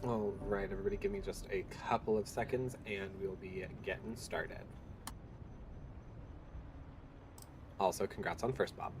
All right, everybody, give me just a couple of seconds and we'll be getting started. Also, congrats on first, Bob.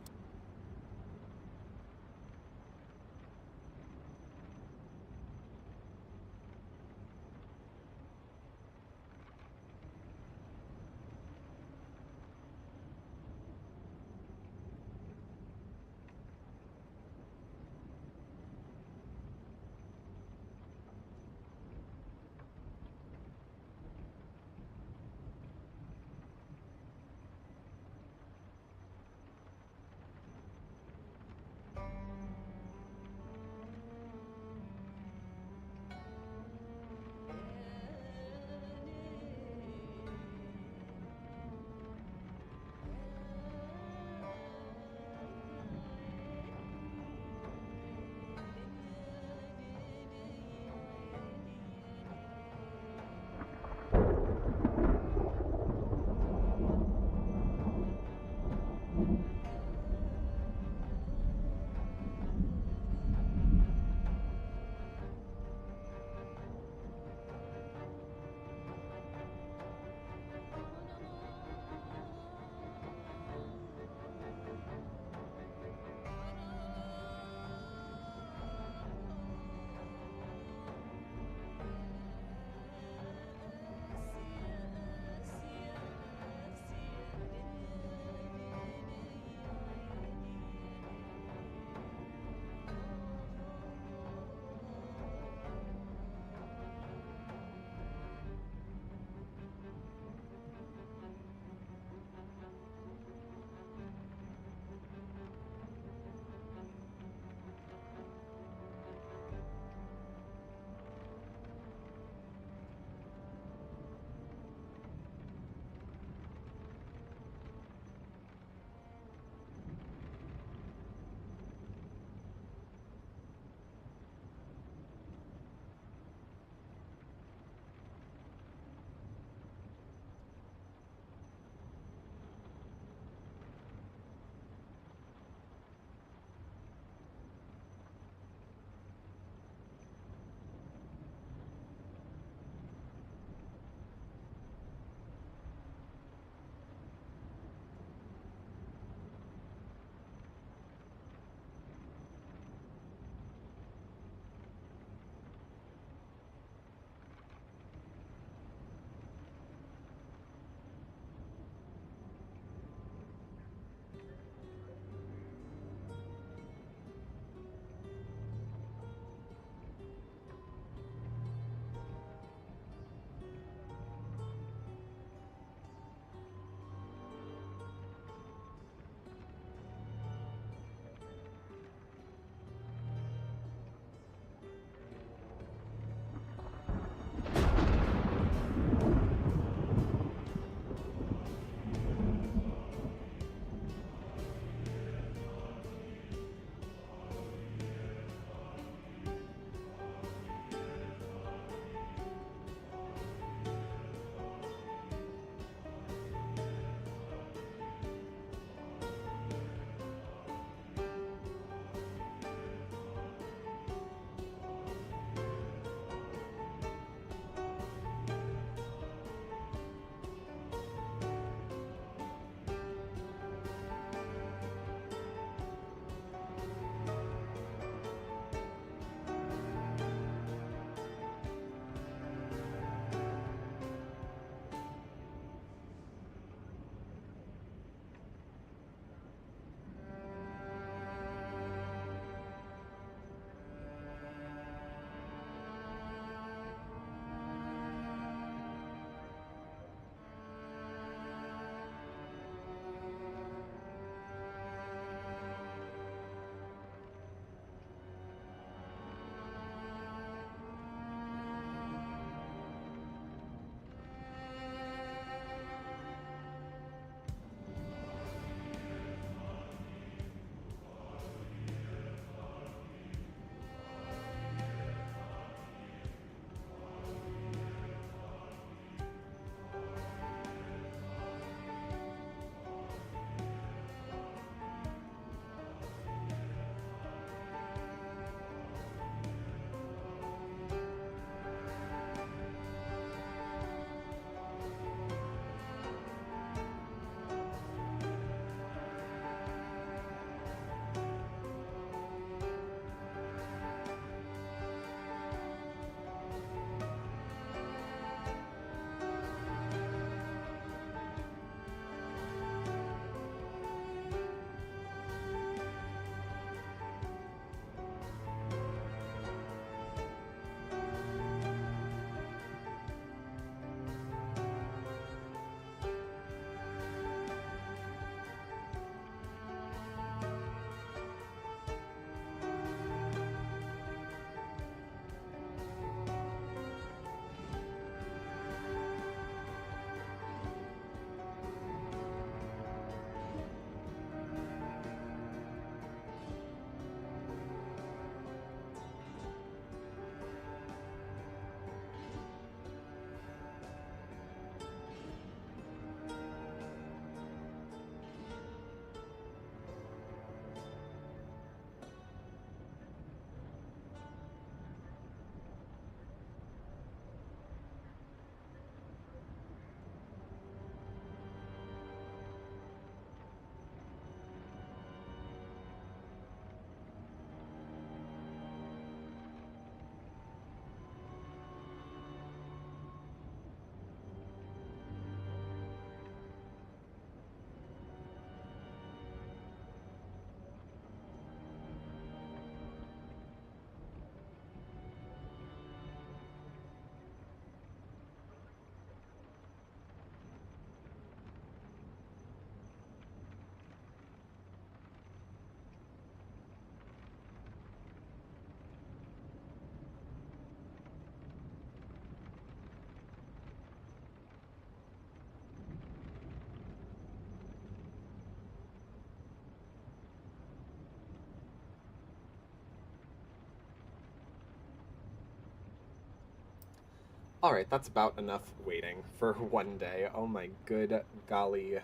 Alright, that's about enough waiting for one day. Oh my good golly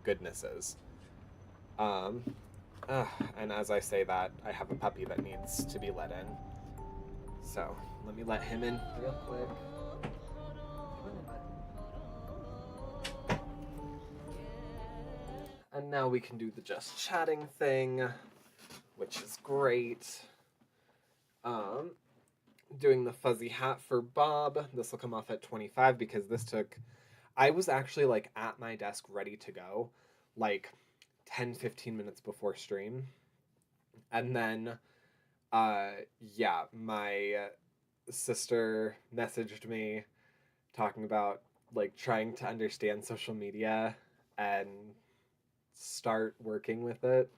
goodnesses. Um, and as I say that, I have a puppy that needs to be let in. So, let me let him in real quick. And now we can do the just chatting thing, which is great. Doing the fuzzy hat for Bob. This will come off at 25 because this took... I was actually like at my desk ready to go like 10-15 minutes before stream. And then yeah, my sister messaged me talking about like trying to understand social media and start working with it.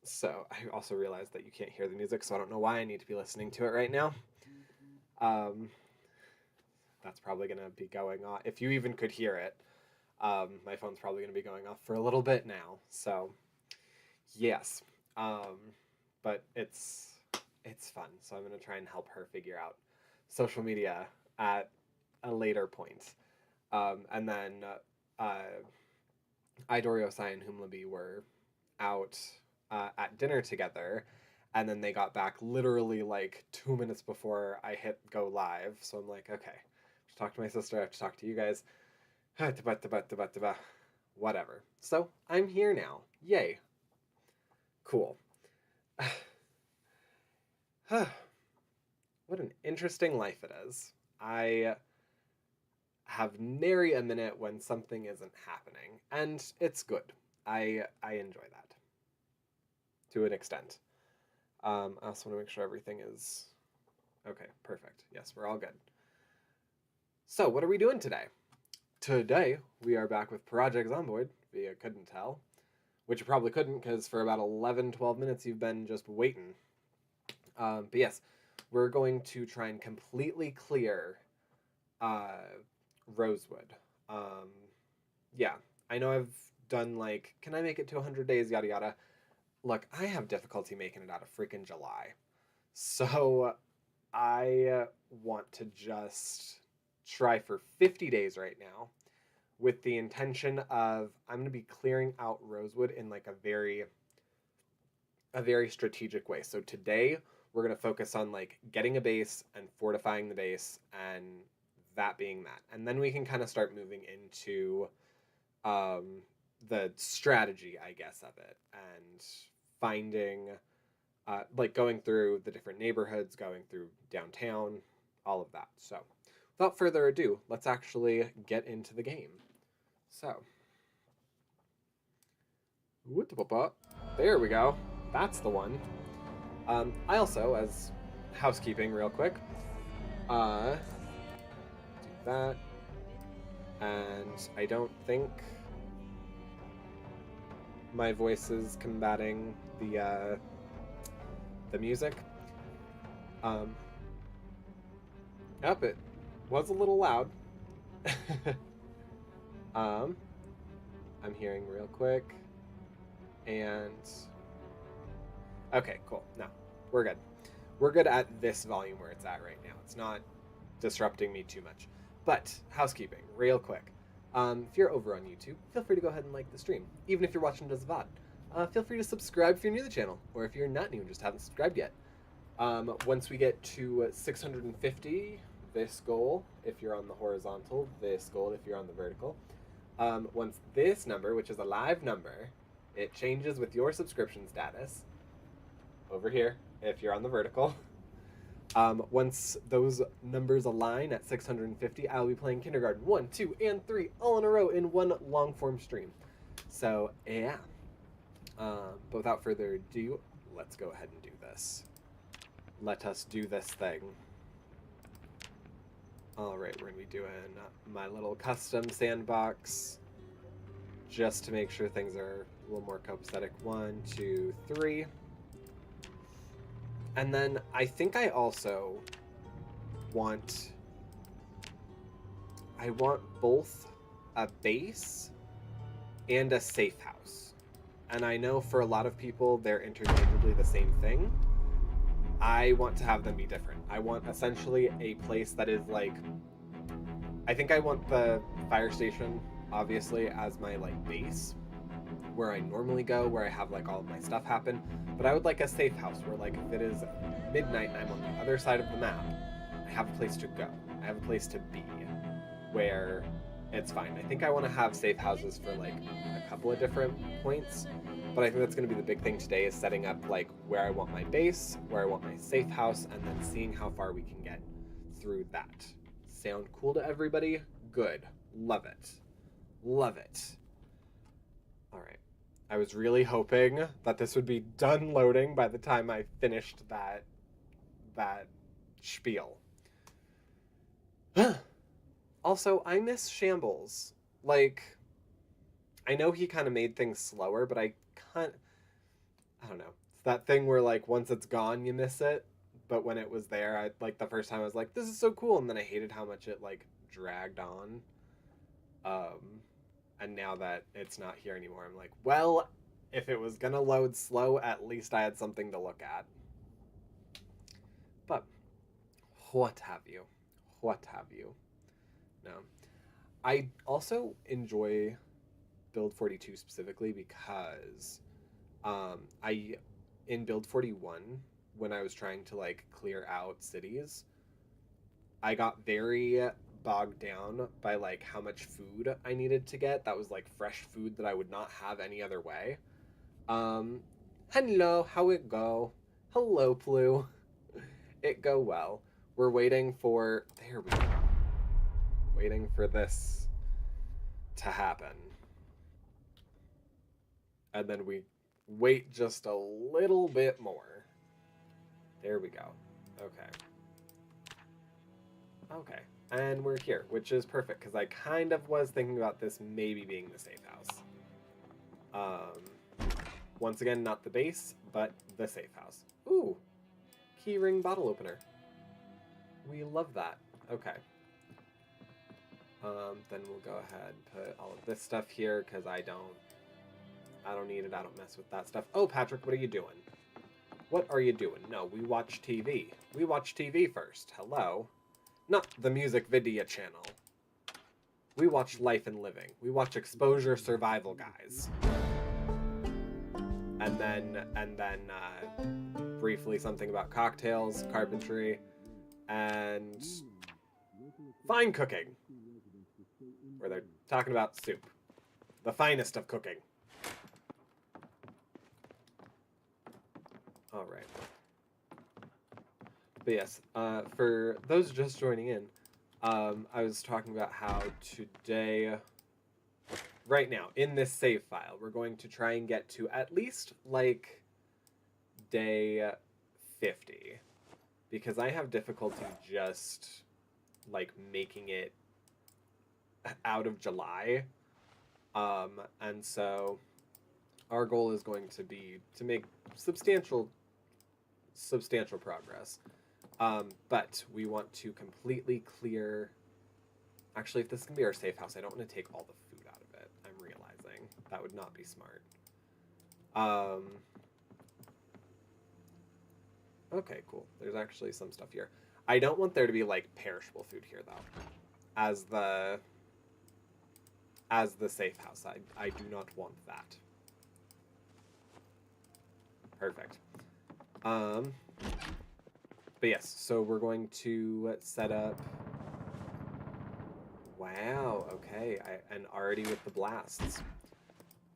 So I also realized that you can't hear the music, so I don't know why I need to be listening to it right now. That's probably going to be going off. If you even could hear it, my phone's probably going to be going off for a little bit now. So, yes. But it's fun, so I'm going to try and help her figure out social media at a later point. And then Idoriosai and Humlabi were out at dinner together, and then they got back literally like 2 minutes before I hit go live. So I'm like, okay, I have to talk to my sister, I have to talk to you guys. Whatever. So I'm here now. Yay. Cool. What an interesting life it is. I have nary a minute when something isn't happening, and it's good. I enjoy that to an extent. I also want to make sure everything is okay. Perfect. Yes, we're all good. So what are we doing today? Today we are back with Project Zomboid, if you couldn't tell, which you probably couldn't because for about 11-12 minutes you've been just waiting. But yes, we're going to try and completely clear Rosewood. Yeah, I know I've done like, can I make it to 100 days, yada yada. Look, I have difficulty making it out of freaking July. So I want to just try for 50 days right now with the intention of I'm going to be clearing out Rosewood in like a very strategic way. So today we're going to focus on like getting a base and fortifying the base and that being that. And then we can kind of start moving into the strategy, I guess, of it and finding like going through the different neighborhoods, going through downtown, all of that. So without further ado, let's actually get into the game. So, there we go. That's the one. I also, as housekeeping real quick, do that. And I don't think my voice is combating the music. Yep, it was a little loud. I'm hearing real quick. And okay, cool. No, we're good. We're good at this volume where it's at right now. It's not disrupting me too much. But housekeeping, real quick. If you're over on YouTube, feel free to go ahead and like the stream. Even if you're watching it as a VOD. Feel free to subscribe if you're new to the channel, or if you're not new and just haven't subscribed yet. Once we get to 650, this goal, if you're on the horizontal, this goal, if you're on the vertical. Once this number, which is a live number, it changes with your subscription status. Over here, if you're on the vertical. Once those numbers align at 650, I'll be playing Kindergarten 1, 2, and 3 all in a row in one long-form stream. So, yeah. But without further ado, let's go ahead and do this. Let us do this thing. Alright, we're going to be doing my little custom sandbox just to make sure things are a little more copacetic. 1, 2, 3. And then I think I also want both a base and a safe house. And I know for a lot of people they're interchangeably the same thing. I want to have them be different. I want essentially a place that is like, I think I want the fire station obviously as my like base where I normally go, where I have like all of my stuff happen, but I would like a safe house where like if it is midnight and I'm on the other side of the map, I have a place to go. I have a place to be where it's fine. I think I want to have safe houses for like a couple of different points, but I think that's going to be the big thing today is setting up like where I want my base, where I want my safe house, and then seeing how far we can get through that. Sound cool to everybody? Good. Love it. Love it. All right. I was really hoping that this would be done loading by the time I finished that spiel. Also, I miss Shambles. Like, I know he kind of made things slower, but I don't know. It's that thing where like once it's gone, you miss it. But when it was there, I like the first time I was like, this is so cool, and then I hated how much it like dragged on. And now that it's not here anymore, I'm like, well, if it was gonna load slow, at least I had something to look at. But what have you? What have you? No. I also enjoy Build 42 specifically because I in Build 41 when I was trying to like clear out cities, I got very bogged down by like how much food I needed to get. That was like fresh food that I would not have any other way. Hello, how it go? Hello, Plu. It go well. We're waiting for there we go. Waiting for this to happen. And then we wait just a little bit more. There we go. Okay. Okay. And we're here, which is perfect, because I kind of was thinking about this maybe being the safe house. Once again, not the base, but the safe house. Ooh, keyring bottle opener. We love that. Okay. Then we'll go ahead and put all of this stuff here, because I don't need it. I don't mess with that stuff. Oh, Patrick, what are you doing? What are you doing? No, we watch TV. We watch TV first. Hello. Not the music video channel. We watch Life and Living. We watch Exposure Survival Guys. And then briefly something about cocktails, carpentry, and fine cooking. Where they're talking about soup. The finest of cooking. All right. But yes, for those just joining in, I was talking about how today, right now, in this save file, we're going to try and get to at least, like, day 50. Because I have difficulty just, like, making it out of July. And so our goal is going to be to make substantial progress. But we want to completely clear... Actually, if this can be our safe house, I don't want to take all the food out of it. I'm realizing. That would not be smart. Okay, cool. There's actually some stuff here. I don't want there to be, like, perishable food here, though. As the safe house. I do not want that. Perfect. But yes, so we're going to set up... Wow, okay, and already with the blasts.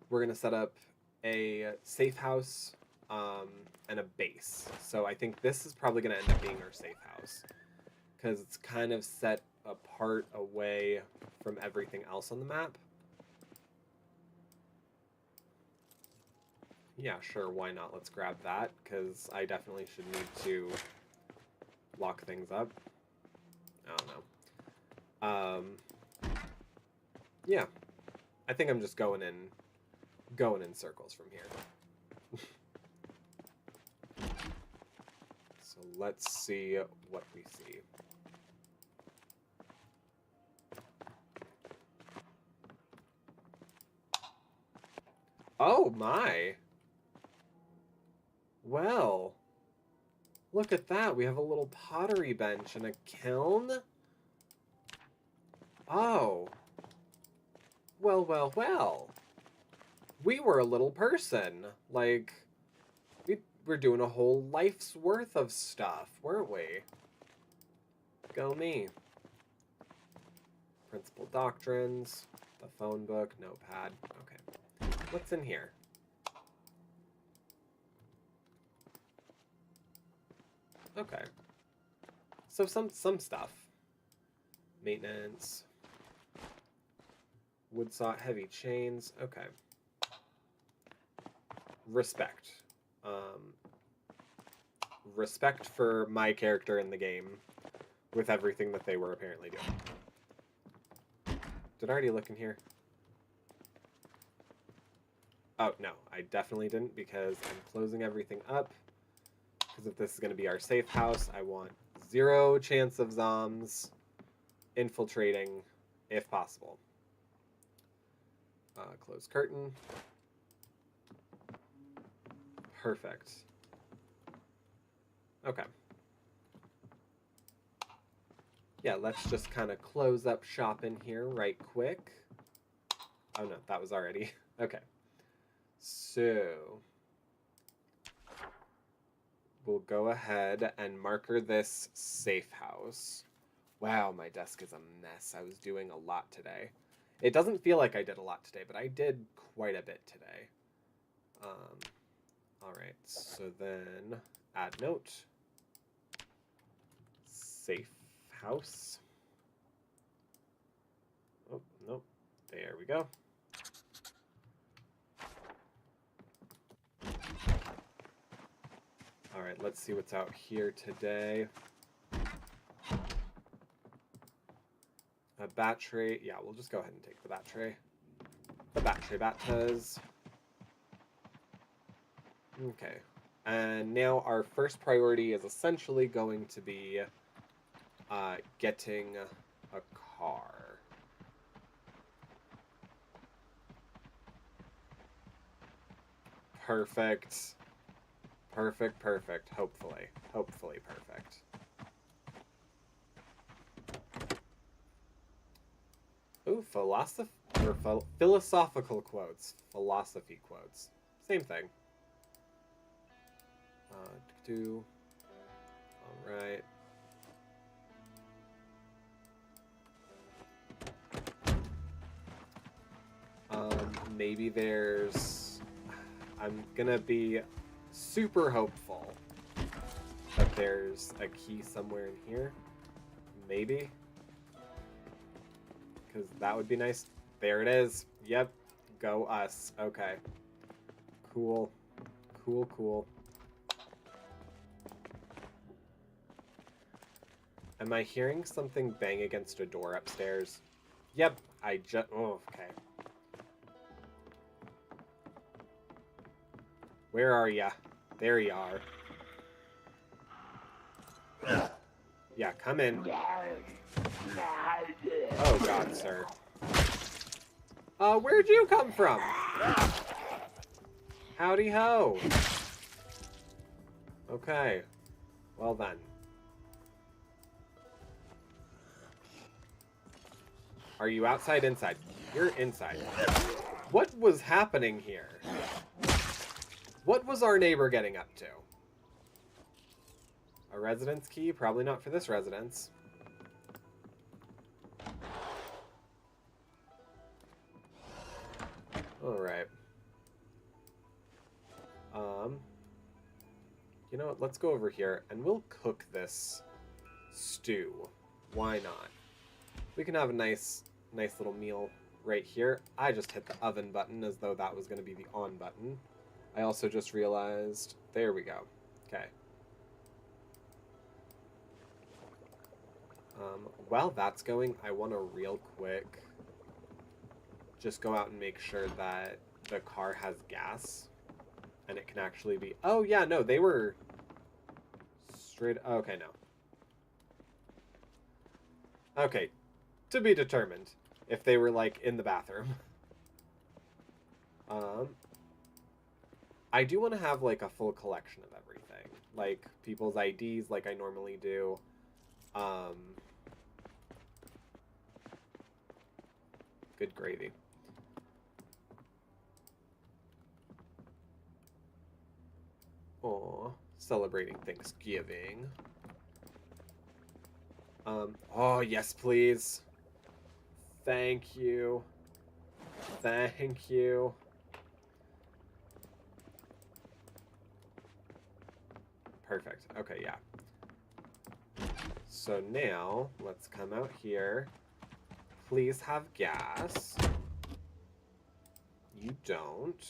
We're going to set up a safe house and a base. So I think this is probably going to end up being our safe house. Because it's kind of set apart away from everything else on the map. Yeah, sure, why not? Let's grab that, because I definitely should need to lock things up. I don't know. Yeah. I think I'm just going in circles from here. So let's see what we see. Oh my! Well, Look at that. We have a little pottery bench and a kiln. Oh. Well, well, well. We were a little person. Like, we're doing a whole life's worth of stuff, weren't we? Go me. Principal doctrines. The phone book. Notepad. Okay. What's in here? Okay. So some stuff. Maintenance. Wood saw, heavy chains. Okay. Respect. Respect for my character in the game with everything that they were apparently doing. Did I already look in here? Oh, no. I definitely didn't because I'm closing everything up. Because if this is going to be our safe house, I want 0 chance of zombs infiltrating if possible. Close curtain. Perfect. Okay. Yeah, let's just kind of close up shop in here right quick. Oh no, that was already. Okay. So we'll go ahead and marker this safe house. Wow, my desk is a mess. I was doing a lot today. It doesn't feel like I did a lot today, but I did quite a bit today. All right, so then add note. Safe house. Oh, nope. There we go. All right, let's see what's out here today. A battery. Yeah, we'll just go ahead and take the battery. The battery batas. Okay. And now our first priority is essentially going to be getting a car. Perfect. Perfect, perfect. Hopefully. Hopefully perfect. Ooh, philosophical quotes. Philosophy quotes. Same thing. Alright. Maybe there's... I'm gonna be super hopeful that there's a key somewhere in here. Maybe. Because that would be nice. There it is. Yep. Go us. Okay. Cool. Cool, cool. Am I hearing something bang against a door upstairs? Yep. I just... Oh, okay. Where are ya? There you are. Yeah, come in. Oh, God, sir. Where'd you come from? Howdy ho. Okay. Well then. Are you outside, inside? You're inside. What was happening here? What was our neighbor getting up to? A residence key? Probably not for this residence. Alright. You know what? Let's go over here and we'll cook this stew. Why not? We can have a nice little meal right here. I just hit the oven button as though that was going to be the on button. I also just realized... There we go. Okay. While that's going, I want to real quick just go out and make sure that the car has gas. And it can actually be... Oh, yeah, no, they were... Straight... Okay, no. Okay. To be determined. If they were, like, in the bathroom. I do want to have, like, a full collection of everything. like people's IDs like I normally do. Good gravy. Aw, celebrating Thanksgiving. Oh, yes, please. Thank you. Thank you. Perfect. Okay, yeah. So now, let's come out here. Please have gas. You don't.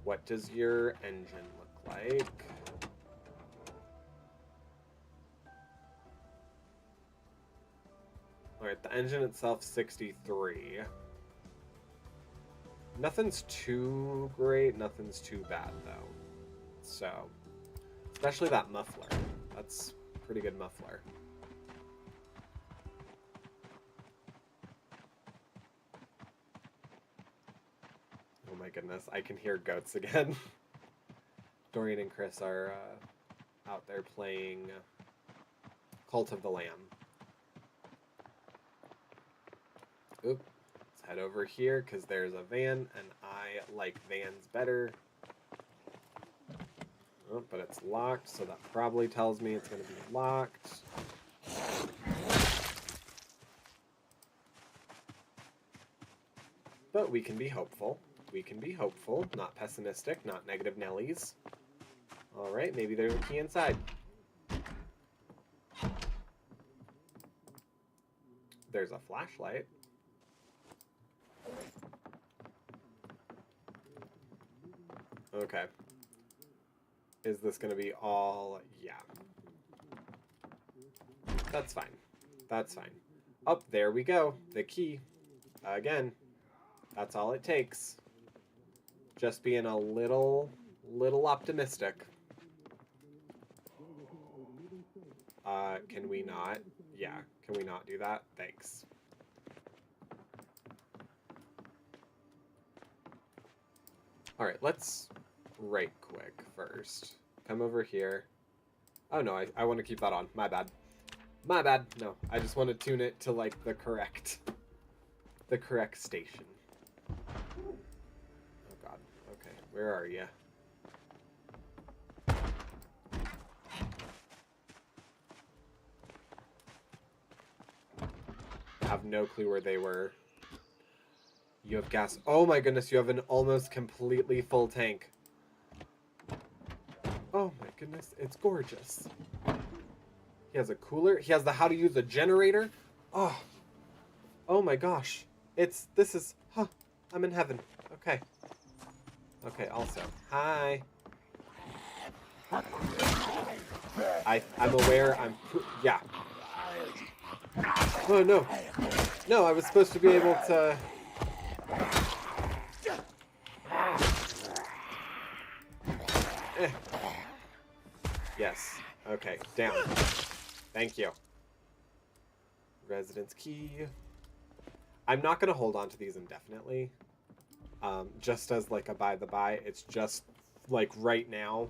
What does your engine look like? Alright, the engine itself, 63. Nothing's too great, nothing's too bad, though. So, especially that muffler. That's a pretty good muffler. Oh my goodness, I can hear goats again. Dorian and Chris are out there playing Cult of the Lamb. Oop. Let's head over here because there's a van and I like vans better. Oh, but it's locked, so that probably tells me it's going to be locked. But we can be hopeful. We can be hopeful, not pessimistic, not negative Nellies. Alright, maybe there's a key inside. There's a flashlight. Okay. Is this going to be all... Yeah. That's fine. That's fine. Oh, there we go. The key. Again. That's all it takes. Just being a little optimistic. Can we not? Yeah. Can we not do that? Thanks. Alright, let's right quick first. Come over here. Oh no, I want to keep that on. My bad. My bad. No, I just want to tune it to like the correct station. Oh god. Okay, where are you? I have no clue where they were. You have gas. Oh my goodness, you have an almost completely full tank. Oh my goodness, it's gorgeous. He has a cooler. He has the how to use a generator. Oh. Oh my gosh. This is, huh. I'm in heaven. Okay. Okay, also. Hi. I'm aware. Yeah. Oh no. No, I was supposed to be able to... Yes. Okay, down. Thank you. Residence key. I'm not going to hold on to these indefinitely. Just as like a by the by. It's just like right now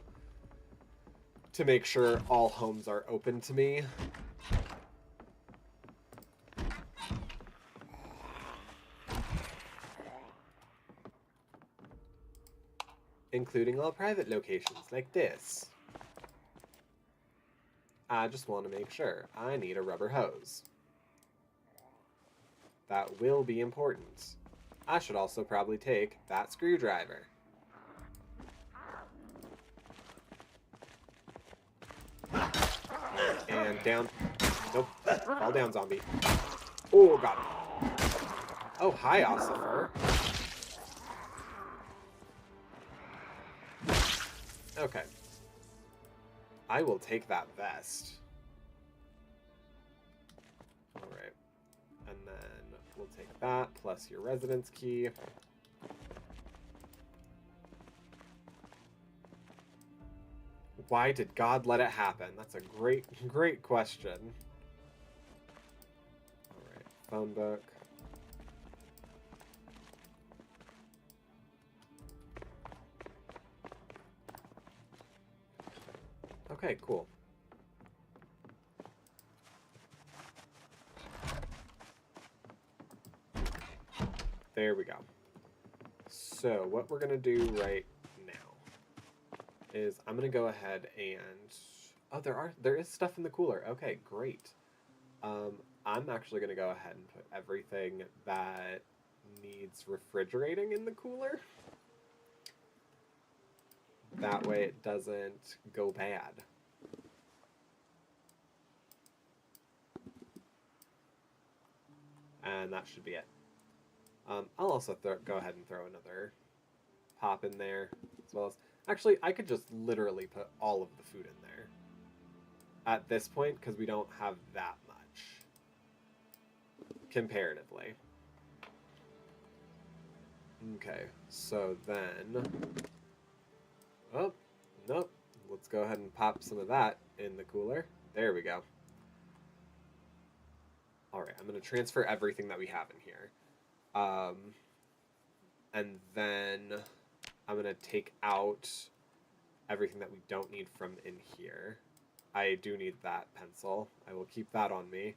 to make sure all homes are open to me. Including all private locations like this. I just want to make sure. I need a rubber hose. That will be important. I should also probably take that screwdriver. And down. Nope. Fall down, zombie. Oh, got him. Oh, hi, Ossifer. Okay. I will take that vest. Alright. And then we'll take that, plus your residence key. Why did God let it happen? That's a great question. Alright, phone book. Okay, cool. There we go. So what we're gonna do right now is I'm gonna go ahead and there is stuff in the cooler. Okay, great. I'm actually gonna go ahead and put everything that needs refrigerating in the cooler. That way it doesn't go bad. And that should be it. I'll also go ahead and throw another pop in there, as well as... Actually, I could just literally put all of the food in there at this point, because we don't have that much, comparatively. Okay, so then... Oh, nope. Let's go ahead and pop some of that in the cooler. There we go. Alright, I'm going to transfer everything that we have in here. And then I'm going to take out everything that we don't need from in here. I do need that pencil. I will keep that on me.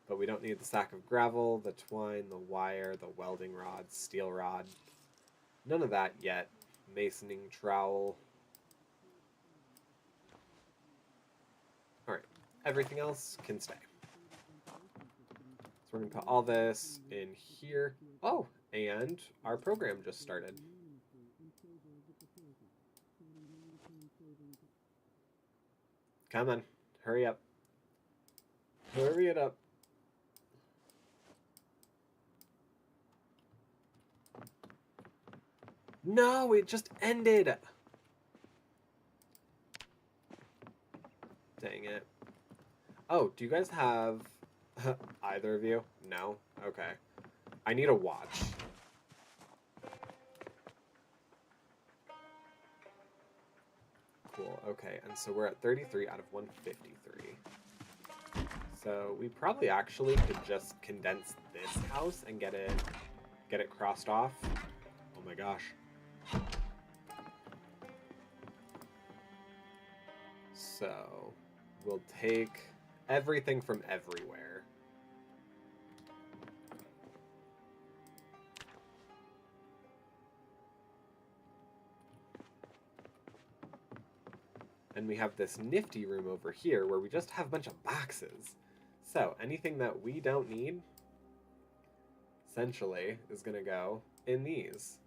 But we don't need the sack of gravel, the twine, the wire, the welding rod, steel rod. None of that yet. Masoning trowel. Alright, everything else can stay. So we're going to put all this in here. Oh, and our program just started. Come on, hurry up. Hurry it up. No, it just ended. Dang it. Oh, do you guys have either of you? No? Okay. I need a watch. Cool, okay, and so we're at 33 out of 153. So we probably actually could just condense this house and get it crossed off. Oh my gosh. So we'll take everything from everywhere. And we have this nifty room over here where we just have a bunch of boxes. So anything that we don't need, essentially, is going to go in these.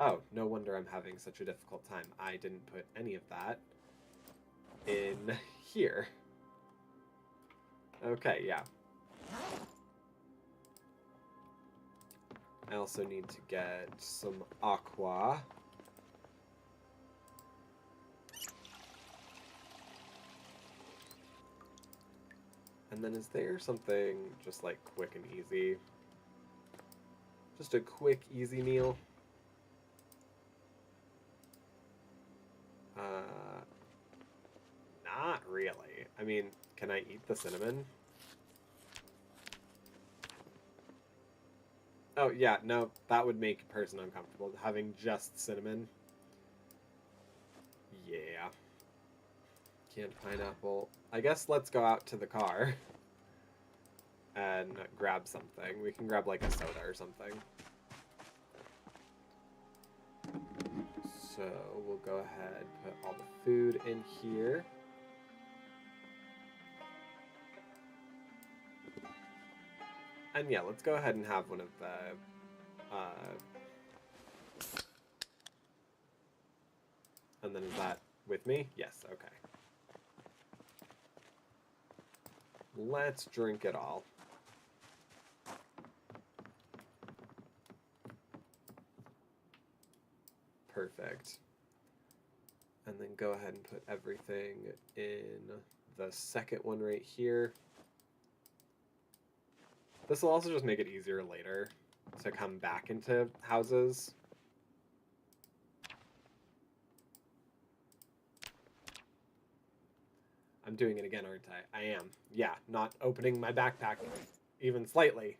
Oh, no wonder I'm having such a difficult time. I didn't put any of that in here. Okay, yeah. I also need to get some aqua. And then is there something just like quick and easy? Just a quick, easy meal? Not really. I mean, can I eat the cinnamon? Oh, yeah, no, that would make a person uncomfortable, having just cinnamon. Yeah. Canned pineapple. I guess let's go out to the car and grab something. We can grab, like, a soda or something. So, we'll go ahead, put all the food in here. And yeah, let's go ahead and have one of the, and then is that with me? Yes, okay. Let's drink it all. Perfect. And then go ahead and put everything in the second one right here. This will also just make it easier later to come back into houses. I'm doing it again, aren't I? I am. Yeah, not opening my backpack even slightly.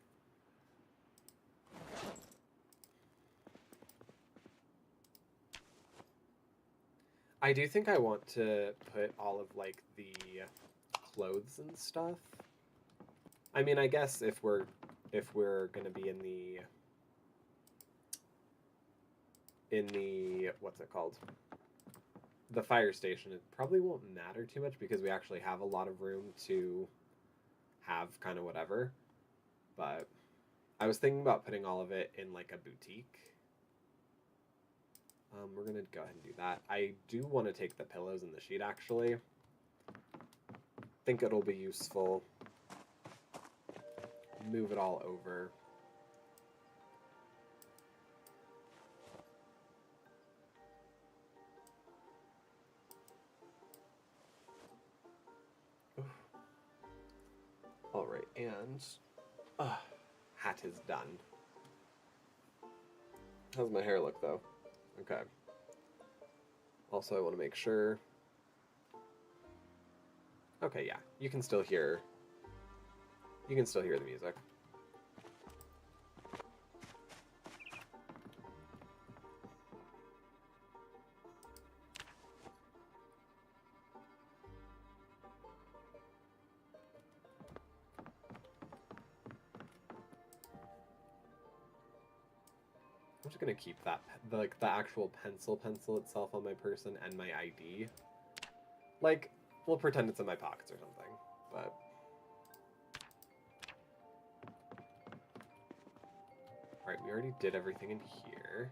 I do think I want to put all of, like, the clothes and stuff. I mean, I guess if we're gonna be in the what's it called? The fire station, it probably won't matter too much because we actually have a lot of room to have kind of whatever. But I was thinking about putting all of it in like a boutique. We're gonna go ahead and do that. I do want to take the pillows and the sheet actually. Think it'll be useful. Move it all over. All right, and hat is done. How's my hair look though? Okay. Also, I want to make sure. Okay, yeah, you can still hear. You can still hear the music. I'm just gonna keep that, like, the actual pencil itself on my person and my ID. Like, we'll pretend it's in my pockets or something, but... Alright, we already did everything in here.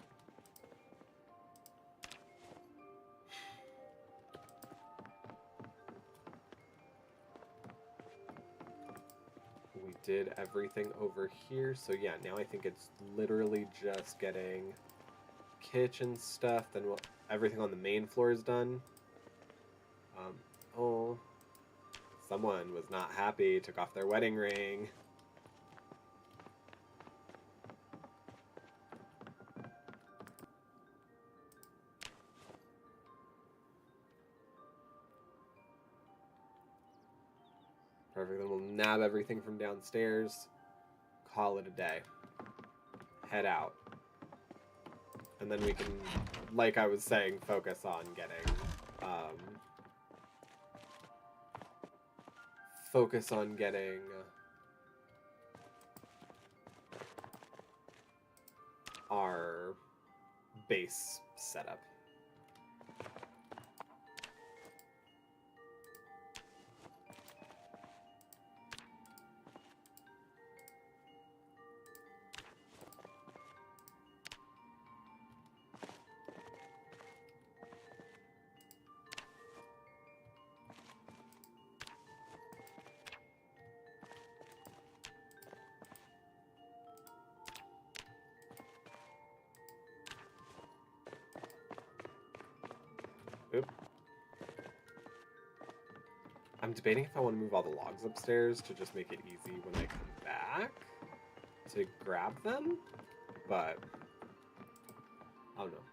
We did everything over here, so yeah, now I think it's literally just getting kitchen stuff, then everything on the main floor is done. Oh, someone was not happy, took off their wedding ring. Perfect, then we'll nab everything from downstairs, call it a day, head out. And then we can, like I was saying, focus on getting, our base setup. Oop. I'm debating if I want to move all the logs upstairs to just make it easy when I come back to grab them, but I don't know.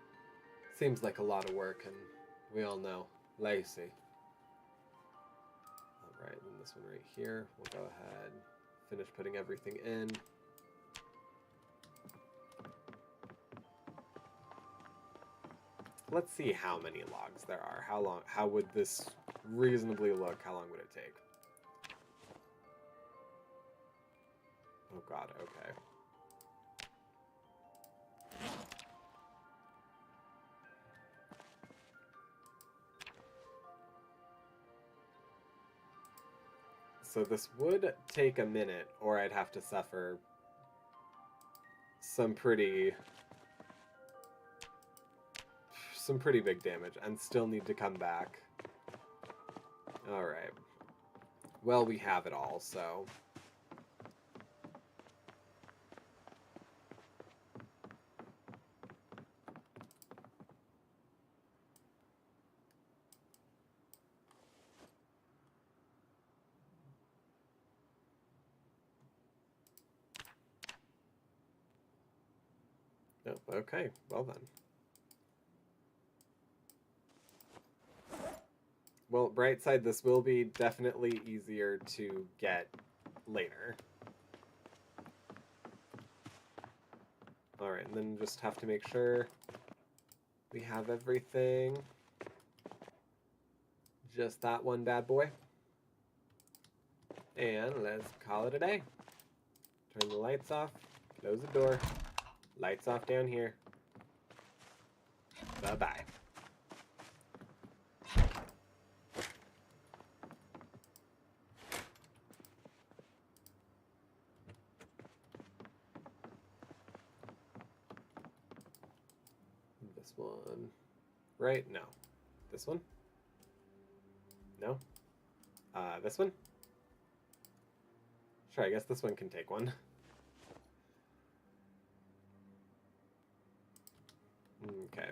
Seems like a lot of work, and we all know, lazy. Alright, then this one right here, we'll go ahead, finish putting everything in. Let's see how many logs there are. How would this reasonably look? How long would it take? Oh god, okay. So this would take a minute, or I'd have to suffer some pretty big damage and still need to come back. Alright. Well, we have it all, so... Oh, okay, well then. Well, bright side, this will be definitely easier to get later. Alright, and then just have to make sure we have everything. Just that one bad boy. And let's call it a day. Turn the lights off. Close the door. Lights off down here. Bye-bye. This one. Right? No. This one? No? This one? Sure, I guess this one can take one. Okay.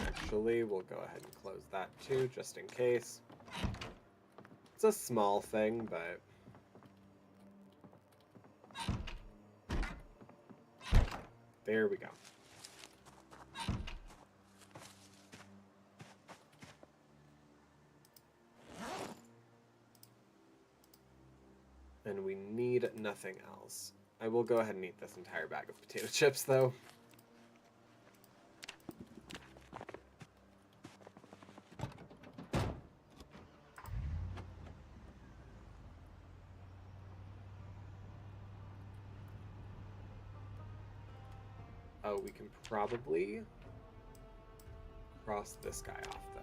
Actually, we'll go ahead and close that too, just in case. It's a small thing, but... There we go. And we need nothing else. I will go ahead and eat this entire bag of potato chips, though. Oh, we can probably cross this guy off, though.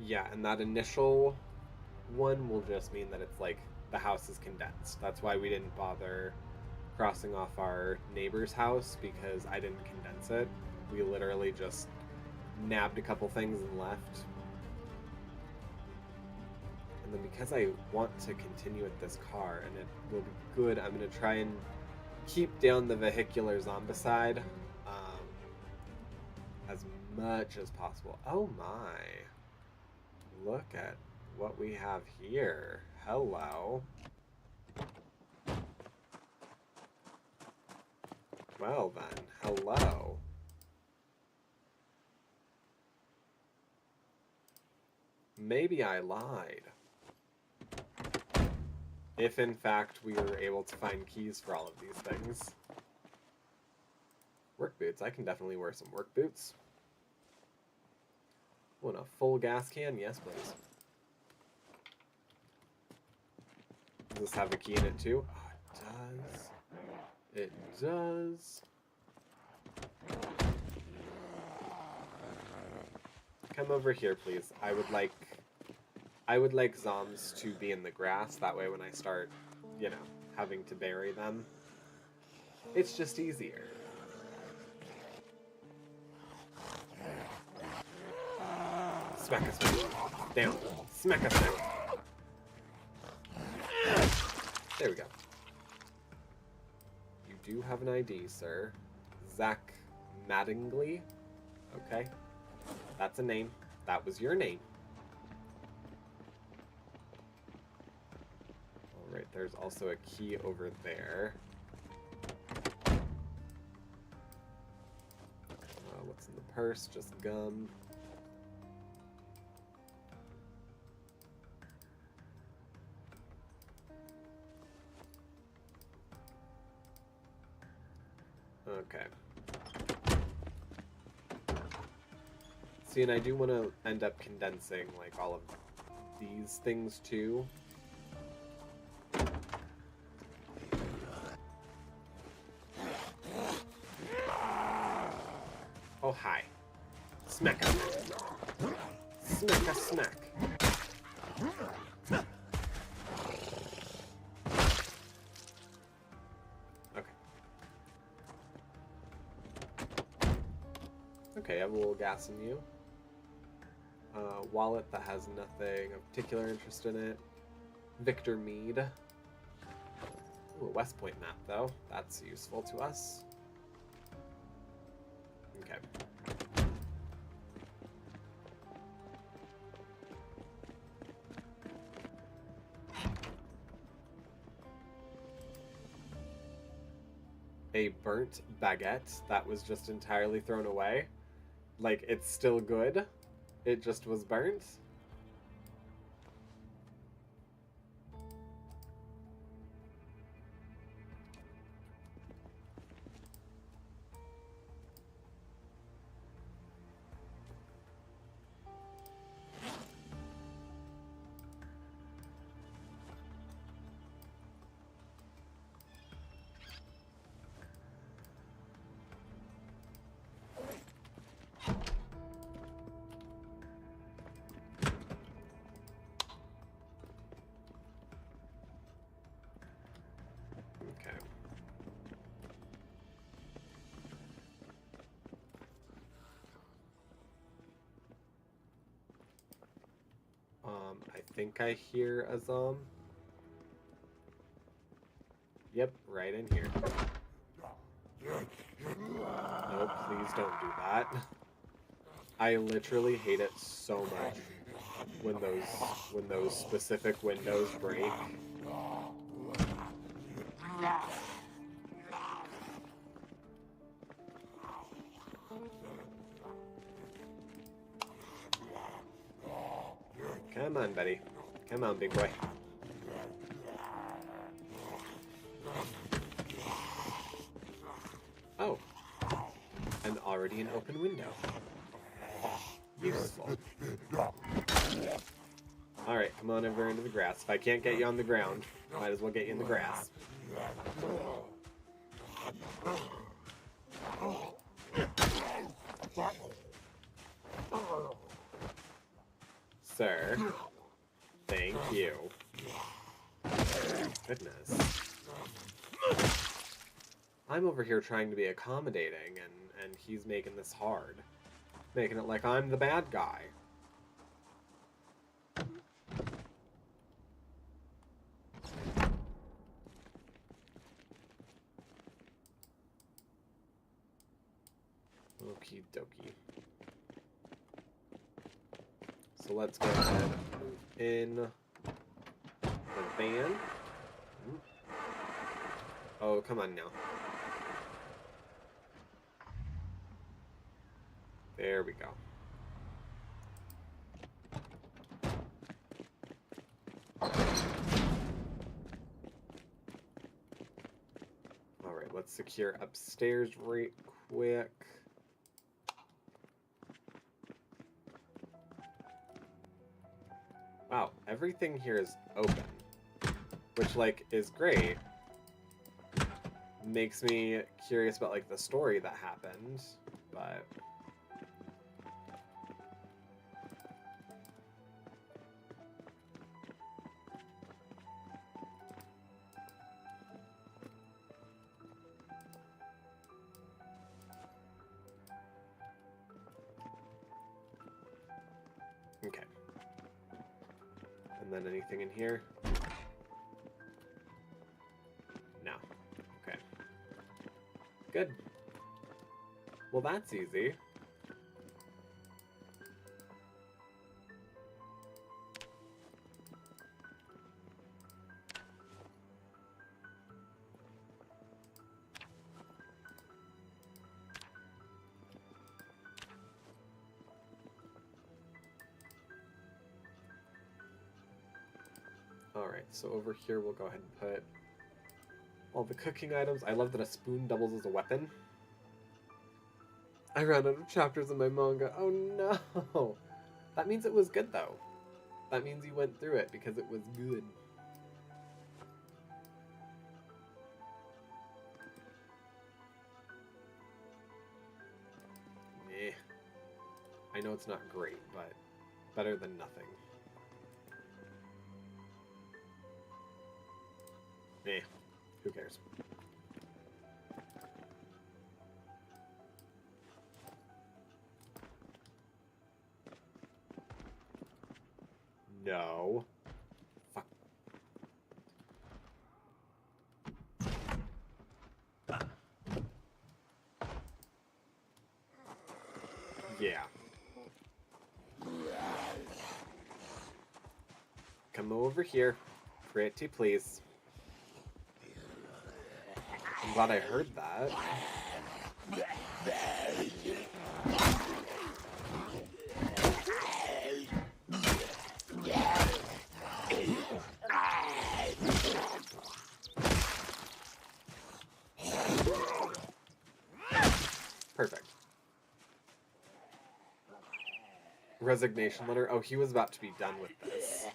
Yeah, and that initial one will just mean that it's like the house is condensed. That's why we didn't bother crossing off our neighbor's house, because I didn't condense it. We literally just nabbed a couple things and left. And then because I want to continue with this car and it will be good, I'm going to try and keep down the vehicular zombicide as much as possible. Oh my. Look at what we have here. Hello. Well then, hello. Maybe I lied. If in fact we were able to find keys for all of these things. Work boots. I can definitely wear some work boots. Want a full gas can? Yes, please. Does this have a key in it too? Oh, it does. It does. Come over here, please. I would like zombs to be in the grass. That way when I start, you know, having to bury them, it's just easier. Smack a smack. Down. Smack a smack. There we go. You do have an ID, sir. Zach Mattingly. Okay. That's a name. That was your name. Alright, there's also a key over there. What's in the purse? Just gum. Okay. See, and I do want to end up condensing, like, all of these things, too. Oh, hi. Smack a smack. Smack a smack. Okay, I have a little gas in you. Wallet that has nothing of particular interest in it. Victor Mead. Ooh, a West Point map, though. That's useful to us. Okay. A burnt baguette that was just entirely thrown away. Like, it's still good. It just was burnt. I think I hear a zom. Yep, right in here. No, please don't do that. I literally hate it so much when those specific windows break. Come on, buddy. Come on, big boy. Oh. And already an open window. Useful. Alright, come on over into the grass. If I can't get you on the ground, might as well get you in the grass. Sir. Thank you. Goodness. I'm over here trying to be accommodating, and he's making this hard. Making it like I'm the bad guy. Okie dokie. So let's go ahead and move in the van. Oh, come on now. There we go. Alright, let's secure upstairs right quick. Wow, everything here is open. Which, like, is great. Makes me curious about, like, the story that happened, but... Okay. And then anything in here? No. Okay. Good. Well, that's easy. Alright, so over here we'll go ahead and put all the cooking items. I love that a spoon doubles as a weapon. I ran out of chapters in my manga. Oh no! That means it was good though. That means you went through it because it was good. Eh. I know it's not great, but better than nothing. Eh, who cares? No. Fuck. Yeah. Come over here. Pretty please. I'm glad I heard that. Perfect. Resignation letter. Oh, he was about to be done with this.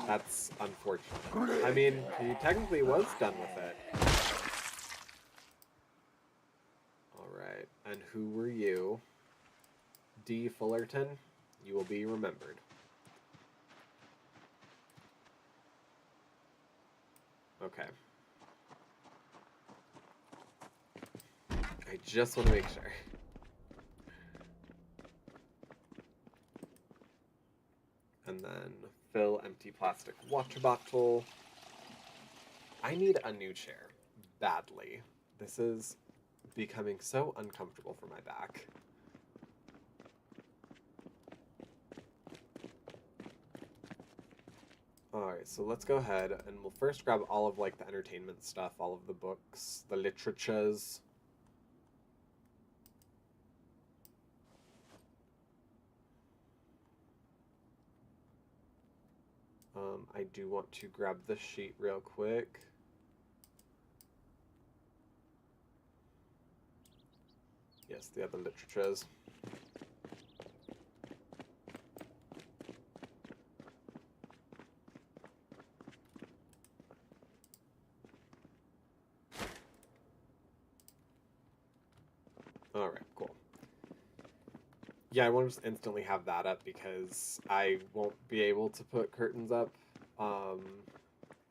That's unfortunate. I mean, he technically was done with it. Alright, and who were you? D. Fullerton, you will be remembered. Okay. I just want to make sure. And then fill empty plastic water bottle. I need a new chair. Badly. This is becoming so uncomfortable for my back. Alright, so let's go ahead and we'll first grab all of like the entertainment stuff, all of the books, the literatures. I do want to grab the sheet real quick. Yes, the other literatures. Alright, cool. Yeah, I want to just instantly have that up because I won't be able to put curtains up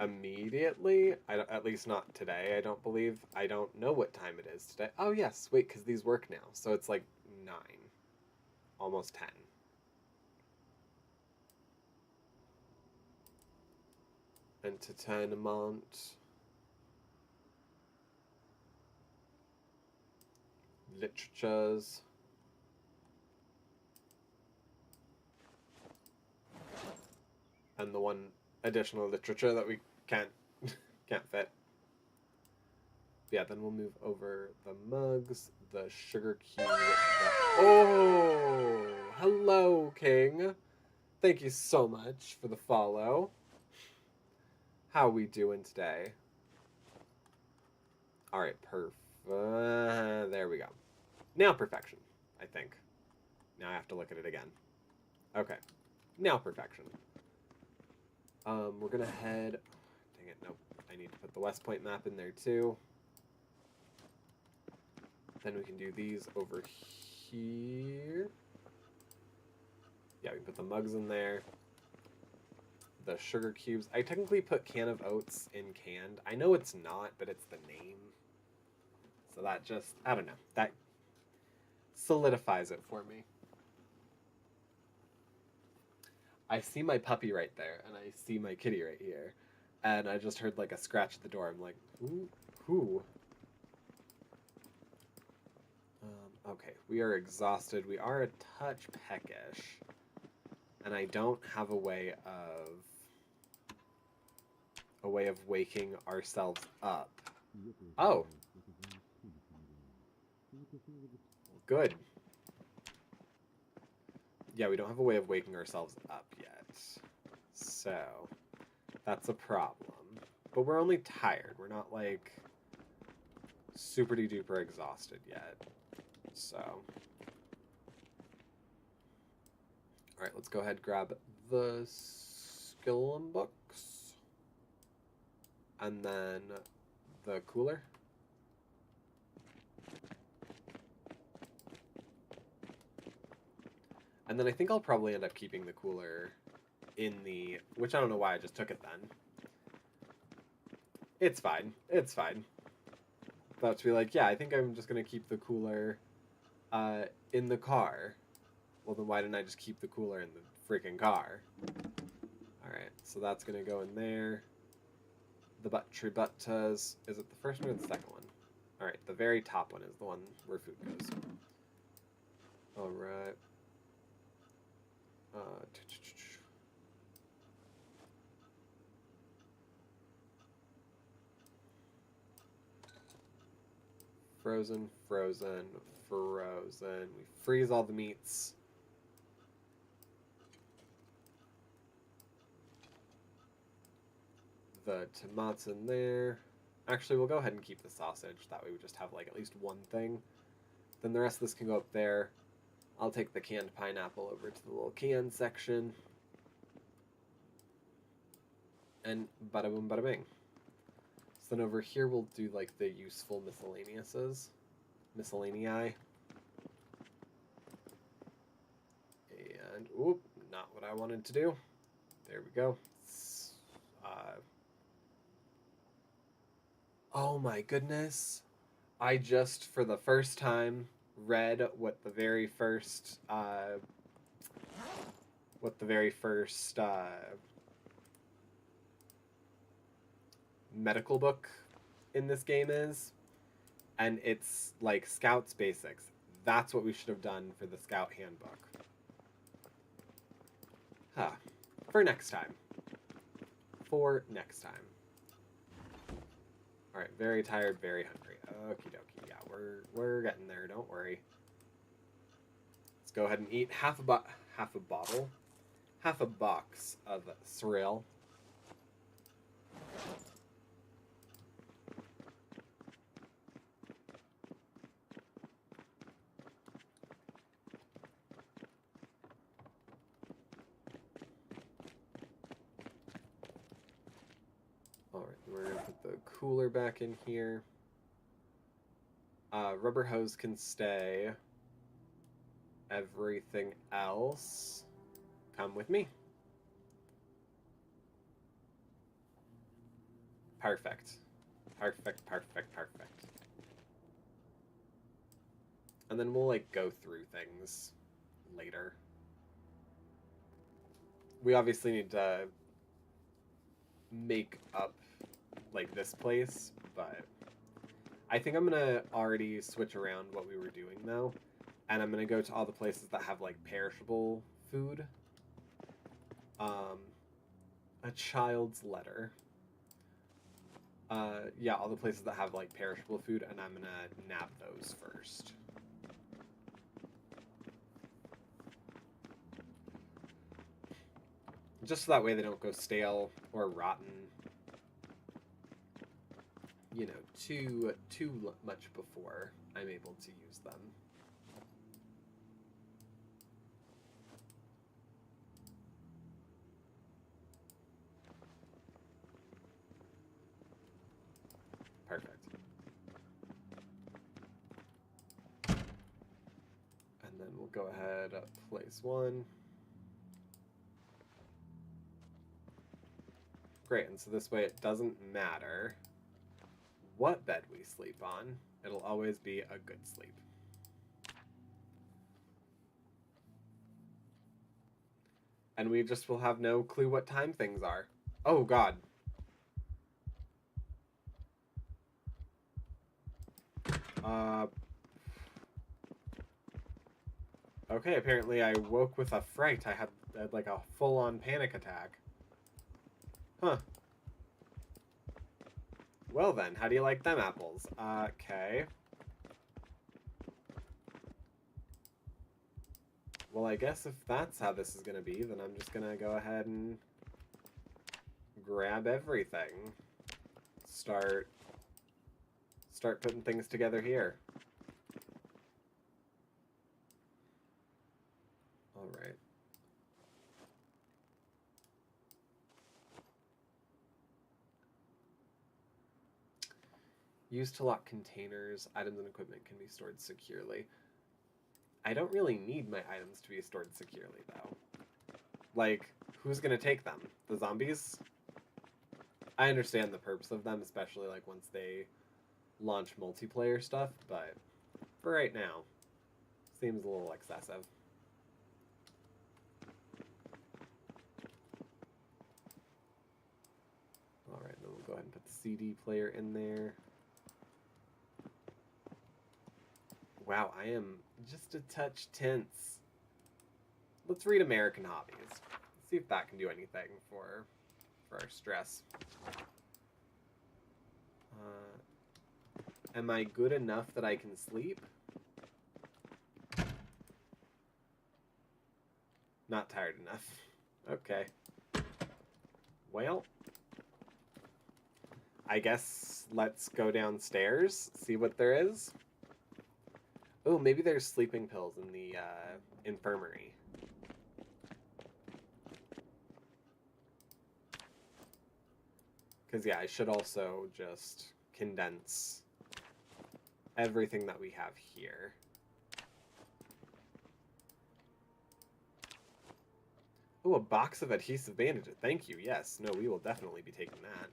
immediately. At least not today, I don't believe. I don't know what time it is today. Oh, yes, wait, because these work now. So it's like 9. Almost 10. Entertainment. Literatures. And the one additional literature that we can't fit. Yeah, then we'll move over the mugs, the sugar cube. Oh, hello, King. Thank you so much for the follow. How we doing today? All right, perfect. There we go. Now perfection, I think. Now I have to look at it again. Okay, now perfection. We're gonna head. Dang it! Nope. I need to put the West Point map in there too. Then we can do these over here. Yeah, we can put the mugs in there. The sugar cubes. I technically put can of oats in canned. I know it's not, but it's the name. So that just, I don't know. That solidifies it for me. I see my puppy right there, and I see my kitty right here. And I just heard like a scratch at the door. I'm like, who? Okay, we are exhausted. We are a touch peckish. And I don't have a way of waking ourselves up. Oh. Good. Yeah, we don't have a way of waking ourselves up yet. So, that's a problem. But we're only tired. We're not, like, super-duper exhausted yet. So. Alright, let's go ahead and grab the Skillum books. And then the cooler. And then I think I'll probably end up keeping the cooler in the... Which I don't know why I just took it then. It's fine. It's fine. About to be like, yeah, I think I'm just going to keep the cooler in the car. Well, then why didn't I just keep the cooler in the freaking car? Alright, so that's going to go in there. The buttas. Is it the first one or the second one? Alright, the very top one is the one where food goes. Alright. Frozen, frozen, frozen. We freeze all the meats. The tomatoes in there. Actually, we'll go ahead and keep the sausage. That way we just have like at least one thing. Then the rest of this can go up there. I'll take the canned pineapple over to the little can section. And bada boom, bada bing. So then over here we'll do like the useful miscellaneouses. Miscellaneae. And, oop, not what I wanted to do. There we go. Oh my goodness. I just, for the first time, read what the very first what the very first medical book in this game is, and it's like Scout's Basics. That's what we should have done for the Scout Handbook. Huh. For next time. For next time. Alright, very tired, very hungry. Okie dokie. Yeah, we're getting there, don't worry. Let's go ahead and eat half a box of cereal. Alright, we're gonna put the cooler back in here. Rubber hose can stay. Everything else, come with me. Perfect. Perfect, perfect, perfect. And then we'll, like, go through things later. We obviously need to make up, like, this place, but I think I'm gonna already switch around what we were doing, though. And I'm gonna go to all the places that have, like, perishable food. A child's letter. Yeah, all the places that have, like, perishable food, and I'm gonna nab those first. Just so that way they don't go stale or rotten, you know, too much before I'm able to use them. Perfect. And then we'll go ahead, place one. Great, and so this way it doesn't matter what bed we sleep on. It'll always be a good sleep. And we just will have no clue what time things are. Oh, God. Okay, apparently I woke with a fright. I had like a full-on panic attack. Huh. Well then, how do you like them apples? Okay. Well, I guess if that's how this is gonna be, then I'm just gonna go ahead and grab everything. Start putting things together here. Alright. Used to lock containers. Items and equipment can be stored securely. I don't really need my items to be stored securely, though. Like, who's gonna take them? The zombies? I understand the purpose of them, especially, like, once they launch multiplayer stuff, but for right now, seems a little excessive. Alright, then we'll go ahead and put the CD player in there. Wow, I am just a touch tense. Let's read American Hobbies. See if that can do anything for our stress. Am I good enough that I can sleep? Not tired enough. Okay. Well, I guess let's go downstairs, see what there is. Oh, maybe there's sleeping pills in the infirmary. Because, yeah, I should also just condense everything that we have here. Oh, a box of adhesive bandages. Thank you. Yes. No, we will definitely be taking that.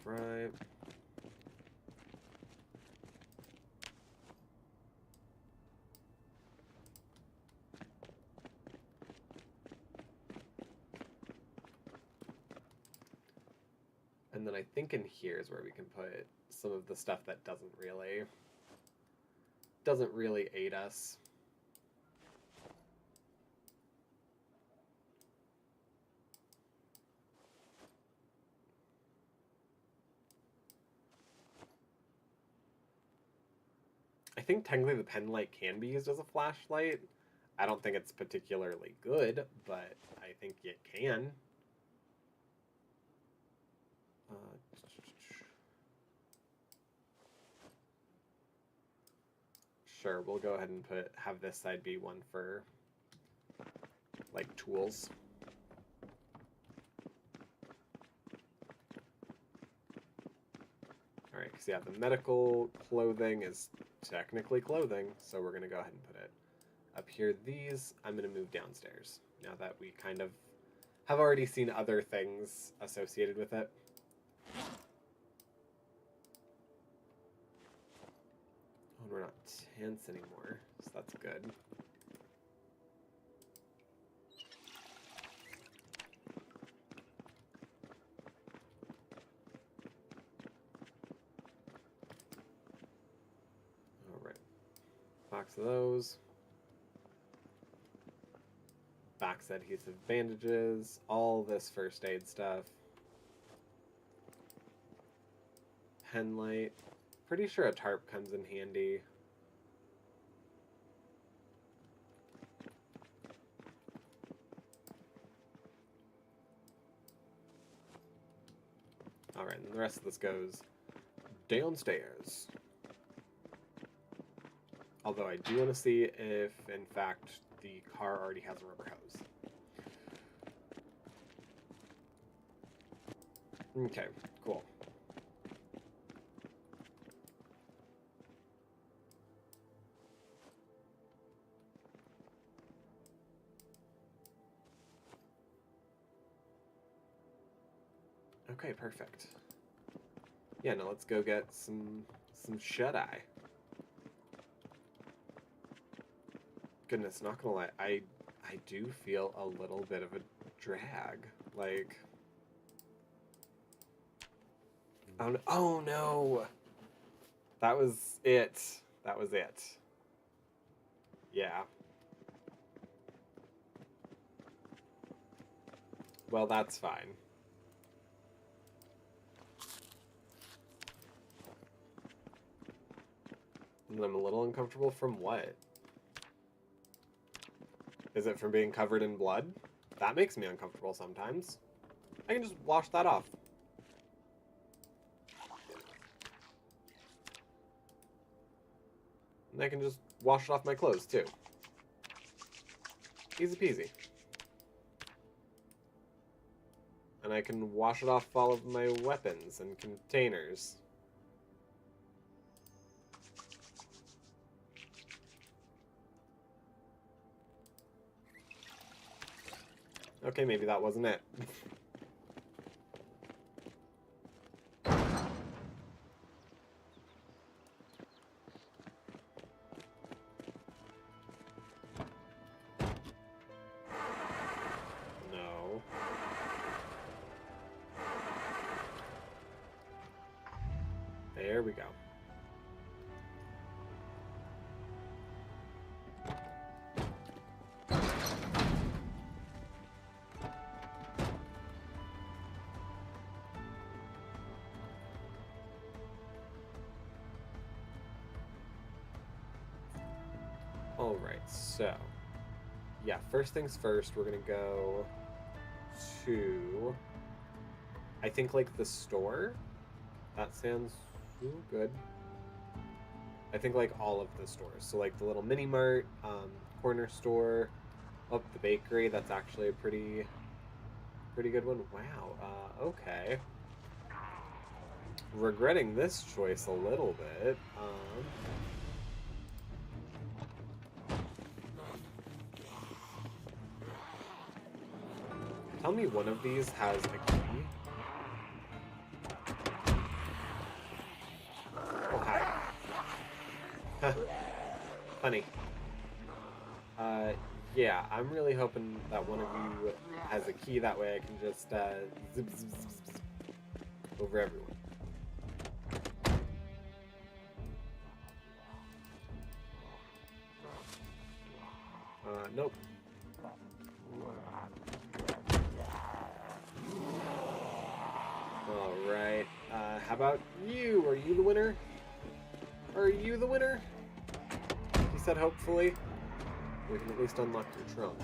Right. And then I think in here is where we can put some of the stuff that doesn't really aid us. I think technically the pen light can be used as a flashlight. I don't think it's particularly good, but I think it can. Sure, we'll go ahead and have this side be one for like tools. All right, because yeah, the medical clothing is technically clothing, so we're gonna go ahead and put it up here. These I'm gonna move downstairs now that we kind of have already seen other things associated with it. Oh, we're not tense anymore, so that's good. All right, box of those. Box adhesive bandages, all this first aid stuff. Pen light. Pretty sure a tarp comes in handy. Alright, and the rest of this goes downstairs. Although I do want to see if, in fact, the car already has a rubber hose. Okay, cool. Okay, perfect. Yeah, now let's go get some shut-eye. Goodness, not gonna lie, I do feel a little bit of a drag. Like, oh no! That was it. That was it. Yeah. Well, that's fine. And I'm a little uncomfortable from what? Is it from being covered in blood? That makes me uncomfortable sometimes. I can just wash that off. And I can just wash it off my clothes, too. Easy peasy. And I can wash it off all of my weapons and containers. Okay, maybe that wasn't it. No. There we go. Alright, so, yeah, first things first, we're gonna go to, I think, like, the store. That sounds good. I think, like, all of the stores. So, like, the little mini mart, corner store, oh, the bakery, that's actually a pretty good one. Wow, okay. Regretting this choice a little bit. Tell me one of these has a key. Funny. Yeah, I'm really hoping that one of you has a key. That way I can just zip, zip, zip, zip over everyone. Nope. Alright. How about you? Are you the winner? Are you the winner? He said hopefully. We can at least unlock your trunk.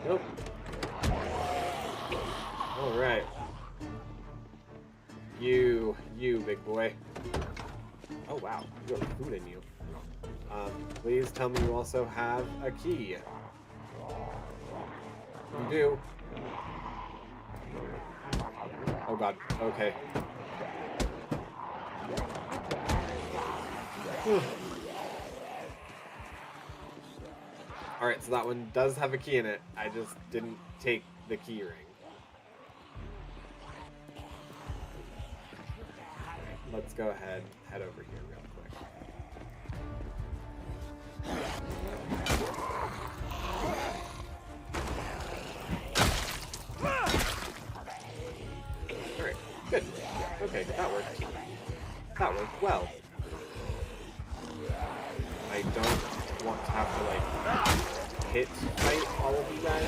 Nope. Alright. You, big boy. Oh wow, you got food in you. Please tell me you also have a key. You do. Oh god, okay. Alright, so that one does have a key in it. I just didn't take the key ring. Let's go ahead, head over here real quick. Alright, good. Okay, that worked. That worked well. I don't want to have to, like, hit fight all of you guys.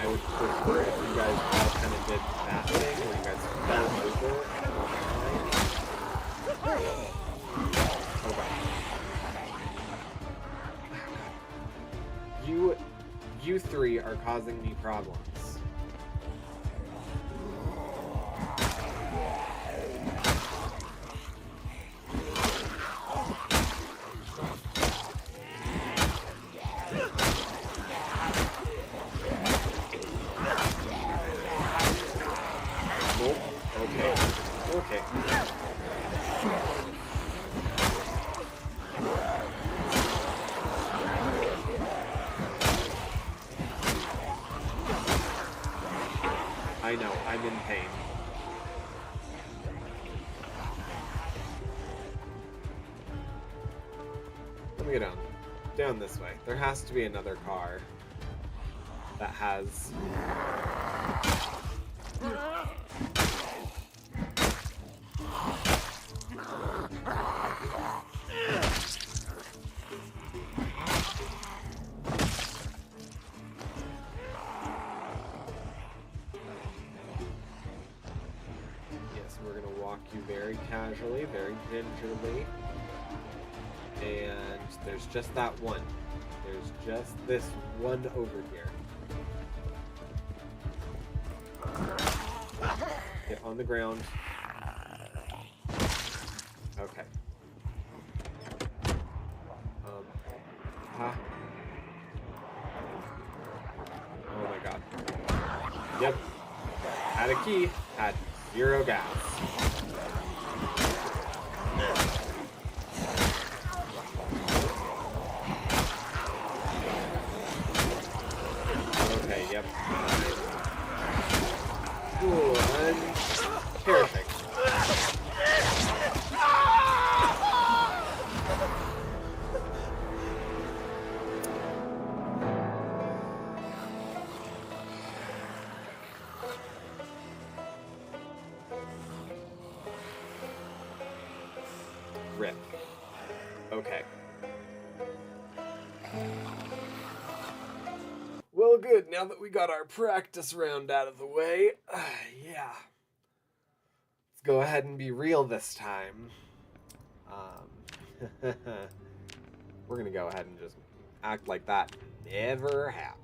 I would prefer if you guys all kind of did that thing, where you guys fell over. Oh god. You three are causing me problems. Okay. I know, I'm in pain. Let me go down. Down this way. There has to be another car that has... you very casually, very gingerly, and there's just that one. There's just this one over here. Get on the ground. Okay. Oh my god. Yep. Had a key. Had 0 gas. Okay, yep. Ooh, perfect. Rip. Okay. Well, good. Now that we got our practice round out of the way, yeah. Let's go ahead and be real this time. We're gonna go ahead and just act like that never happened.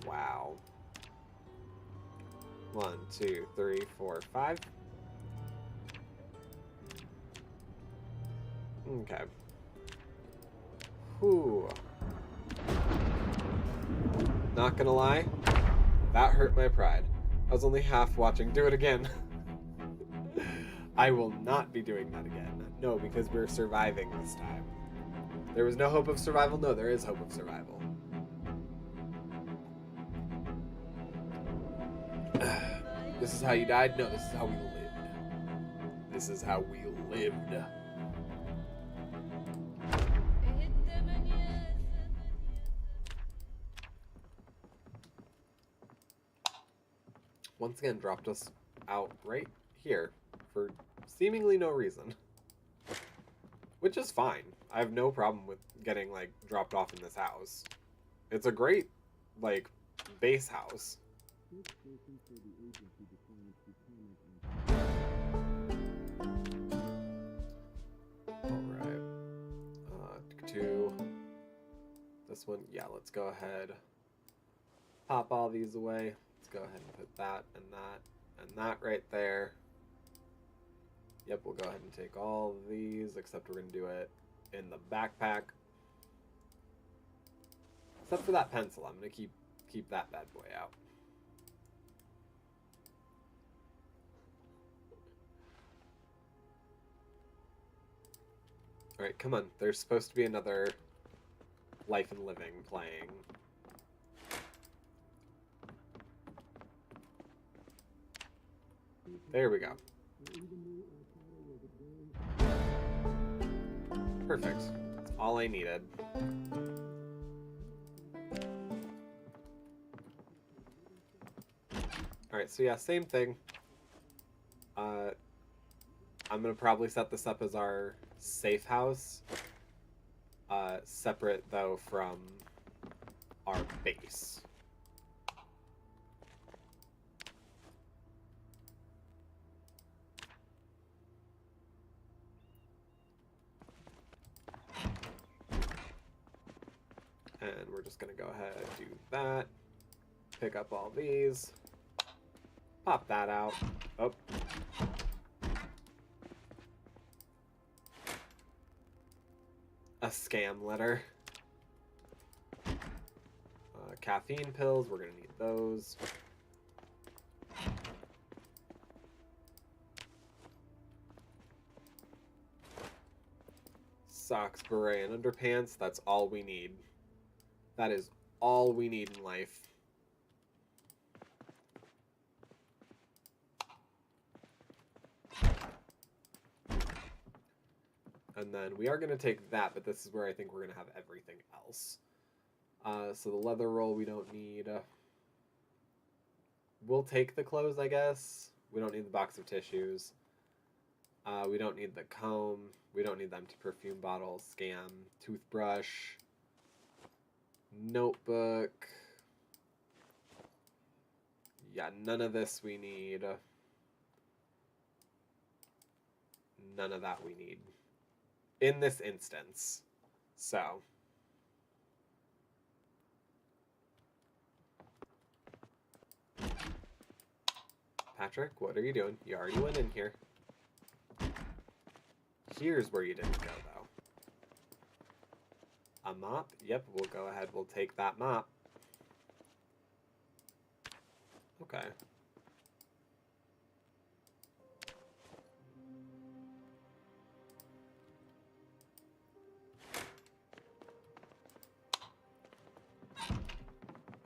Wow. 1, 2, 3, 4, 5. Okay. Whew. Not gonna lie, that hurt my pride. I was only half watching. Do it again. I will not be doing that again. No, because we're surviving this time. There was no hope of survival? No, there is hope of survival. This is how you died? No, this is how we lived. This is how we lived. Once again, dropped us out right here for seemingly no reason. Which is fine. I have no problem with getting, like, dropped off in this house. It's a great, like, base house. Alright. To this one. Yeah, let's go ahead. Pop all these away. Let's go ahead and put that and that right there. Yep, we'll go ahead and take all of these, except we're going to do it in the backpack. Except for that pencil. I'm going to keep that bad boy out. Alright, come on. There's supposed to be another Life and Living playing. There we go. Perfect. That's all I needed. Alright, so yeah, same thing. I'm going to probably set this up as our safe house. Separate, though, from our base. And we're just going to go ahead and do that. Pick up all these. Pop that out. Oh. A scam letter. Caffeine pills, we're going to need those. Socks, beret, and underpants, that's all we need. That is all we need in life. And then we are going to take that, but this is where I think we're going to have everything else. So the leather roll we don't need. We'll take the clothes, I guess. We don't need the box of tissues. We don't need the comb. We don't need the empty perfume bottle, scam, toothbrush, notebook. Yeah, none of this we need. None of that we need. In this instance. So. Patrick, what are you doing? You already went in here. Here's where you didn't go, though. A mop? Yep, we'll go ahead. We'll take that mop. Okay.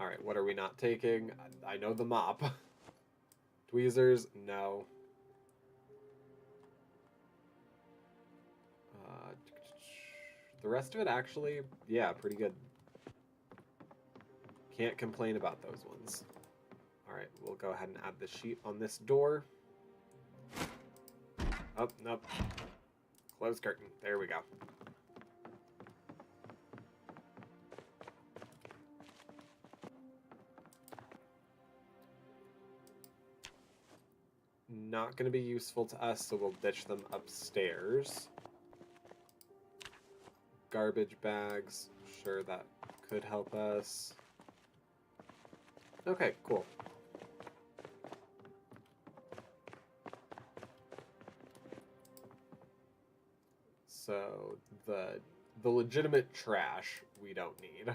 Alright, what are we not taking? I know the mop. Tweezers? No. The rest of it actually, yeah, pretty good. Can't complain about those ones. Alright, we'll go ahead and add the sheet on this door. Oh, nope. Close curtain. There we go. Not going to be useful to us, so we'll ditch them upstairs. Garbage bags. Sure, that could help us. Okay, cool. So, the legitimate trash we don't need.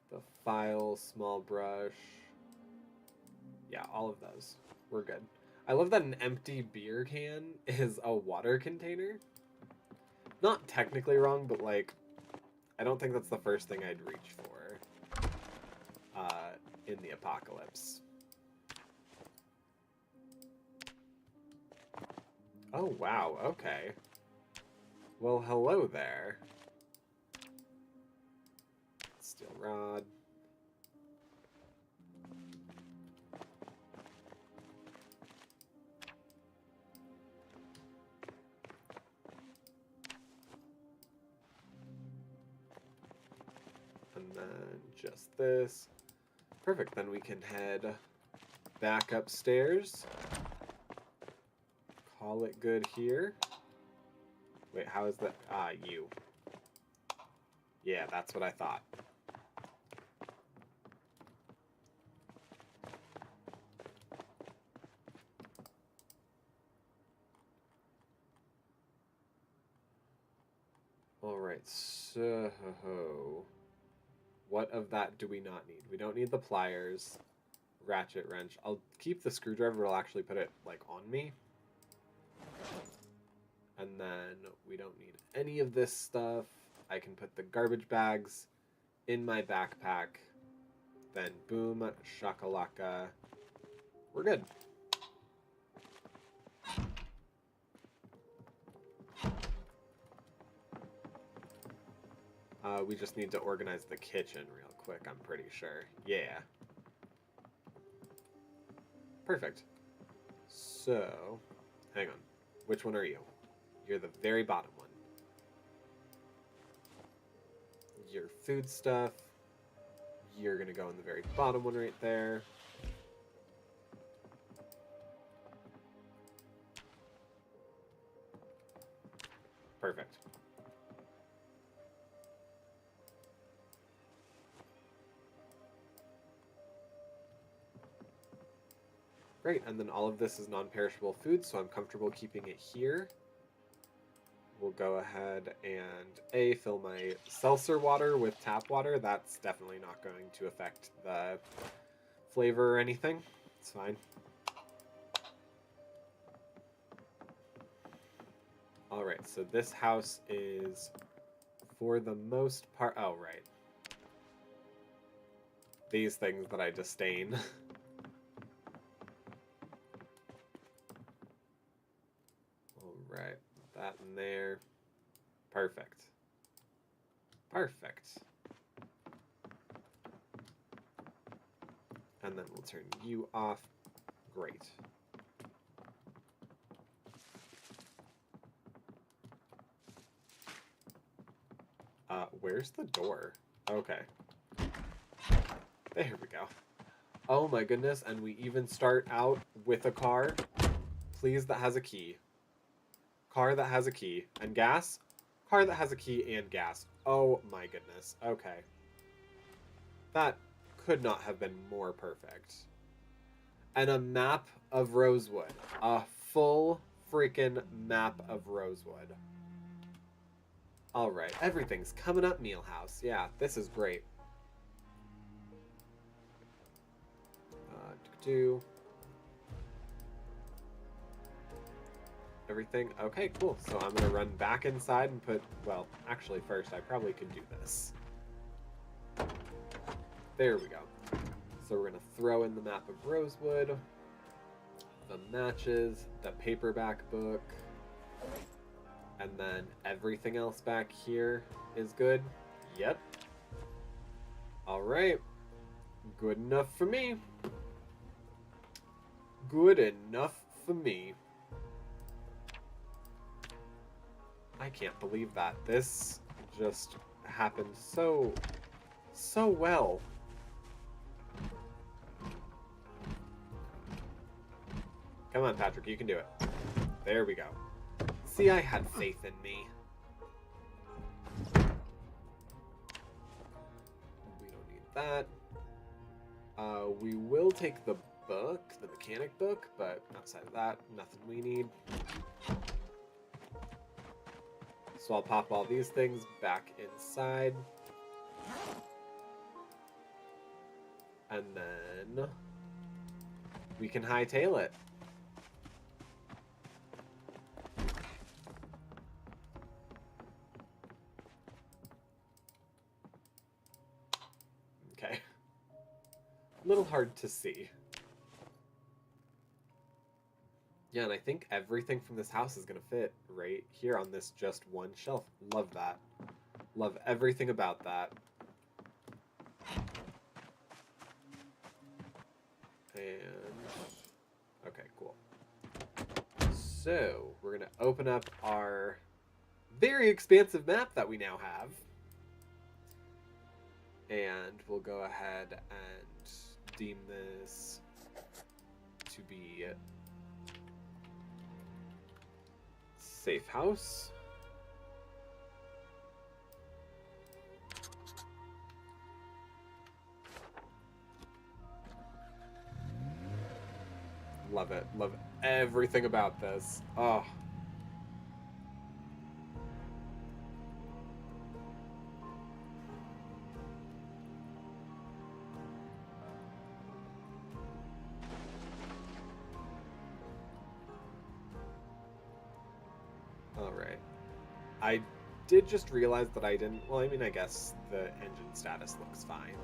The file, small brush. Yeah, all of those. We're good. I love that an empty beer can is a water container. Not technically wrong, but like, I don't think that's the first thing I'd reach for in the apocalypse. Oh, wow, okay. Well, hello there. Steel rod. And then just this. Perfect, then we can head back upstairs. Call it good here. Wait, how is that? Ah, you. Yeah, that's what I thought. Alright, so... what of that do we not need? We don't need the pliers, ratchet wrench. I'll keep the screwdriver, I'll actually put it, like, on me. And then we don't need any of this stuff. I can put the garbage bags in my backpack. Then boom, shakalaka. We're good. We just need to organize the kitchen real quick, I'm pretty sure. Yeah. Perfect. So, hang on. Which one are you? You're the very bottom one. Your food stuff. You're gonna go in the very bottom one right there. Perfect. Great, and then all of this is non-perishable food, so I'm comfortable keeping it here. We'll go ahead and fill my seltzer water with tap water. That's definitely not going to affect the flavor or anything. It's fine. Alright, so this house is, for the most part... oh, right. These things that I disdain. Alright, that in there. Perfect. Perfect. And then we'll turn you off. Great. Where's the door? Okay. There we go. Oh my goodness, and we even start out with a car. Please, that has a key. Car that has a key. And gas? Car that has a key and gas. Oh my goodness. Okay. That could not have been more perfect. And a map of Rosewood. A full freaking map of Rosewood. Alright, everything's coming up, Mealhouse. Yeah, this is great. Everything. Okay, cool. So I'm going to run back inside and put... well, actually, first, I probably could do this. There we go. So we're going to throw in the map of Rosewood, the matches, the paperback book, and then everything else back here is good. Yep. All right. Good enough for me. Good enough for me. I can't believe that. This just happened so well. Come on, Patrick, you can do it. There we go. See, I had faith in me. We don't need that. We will take the book, the mechanic book, but outside of that, nothing we need. So I'll pop all these things back inside. And then we can hightail it. hard to see. Yeah, and I think everything from this house is going to fit right here on this just one shelf. Love that. Love everything about that. And... okay, cool. So, we're going to open up our very expansive map that we now have. And we'll go ahead and deem this to be safe house. Love it. Love everything about this. Oh. Alright. I did just realize that I didn't... well, I mean, I guess the engine status looks fine.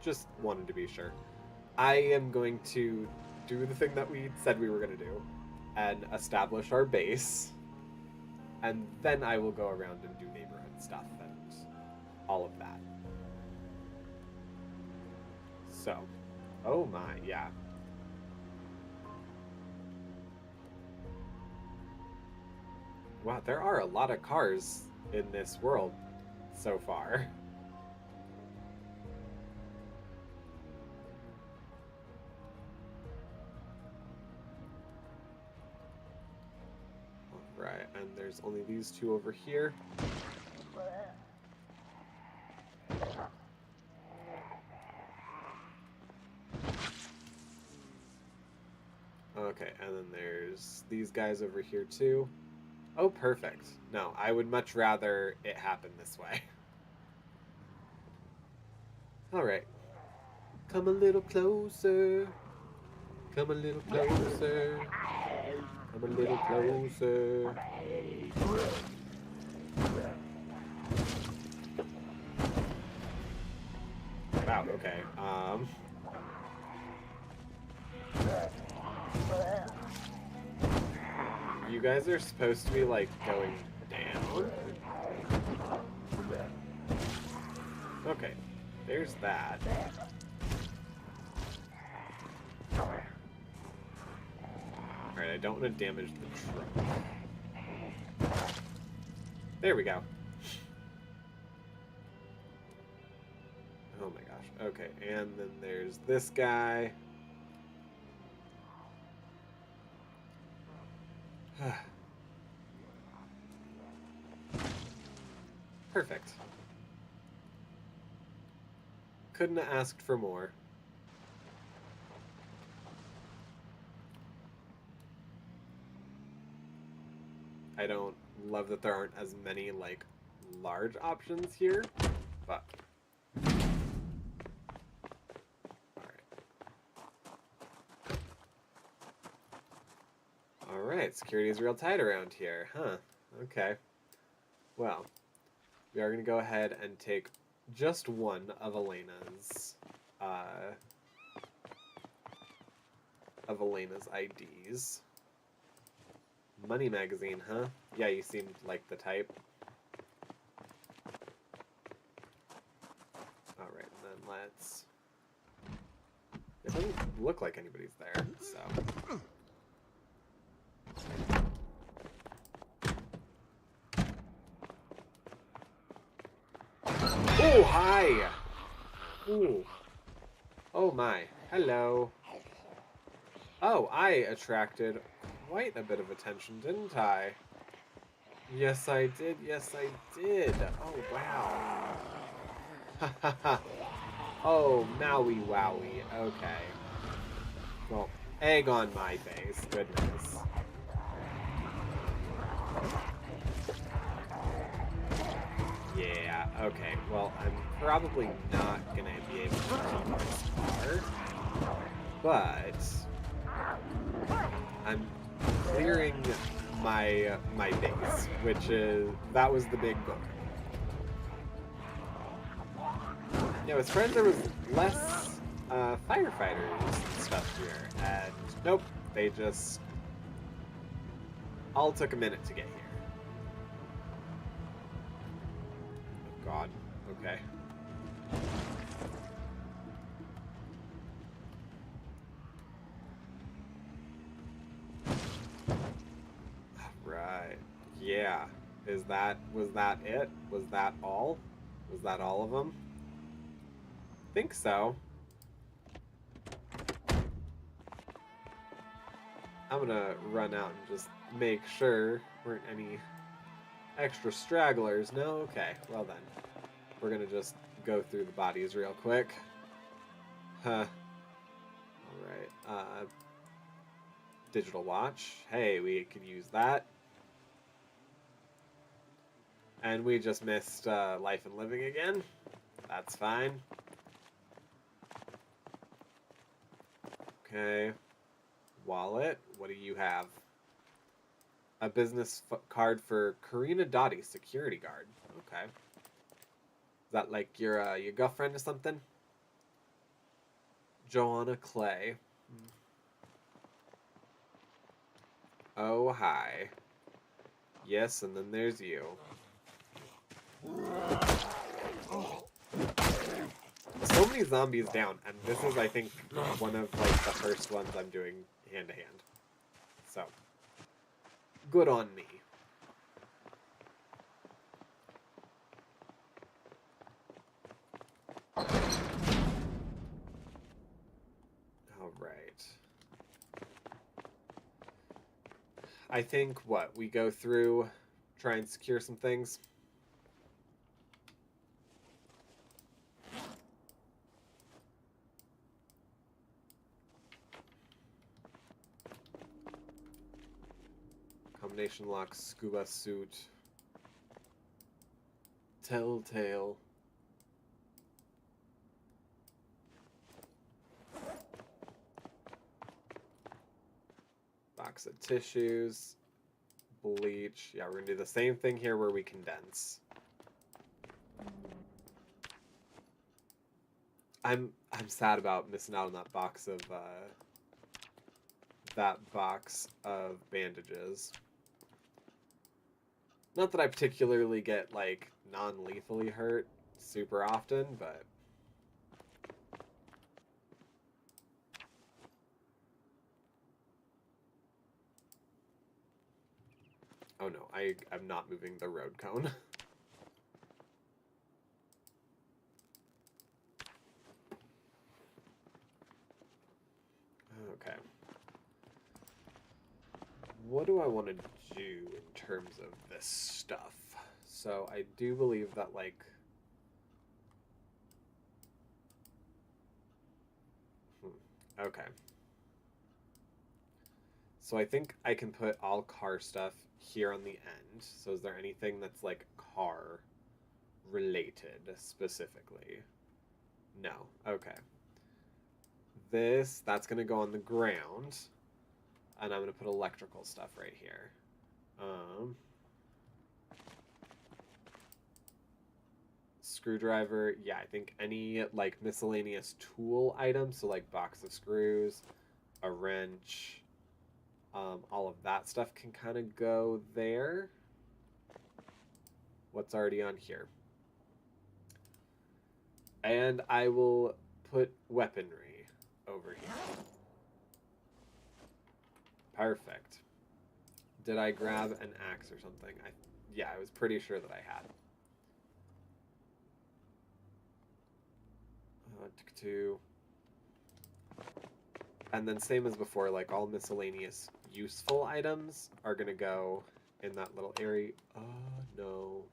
Just wanted to be sure. I am going to do the thing that we said we were going to do and establish our base, and then I will go around and do neighborhood stuff and all of that. So, oh my, yeah. Wow, there are a lot of cars in this world so far. Right, and there's only these two over here. Okay, and then there's these guys over here too. Oh, perfect. No, I would much rather it happen this way. Alright. Come a little closer. Come a little closer. Come a little closer. Wow, okay. You guys are supposed to be, like, going down? Okay, there's that. Alright, I don't want to damage the truck. There we go. Oh my gosh. Okay, and then there's this guy. Perfect. Couldn't have asked for more. I don't love that there aren't as many, like, large options here, but... Alright, security is real tight around here, huh? Okay. Well, we are going to go ahead and take just one of Elena's, IDs. Money magazine, huh? Yeah, you seemed like the type. Alright, and then let's... It doesn't look like anybody's there, so... Oh, hi! Ooh. Oh my. Hello. Oh, I attracted quite a bit of attention, didn't I? Yes, I did. Yes, I did. Oh, wow. Ha ha ha. Oh, Maui wowie. Okay. Well, egg on my face. Goodness. Yeah, okay. Well, I'm probably not gonna be able to keep this car, but I'm clearing my base, which is, that was the big goal. Yeah, with friends there was less firefighters and stuff here, and nope, they just all took a minute to get here. Oh god, okay. Right, yeah. Was that it? Was that all? Was that all of them? Think so. I'm gonna run out and just make sure weren't any extra stragglers. No? Okay, well then. We're gonna just go through the bodies real quick. Huh. Alright, digital watch. Hey, we could use that. And we just missed life and living again. That's fine. Okay. Wallet. What do you have? A business card for Karina Dottie, security guard. Okay. Is that like your girlfriend or something? Joanna Clay. Oh, hi. Yes, and then there's you. So many zombies down, and this is, I think, one of like the first ones I'm doing hand to hand. So, good on me. All right. I think what we go through, try and secure some things. Combination lock, scuba suit, telltale. Box of tissues, bleach. Yeah, we're gonna do the same thing here where we condense. I'm sad about missing out on that box of bandages. Not that I particularly get like non-lethally hurt super often, but oh no, I'm not moving the road cone. Okay. What do I want to do in terms of this stuff? So I do believe that like okay. So I think I can put all car stuff here on the end. So is there anything that's like car related specifically? No. Okay. That's going to go on the ground. And I'm going to put electrical stuff right here. Screwdriver. Yeah, I think any like miscellaneous tool items. So like box of screws, a wrench, all of that stuff can kind of go there. What's already on here? And I will put weaponry over here. Perfect. Did I grab an axe or something? Yeah, I was pretty sure that I had. Two. And then same as before, like all miscellaneous useful items are gonna go in that little area. Oh no.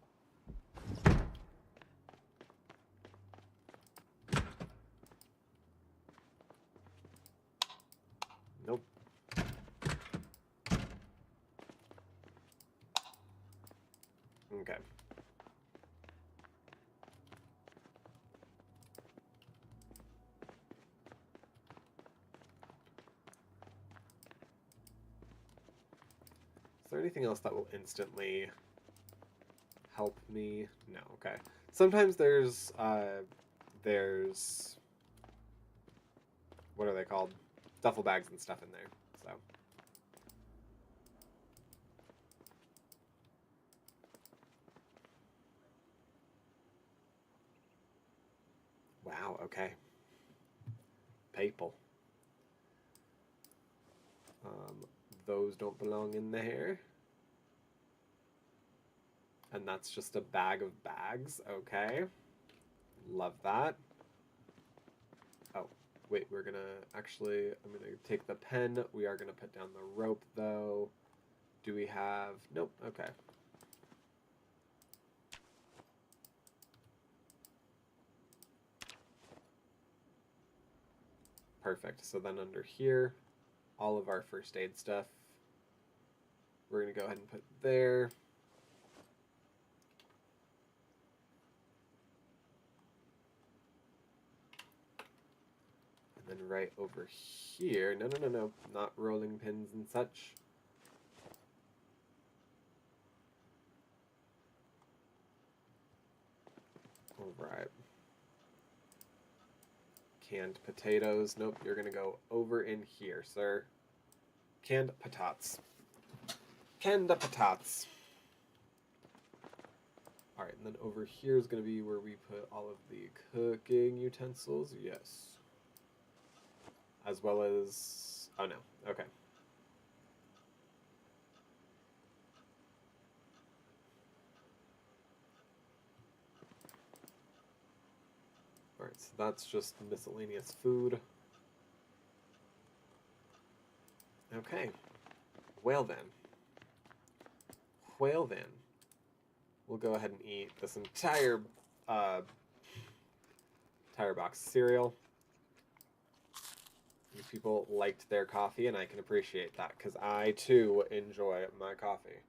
Nope. Okay. Is there anything else that will instantly help me? No, okay. Sometimes there's there's, what are they called? Duffel bags and stuff in there, so. Wow, okay. People. Those don't belong in there. And that's just a bag of bags, okay. Love that. Oh, wait, we're gonna, actually, I'm gonna take the pen. We are gonna put down the rope, though. Do we have, nope, okay. Perfect, so then under here, all of our first aid stuff, we're gonna go ahead and put there. And then right over here, no, not rolling pins and such. All right. Canned potatoes. Nope, you're gonna go over in here, sir. Canned patatas. Canned patatas. All right, and then over here is gonna be where we put all of the cooking utensils. Yes. As well as, oh no, okay. All right, so that's just miscellaneous food. Okay. Well then. We'll go ahead and eat this entire box of cereal. These people liked their coffee, and I can appreciate that, because I, too, enjoy my coffee.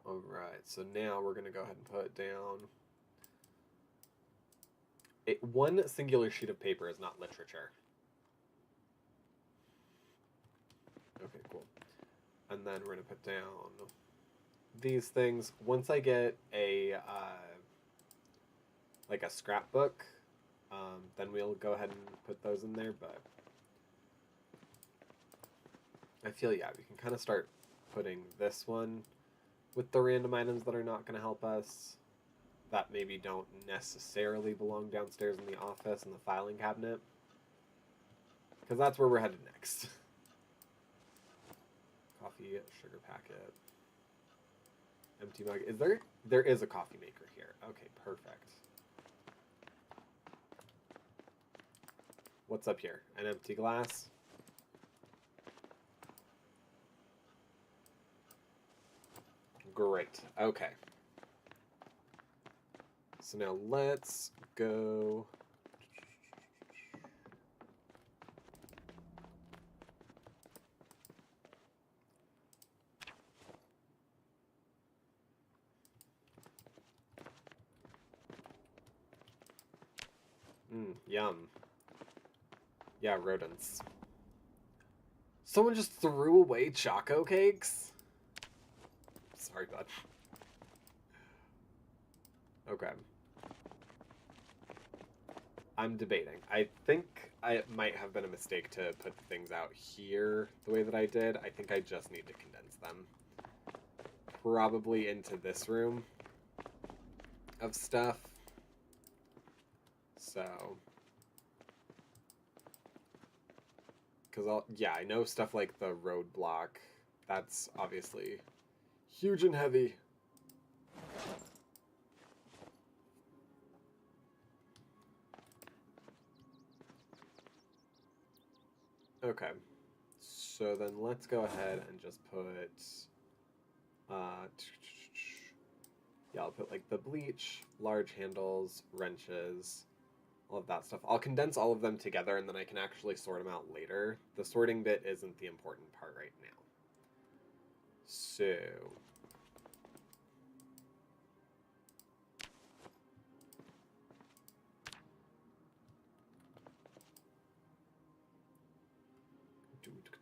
Alright, so now we're going to go ahead and put down... one singular sheet of paper is not literature. Okay, cool. And then we're going to put down these things. Once I get a... like a scrapbook, then we'll go ahead and put those in there, but I feel, yeah, we can kind of start putting this one with the random items that are not going to help us, that maybe don't necessarily belong downstairs in the office in the filing cabinet, because that's where we're headed next. Coffee, sugar packet, empty mug. There is a coffee maker here. Okay, perfect. What's up here? An empty glass? Great. Okay. So now let's go... Yum. Yeah, rodents. Someone just threw away Choco Cakes? Sorry, bud. Okay. I'm debating. I think it might have been a mistake to put things out here the way that I did. I think I just need to condense them. Probably into this room of stuff. So... because yeah, I know stuff like the roadblock, that's obviously huge and heavy. Okay, so then let's go ahead and just put, yeah, I'll put like the bleach, large handles, wrenches, all of that stuff. I'll condense all of them together, and then I can actually sort them out later. The sorting bit isn't the important part right now. So...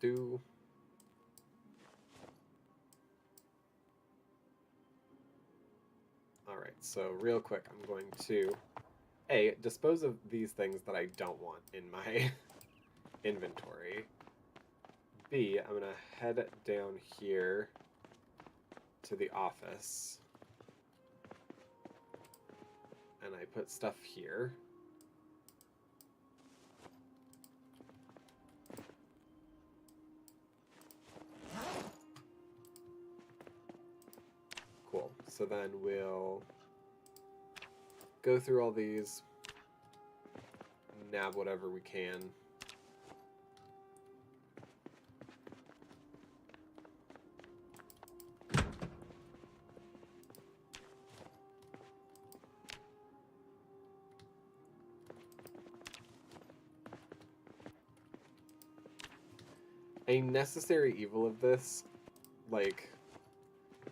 do. so real quick, I'm going to dispose of these things that I don't want in my inventory. B, I'm gonna head down here to the office, and I put stuff here. Cool. So then we'll go through all these, nab whatever we can. A necessary evil of this, like,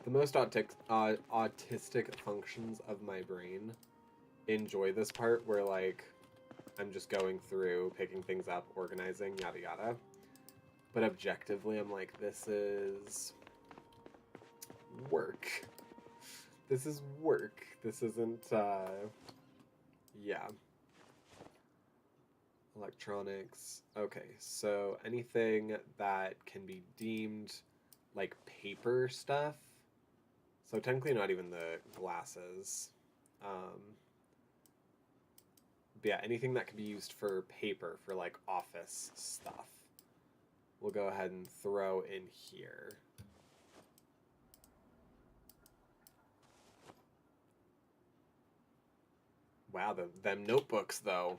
the most autistic functions of my brain enjoy this part where, like, I'm just going through, picking things up, organizing, yada yada. But objectively, I'm like, this is work. This is work. This isn't, yeah. Electronics. Okay, so anything that can be deemed like paper stuff. So technically not even the glasses. But yeah, anything that can be used for paper, for like office stuff, we'll go ahead and throw in here. Wow, them notebooks though.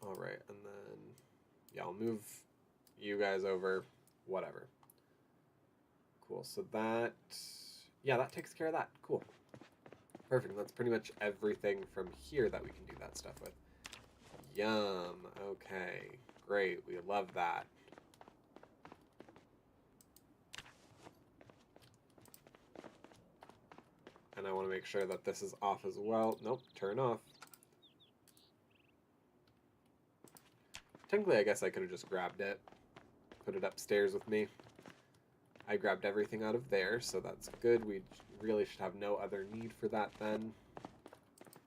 All right, and then, yeah, I'll move you guys over, whatever. Cool, so that, yeah, that takes care of that. Cool. Perfect, that's pretty much everything from here that we can do that stuff with. Yum, okay, great, we love that. And I want to make sure that this is off as well. Nope, turn off. Technically, I guess I could have just grabbed it, put it upstairs with me. I grabbed everything out of there, so that's good. We really should have no other need for that then.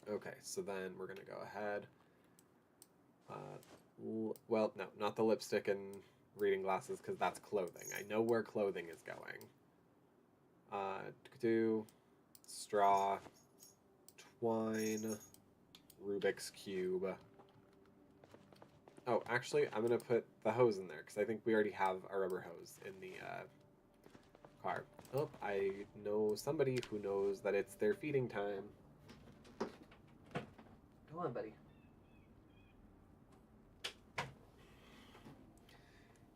Okay, so then we're going to go ahead. Well, no, not the lipstick and reading glasses, because that's clothing. I know where clothing is going. Do straw, twine, Rubik's Cube. Oh, actually, I'm going to put the hose in there, because I think we already have a rubber hose in the car. Oh, I know somebody who knows that it's their feeding time. Go on, buddy.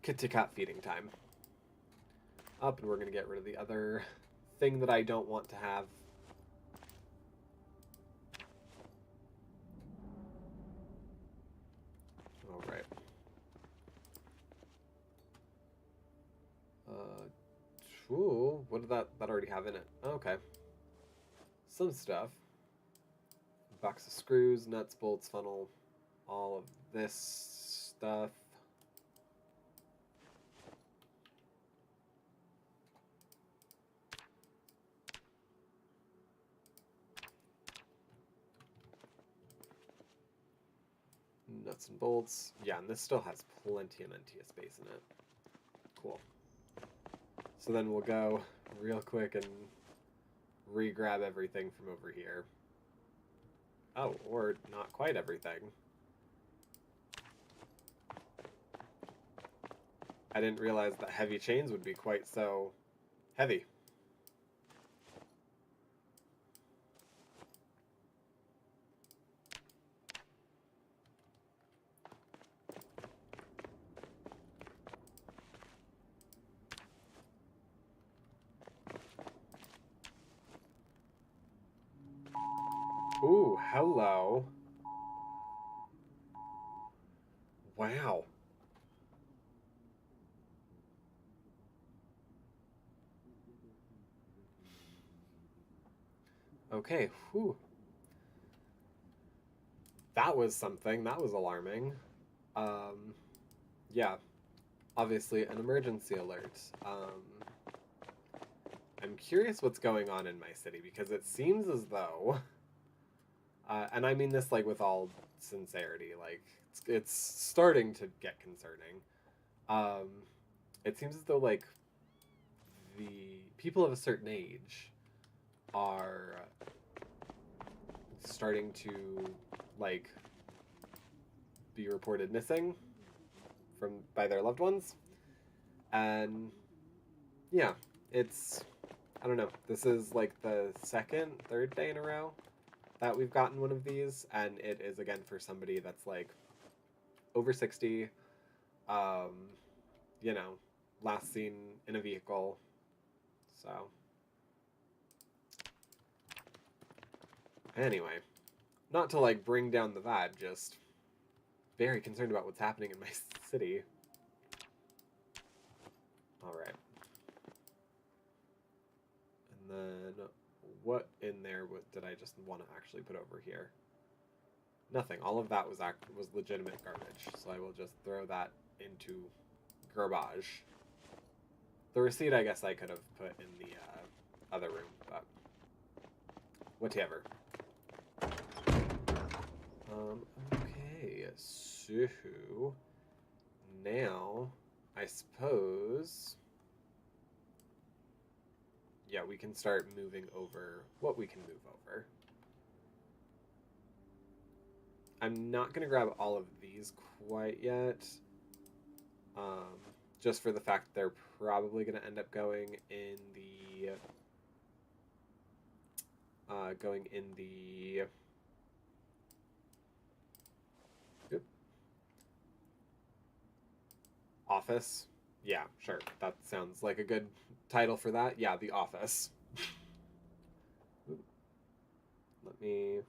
Kitty cat feeding time. Up, and we're going to get rid of the other thing that I don't want to have. All right. Ooh, what did that already have in it? Okay. Some stuff. Box of screws, nuts, bolts, funnel, all of this stuff. Nuts and bolts. Yeah, and this still has plenty of space in it. Cool. So then we'll go real quick and re-grab everything from over here. Oh, or not quite everything. I didn't realize that heavy chains would be quite so heavy. Ooh, hello. Wow. Okay, whew. That was something. That was alarming. Yeah. Obviously, an emergency alert. I'm curious what's going on in my city, because it seems as though, and I mean this like with all sincerity, like it's starting to get concerning. Um, it seems as though like the people of a certain age are starting to like be reported missing from by their loved ones, and yeah, it's I don't know. This is like the third day in a row that we've gotten one of these, and it is again for somebody that's like over 60, um, you know, last seen in a vehicle. So anyway, not to like bring down the vibe, just very concerned about what's happening in my city. All right. And then what in there did I just want to actually put over here? Nothing. All of that was legitimate garbage, so I will just throw that into garbage. The receipt, I guess I could have put in the other room, but whatever. Okay, so now I suppose, yeah, we can start moving over what we can move over. I'm not going to grab all of these quite yet, just for the fact they're probably going to end up going in the office. Yeah, sure. That sounds like a good title for that. Yeah, the office. Let me...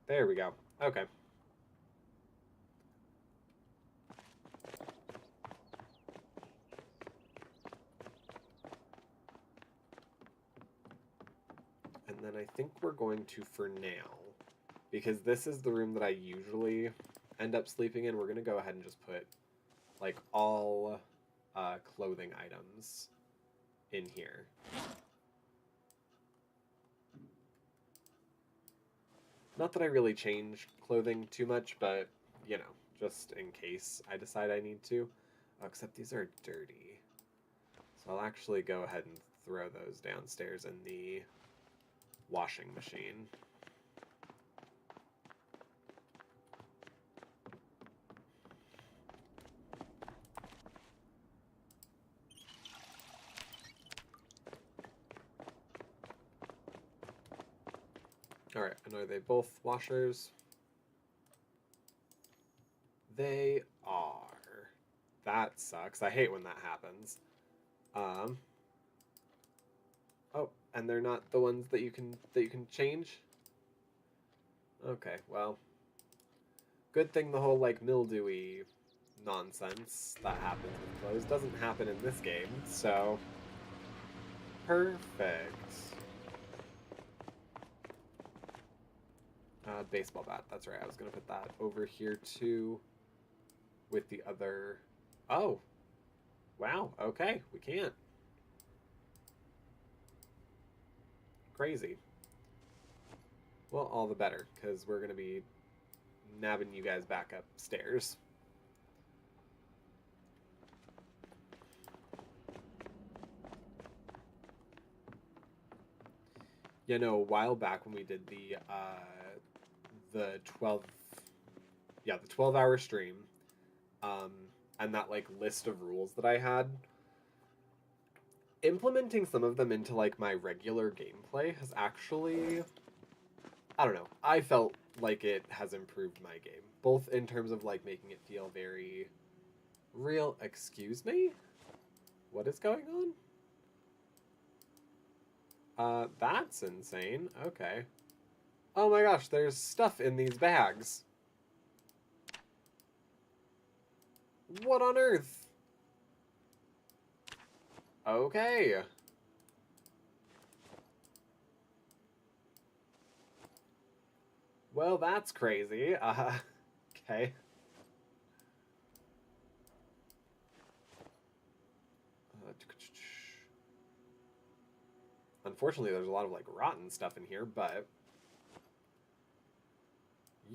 There we go. Okay. And then I think we're going to, for now, because this is the room that I usually end up sleeping in, we're going to go ahead and just put, like, all clothing items in here. Not that I really change clothing too much, but, you know, just in case I decide I need to. Oh, except these are dirty. So I'll actually go ahead and throw those downstairs in the washing machine. Alright, and are they both washers? They are. That sucks. I hate when that happens. Oh, and they're not the ones that you can change? Okay, well. Good thing the whole like mildewy nonsense that happens with clothes doesn't happen in this game, so perfect. Baseball bat, that's right. I was gonna put that over here too with the other. Oh, wow, okay, we can't. Crazy. Well, all the better, because we're gonna be nabbing you guys back upstairs. You know, a while back when we did the 12-hour stream, and that like list of rules that I had, implementing some of them into like my regular gameplay has actually, I don't know, I felt like it has improved my game, both in terms of like making it feel very real. Excuse me? What is going on? That's insane. Okay. Oh my gosh, there's stuff in these bags. What on earth? Okay. Well, that's crazy. Okay. Unfortunately, there's a lot of like rotten stuff in here, but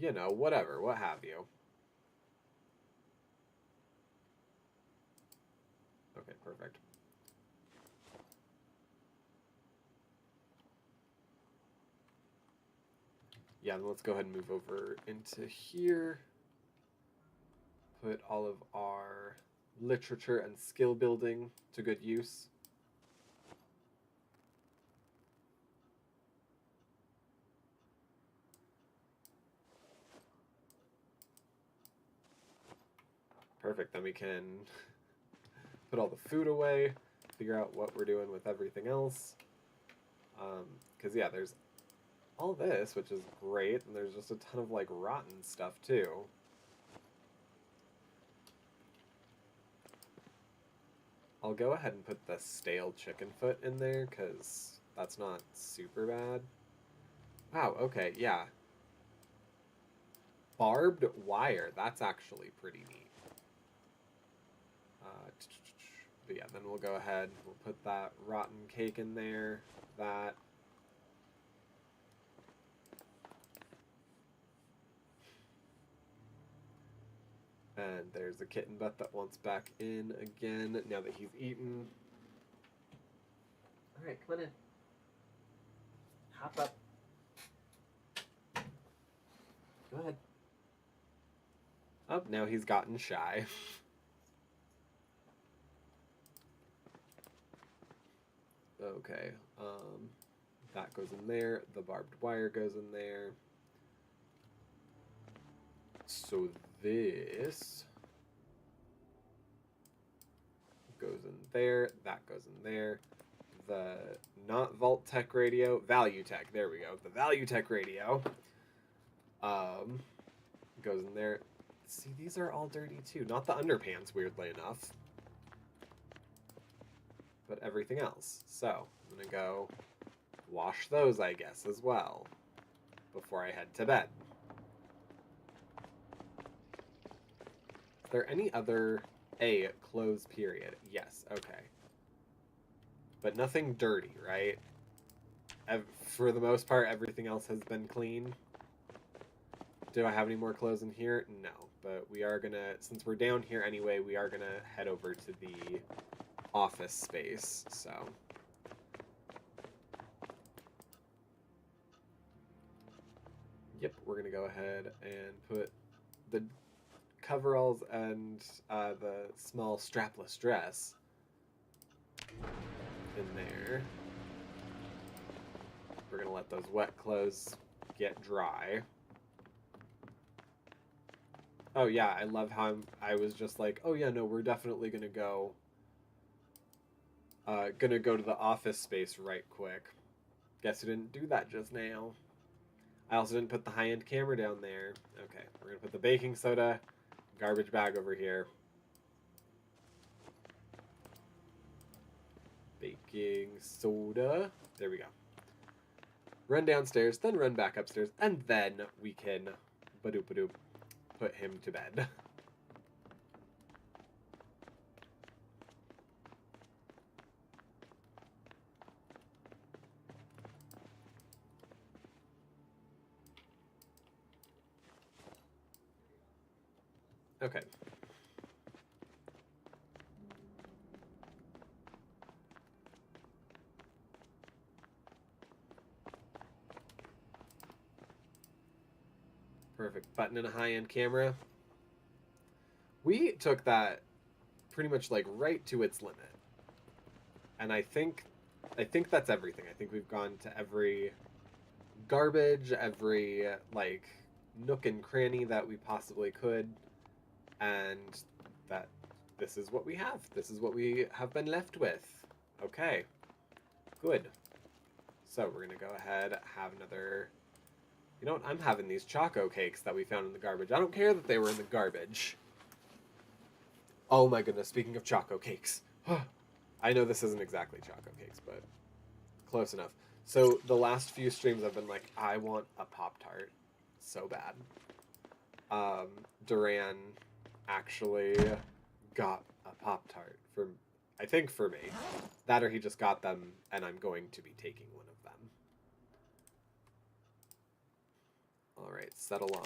you know, whatever, what have you. Okay, perfect. Yeah, then let's go ahead and move over into here. Put all of our literature and skill building to good use. Perfect, then we can put all the food away, figure out what we're doing with everything else. Because, yeah, there's all this, which is great, and there's just a ton of, like, rotten stuff, too. I'll go ahead and put the stale chicken foot in there, because that's not super bad. Wow, okay, yeah. Barbed wire, that's actually pretty neat. But yeah, then we'll go ahead, we'll put that rotten cake in there, that. And there's the kitten butt that wants back in again, now that he's eaten. Alright, come on in. Hop up. Go ahead. Oh, now he's gotten shy. Okay, that goes in there, the barbed wire goes in there. So this goes in there, that goes in there. The not Vault Tech radio, Value Tech, there we go. The Value Tech radio goes in there. See, these are all dirty too. Not the underpants, weirdly enough, but everything else. So I'm gonna go wash those, I guess, as well before I head to bed. Is there any other clothes period? Yes, okay. But nothing dirty, right? For the most part, everything else has been clean. Do I have any more clothes in here? No. But we are gonna, since we're down here anyway, we are gonna head over to the office space, so. Yep, we're gonna go ahead and put the coveralls and the small strapless dress in there. We're gonna let those wet clothes get dry. Oh yeah, I love how I was just like, oh yeah, no, we're definitely gonna go to the office space right quick. Guess who didn't do that just now? I also didn't put the high-end camera down there. Okay, we're gonna put the baking soda, garbage bag over here. Baking soda. There we go. Run downstairs, then run back upstairs, and then we can ba-doop-ba-doop put him to bed. Okay. Perfect. Button and a high-end camera. We took that pretty much like right to its limit. And I think that's everything. I think we've gone to every garbage, every like nook and cranny that we possibly could, and that this is what we have. This is what we have been left with. Okay. Good. So we're gonna go ahead, have another. You know what? I'm having these choco cakes that we found in the garbage. I don't care that they were in the garbage. Oh my goodness, speaking of choco cakes. I know this isn't exactly choco cakes, but close enough. So the last few streams I've been like, I want a Pop-Tart so bad. Duran actually got a Pop-Tart for I think for me. That or he just got them, and I'm going to be taking one of them. Alright, set alarm.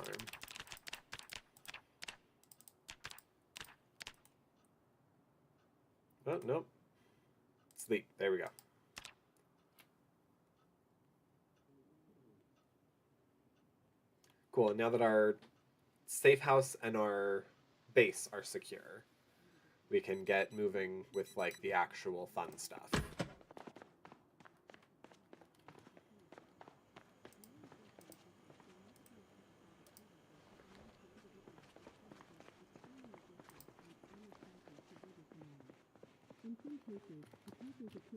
Oh, nope. Sleep. There we go. Cool, and now that our safe house and our base are secure, we can get moving with, like, the actual fun stuff.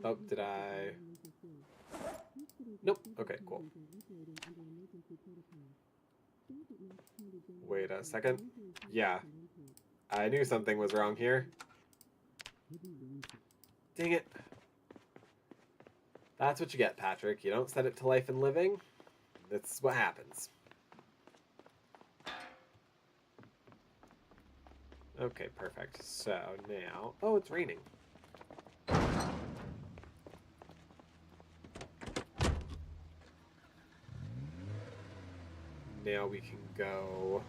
Oh, did I... Nope. Okay, cool. Wait a second. Yeah. I knew something was wrong here. Dang it. That's what you get, Patrick. You don't set it to life and living. That's what happens. Okay, perfect. So now... Oh, it's raining. Now we can go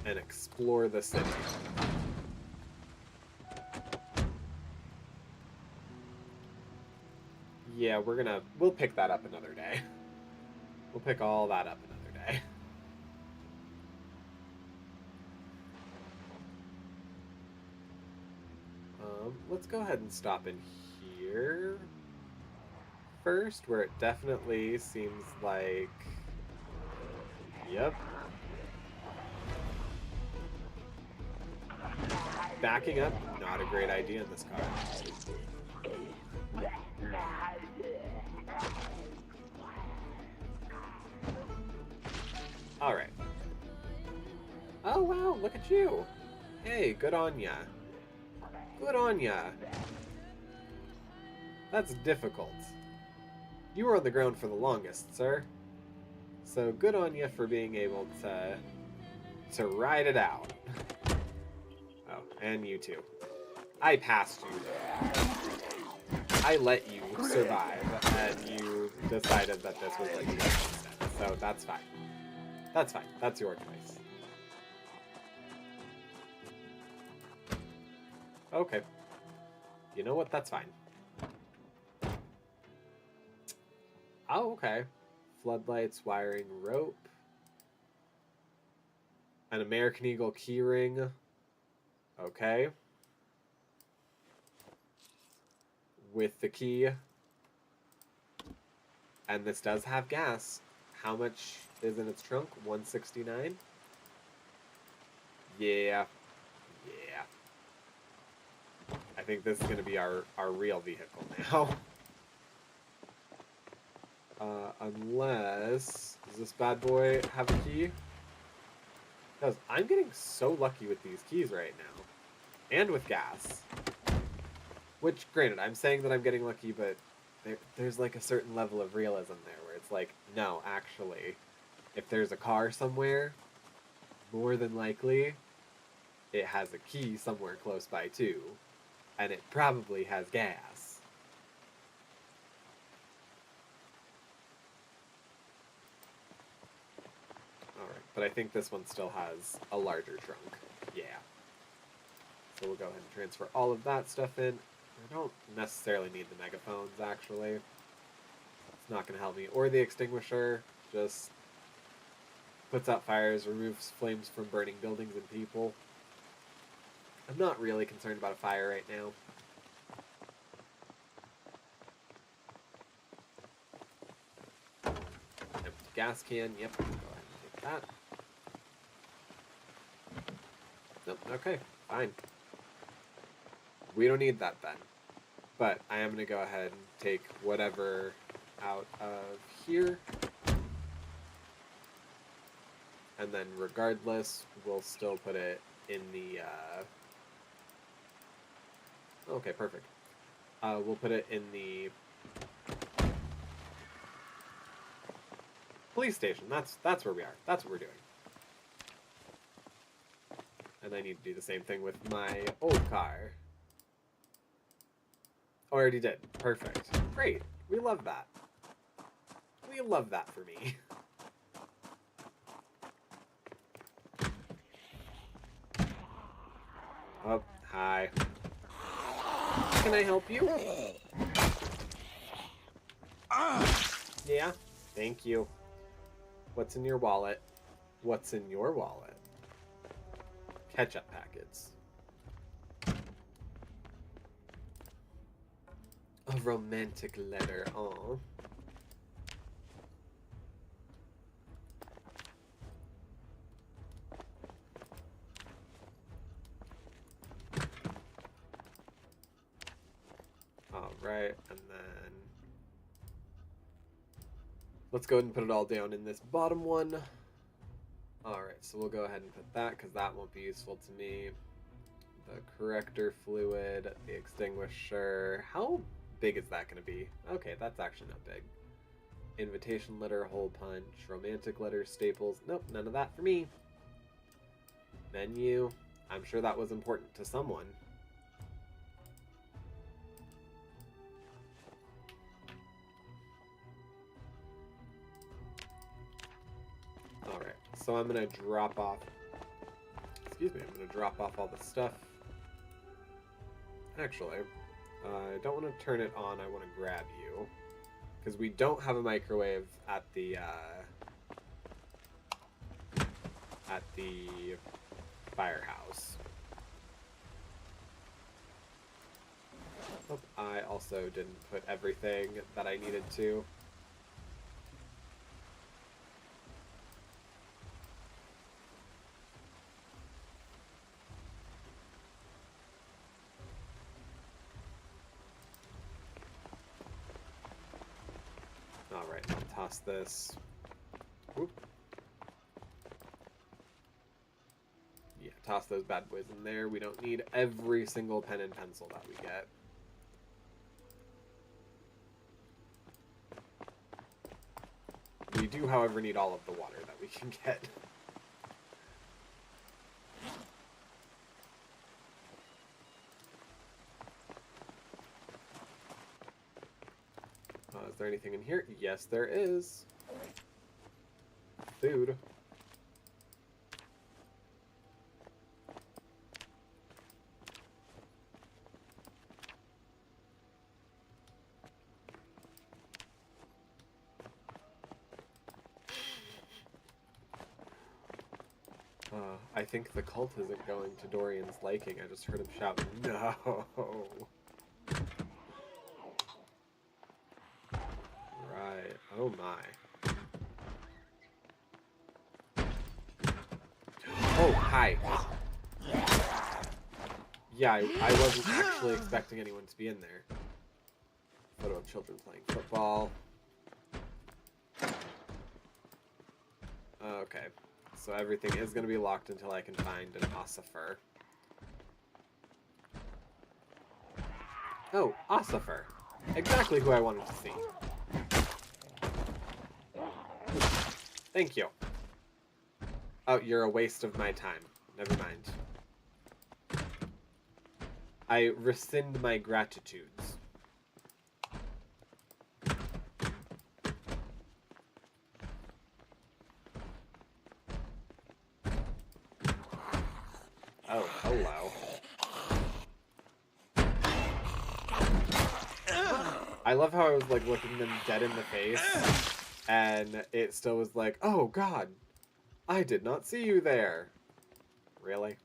and explore the city. Yeah, we'll pick that up another day. We'll pick all that up another day. Let's go ahead and stop in here first, where it definitely seems like... Yep. Backing up, not a great idea in this car. Alright. Oh, wow, look at you. Hey, good on ya. Good on ya. That's difficult. You were on the ground for the longest, sir. So good on you for being able to ride it out. Oh, and you too. I passed you there. I let you survive, and you decided that this was like the instead. So that's fine. That's fine. That's your choice. Okay. You know what? That's fine. Oh, okay. Floodlights, wiring, rope. An American Eagle keyring. Okay. With the key. And this does have gas. How much is in its trunk? 169? Yeah. Yeah. I think this is going to be our real vehicle now. Unless... Does this bad boy have a key? Because I'm getting so lucky with these keys right now. And with gas. Which, granted, I'm saying that I'm getting lucky, but there's like a certain level of realism there where it's like, no, actually, if there's a car somewhere, more than likely, it has a key somewhere close by too. And it probably has gas. Alright, but I think this one still has a larger trunk. Yeah. So we'll go ahead and transfer all of that stuff in. I don't necessarily need the megaphones, actually. It's not going to help me. Or the extinguisher. Just puts out fires, removes flames from burning buildings and people. I'm not really concerned about a fire right now. Empty gas can. Yep. Go ahead and take that. Nope. Okay. Fine. We don't need that then. But I am going to go ahead and take whatever out of here. And then regardless, we'll still put it in the... Okay, perfect. We'll put it in the police station. That's where we are. That's what we're doing. And I need to do the same thing with my old car. Already did. Perfect. Great. We love that. We love that for me. Oh, hi. Can I help you? Yeah, thank you. What's in your wallet? What's in your wallet? Ketchup packets. A romantic letter. Aww. Alright, and then let's go ahead and put it all down in this bottom one. Alright, so we'll go ahead and put that because that won't be useful to me. The corrector fluid, the extinguisher. How big is that going to be? Okay, that's actually not big. Invitation letter, hole punch, romantic letter, staples. Nope, none of that for me. Menu. I'm sure that was important to someone. Alright, so I'm going to drop off... Excuse me, I'm going to drop off all the stuff. Actually, I don't want to turn it on, I want to grab you. Because we don't have a microwave at the firehouse. Oh, I also didn't put everything that I needed to. Alright, I'll toss this. Whoop. Yeah, toss those bad boys in there. We don't need every single pen and pencil that we get. We do, however, need all of the water that we can get. Is there anything in here? Yes, there is. Food. I think the cult isn't going to Dorian's liking. I just heard him shout, "No!" Right. Oh my. Oh, hi. Yeah, I wasn't actually expecting anyone to be in there. Photo of children playing football. Okay. So everything is going to be locked until I can find an ossifer. Oh, ossifer. Exactly who I wanted to see. Thank you. Oh, you're a waste of my time. Never mind. I rescind my gratitudes. Oh, hello. I love how I was like looking them dead in the face, and it still was like, oh god, I did not see you there. Really?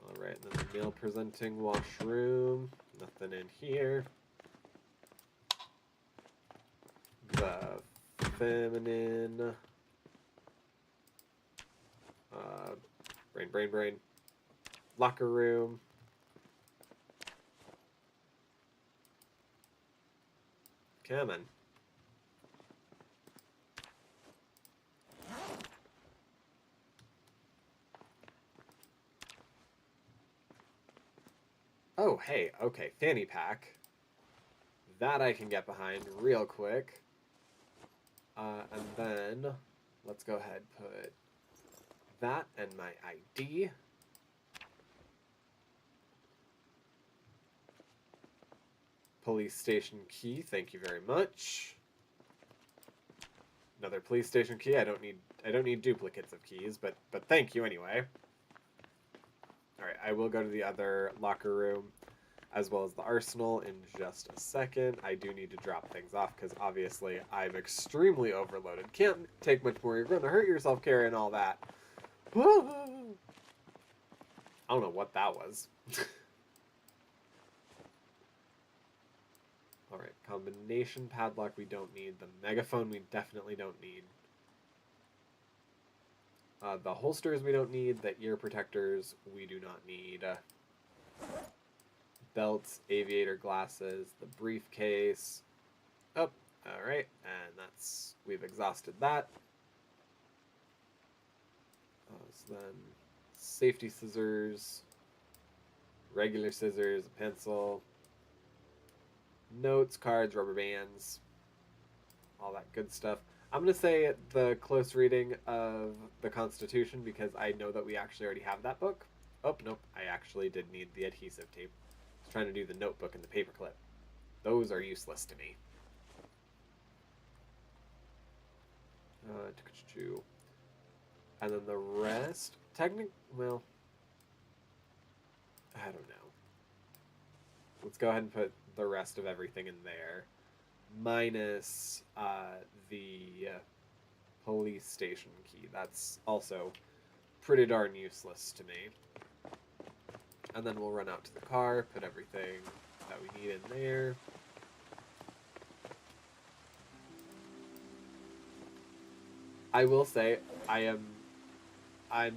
Alright, and then the male presenting washroom. Nothing in here. The feminine. Brain. Locker room. Come on. Oh, hey, okay, fanny pack. That I can get behind real quick. And then, let's go ahead and put that and my ID. Police station key, thank you very much. Another police station key. I don't need duplicates of keys, but thank you anyway. Alright, I will go to the other locker room as well as the arsenal in just a second. I do need to drop things off because obviously I'm extremely overloaded. Can't take much more. You're going to hurt yourself carrying all that. I don't know what that was. Alright, combination padlock we don't need. The megaphone we definitely don't need. The holsters we don't need. The ear protectors we do not need. Belts, aviator glasses, the briefcase. Oh, alright, and we've exhausted that. So then, safety scissors, regular scissors, a pencil, notes, cards, rubber bands, all that good stuff. I'm going to say the close reading of the Constitution because I know that we actually already have that book. Oh, nope, I actually did need the adhesive tape. I was trying to do the notebook and the paperclip. Those are useless to me. And then the rest, well, I don't know. Let's go ahead and put the rest of everything in there, minus the police station key. That's also pretty darn useless to me. And then we'll run out to the car, put everything that we need in there. I will say I'm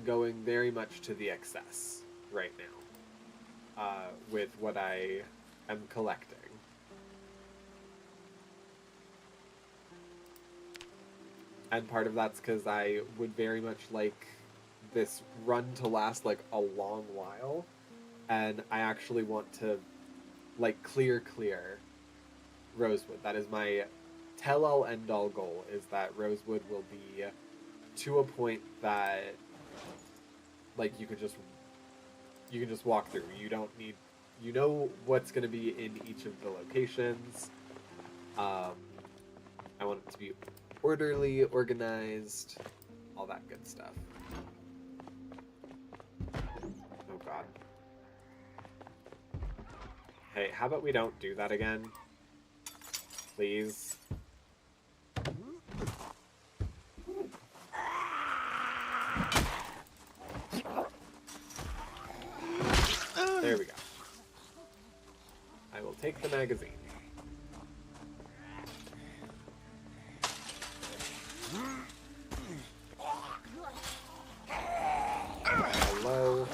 going very much to the excess right now with what I am collecting. And part of that's because I would very much like this run to last like a long while, and I actually want to like clear Rosewood. That is my tell-all end-all goal, is that Rosewood will be to a point that like you can just walk through. You don't need, you know what's going to be in each of the locations. I want it to be orderly, organized, all that good stuff. Oh god. Hey, how about we don't do that again? Please. There we go. I will take the magazine. Hello.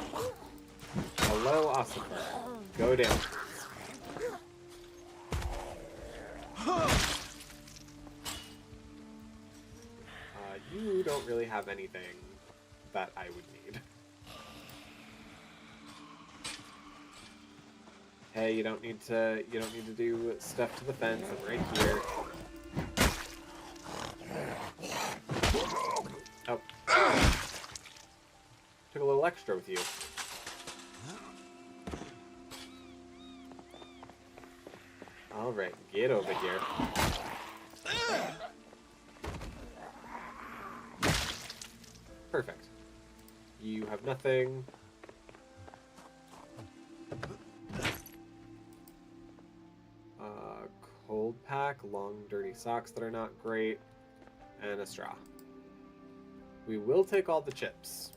Hello, Ossifer. Go down. You don't really have anything that I would need. Hey, you don't need to do stuff to the fence. I'm right here. Oh. Took a little extra with you. Alright, get over here. Perfect. You have nothing. Cold pack, long dirty socks that are not great, and a straw. We will take all the chips.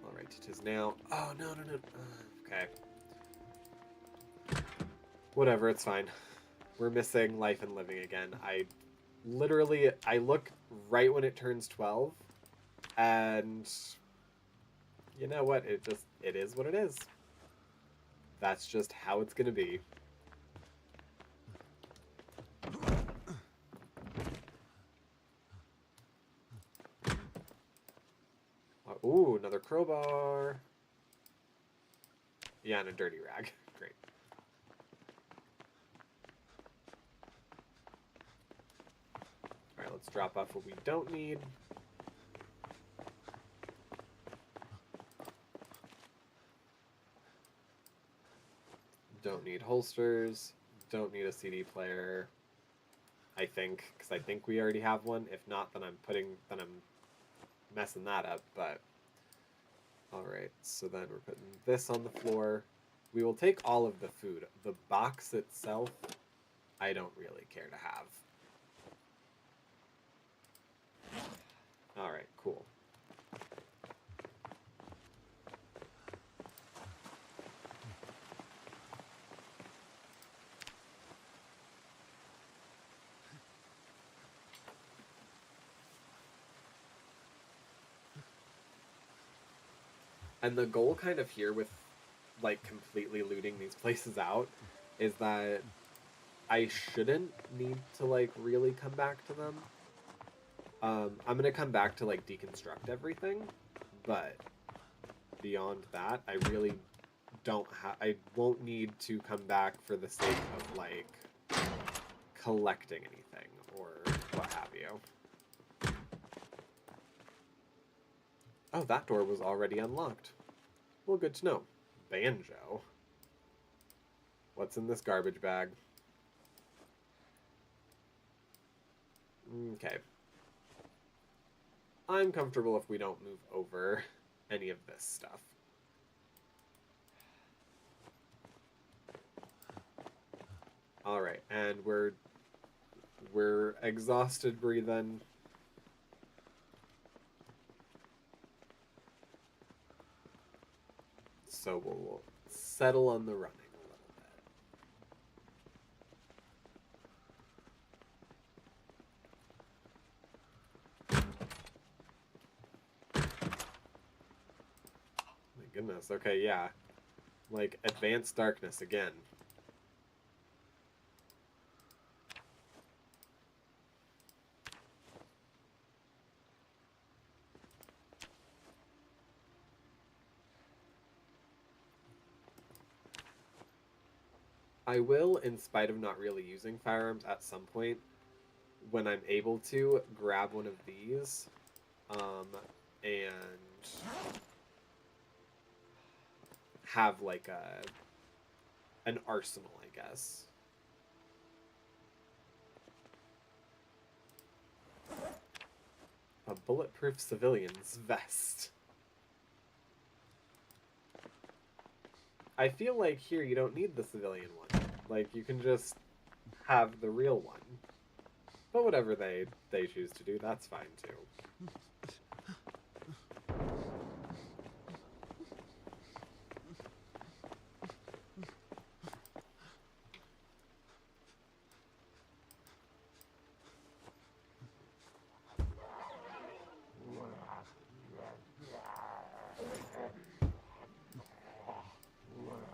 Alright, it is now. Oh, no. Okay. Whatever, it's fine. We're missing life and living again. I look right when it turns 12, and you know what? It is what it is. That's just how it's gonna be. Ooh, another crowbar. Yeah, and a dirty rag. Great. Alright, let's drop off what we don't need. need holsters. Don't need a CD player. I think, because I think we already have one. If not, then I'm messing that up. But all right, so then we're putting this on the floor. We will take all of the food. The box itself, I don't really care to have. All right, cool. And the goal kind of here with like completely looting these places out is that I shouldn't need to like really come back to them. I'm gonna come back to like deconstruct everything, but beyond that, I really I won't need to come back for the sake of like collecting anything or what have you. Oh, that door was already unlocked. Well, good to know. Banjo. What's in this garbage bag? Okay. I'm comfortable if we don't move over any of this stuff. All right, and we're exhausted breathing. So we'll settle on the running a little bit. My goodness, okay, yeah. Like, advanced darkness again. I will, in spite of not really using firearms at some point, when I'm able to, grab one of these, and have like an arsenal, I guess. A bulletproof civilian's vest. I feel like here you don't need the civilian one. Like, you can just have the real one. But whatever they choose to do, that's fine too.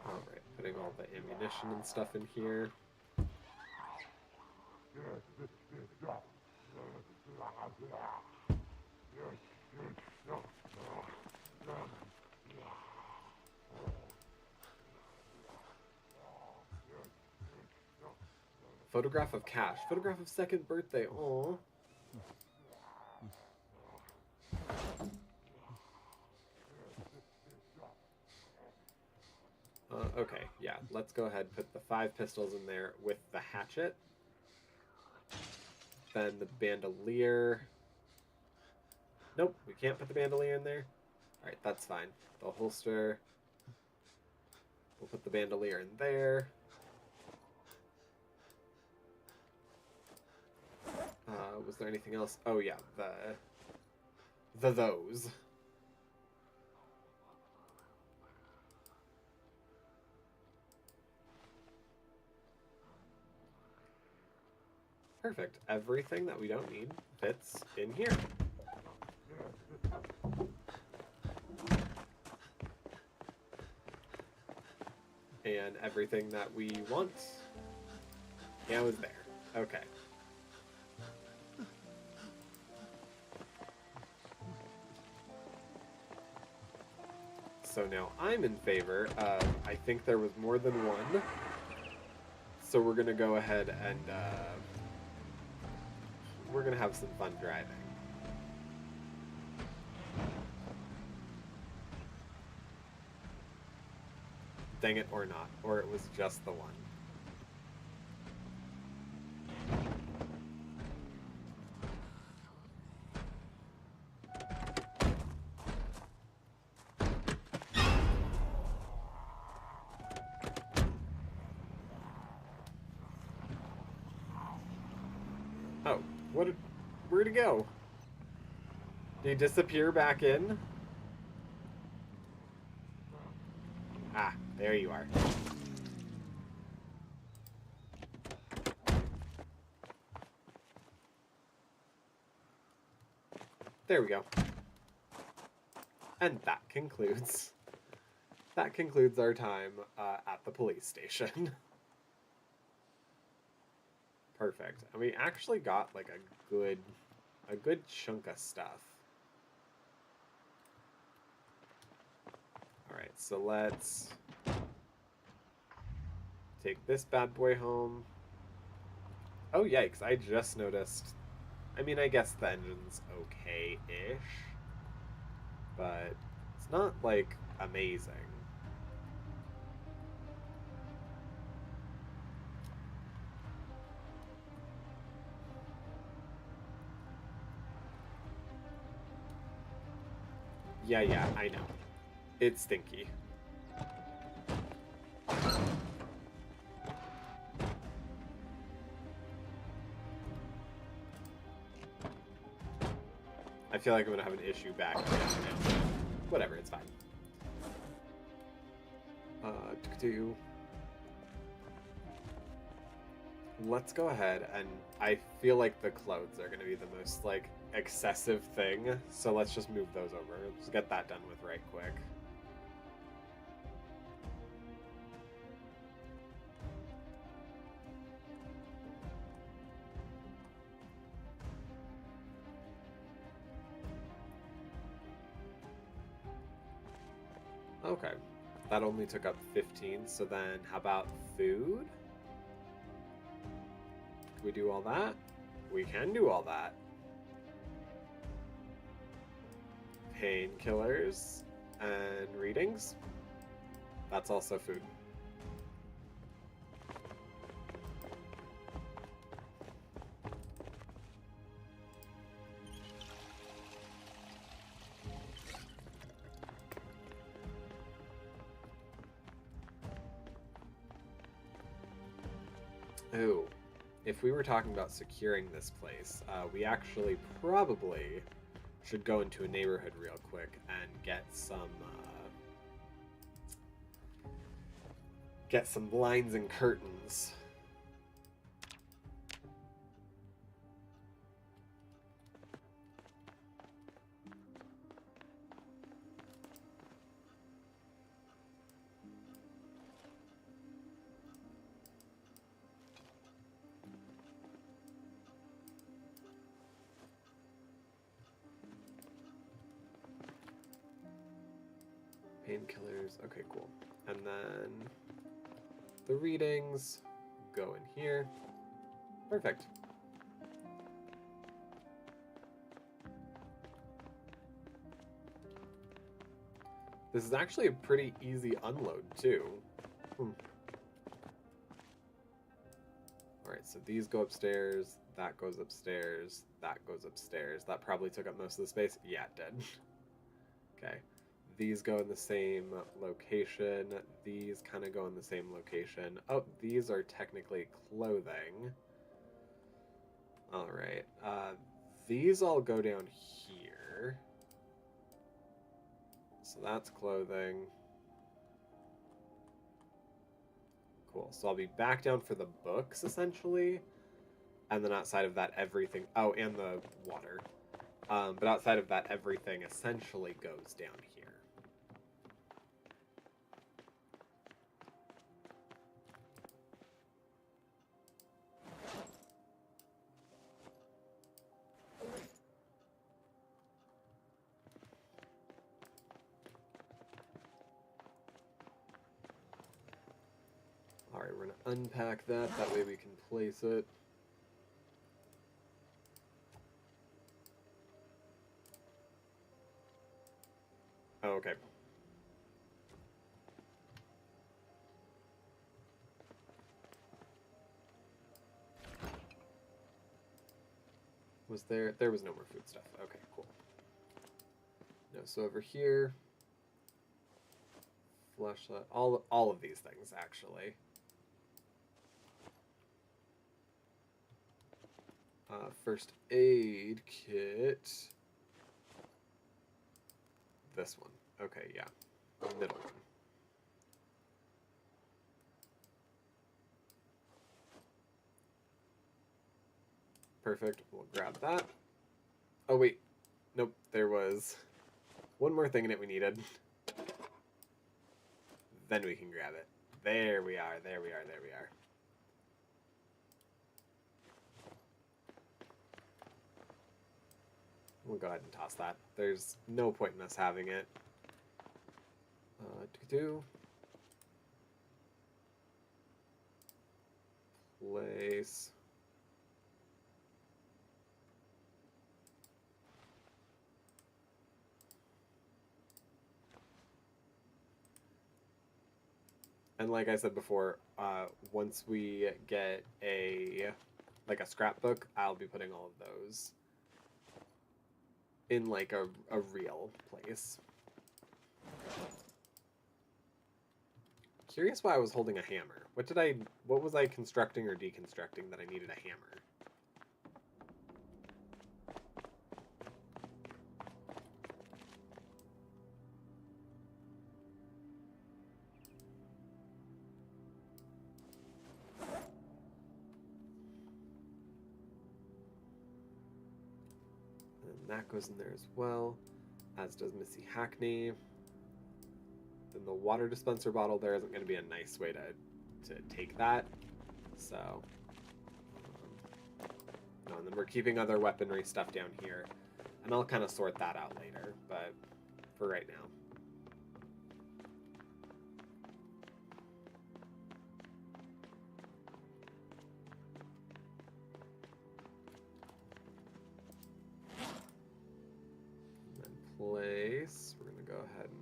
Alright, putting all the ammunition and stuff in here. Photograph of Cash. Photograph of second birthday. Aww. Okay, yeah. Let's go ahead and put the 5 pistols in there with the hatchet. Then the bandolier. Nope, we can't put the bandolier in there. Alright, that's fine. The holster. We'll put the bandolier in there. Was there anything else? Oh yeah, those. Perfect. Everything that we don't need fits in here. And everything that we want, yeah, was there. Okay. So now I'm in favor of, I think there was more than one, so we're going to go ahead and we're going to have some fun driving. dang it, or not. Or it was just the one. Oh, where'd he go? Did he disappear back in? Ah, there you are. There we go. And that concludes our time at the police station. Perfect. And we actually got like a good chunk of stuff. All right, so let's take this bad boy home. Oh, yikes, I just noticed. I mean, I guess the engine's okay-ish, but it's not, like, amazing. Yeah, I know. It's stinky. I feel like I'm gonna have an issue back now. Whatever, it's fine. Let's go ahead, and I feel like the clothes are gonna be the most, like, excessive thing, so let's just move those over. Let's get that done with right quick. Okay, that only took up 15, so then how about food? Can we do all that? We can do all that. Painkillers and readings. That's also food. Ooh, if we were talking about securing this place, we actually probably should go into a neighborhood real quick and get some blinds and curtains. Painkillers, okay, cool. And then the readings go in here. Perfect. This is actually a pretty easy unload, too. Alright, so these go upstairs, that goes upstairs, that goes upstairs. That probably took up most of the space. Yeah, it did. Okay. These go in the same location. These kind of go in the same location. Oh, these are technically clothing. Alright. These all go down here. So that's clothing. Cool. So I'll be back down for the books, essentially. And then outside of that, everything... Oh, and the water. But outside of that, everything essentially goes down here. Alright, we're going to unpack that. That way we can place it. Oh, okay. Was there? There was no more food stuff. Okay, cool. No, so over here, flashlight, all of these things actually. First aid kit. This one. Okay, yeah. The middle one. Perfect. We'll grab that. Oh, wait. Nope. There was one more thing in it we needed. Then we can grab it. There we are. There we are. There we are. We'll go ahead and toss that. There's no point in us having it. Place. And like I said before, once we get a scrapbook, I'll be putting all of those in like a real place. Curious why I was holding a hammer. What was I constructing or deconstructing that I needed a hammer? And that goes in there as well, as does Missy Hackney. Then the water dispenser bottle there isn't going to be a nice way to take that. So, no, and then we're keeping other weaponry stuff down here. And I'll kind of sort that out later, but for right now. And then place, we're going to go ahead and...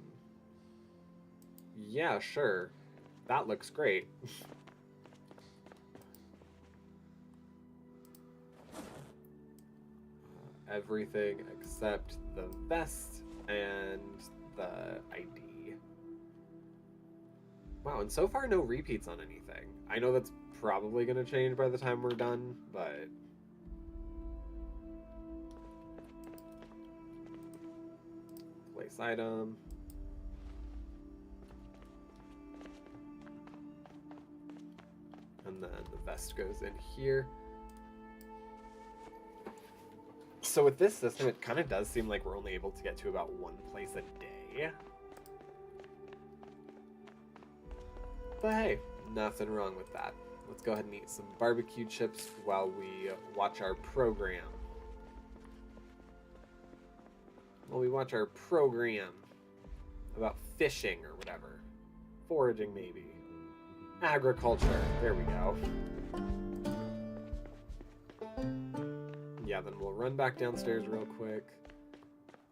Yeah, sure. That looks great. Everything except the vest and the ID. Wow, and so far no repeats on anything. I know that's probably going to change by the time we're done, but... Place item. And then the vest goes in here. So with this system, it kind of does seem like we're only able to get to about one place a day. But hey, nothing wrong with that. Let's go ahead and eat some barbecue chips while we watch our program. While we watch our program about fishing or whatever. Foraging, maybe. Agriculture. There we go. Yeah, then we'll run back downstairs real quick.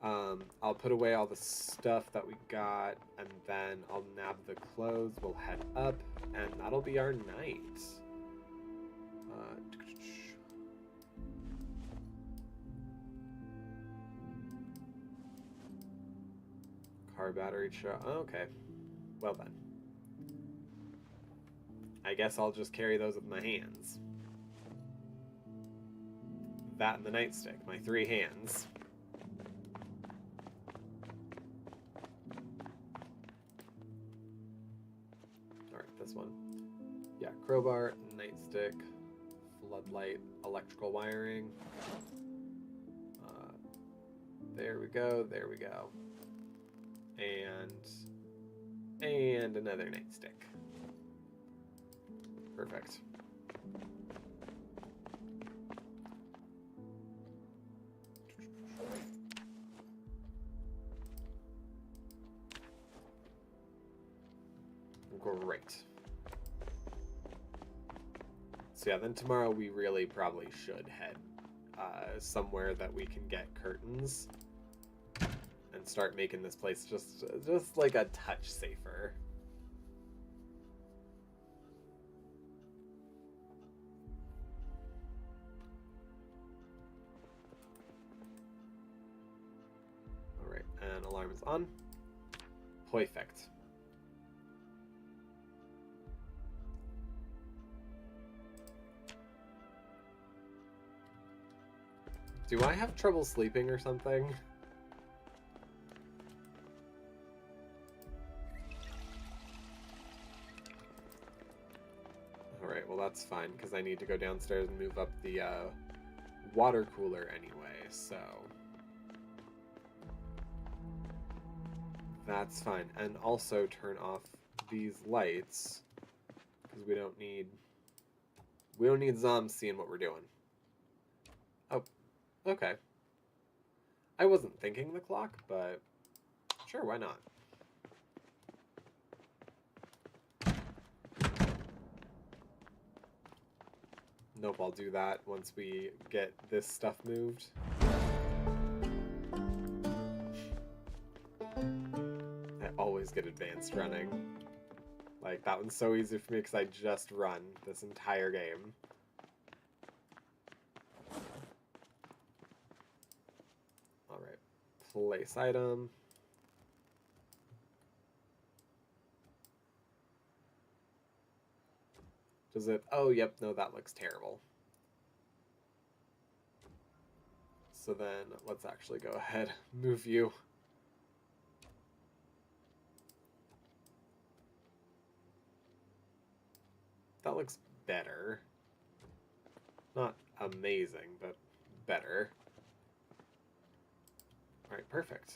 I'll put away all the stuff that we got, and then I'll nab the clothes. We'll head up, and that'll be our night. Car battery okay. Well then. I guess I'll just carry those with my hands. That and the nightstick, my 3 hands. Alright, this one. Yeah, crowbar, nightstick, floodlight, electrical wiring. There we go, there we go. And another nightstick. Perfect. Great. So yeah, then tomorrow we really probably should head somewhere that we can get curtains and start making this place just like a touch safer. alarm is on. Perfect. Do I have trouble sleeping or something? Alright, well that's fine, because I need to go downstairs and move up the water cooler anyway, so... That's fine. And also turn off these lights, because we don't need zombies seeing what we're doing. Oh, okay. I wasn't thinking the clock, but sure, why not? Nope, I'll do that once we get this stuff moved. I always get advanced running. Like, that one's so easy for me because I just run this entire game. Alright, place item. Does it? Oh, yep, no, that looks terrible. So then, let's actually go ahead, move you. That looks better. Not amazing, but better. Alright, perfect.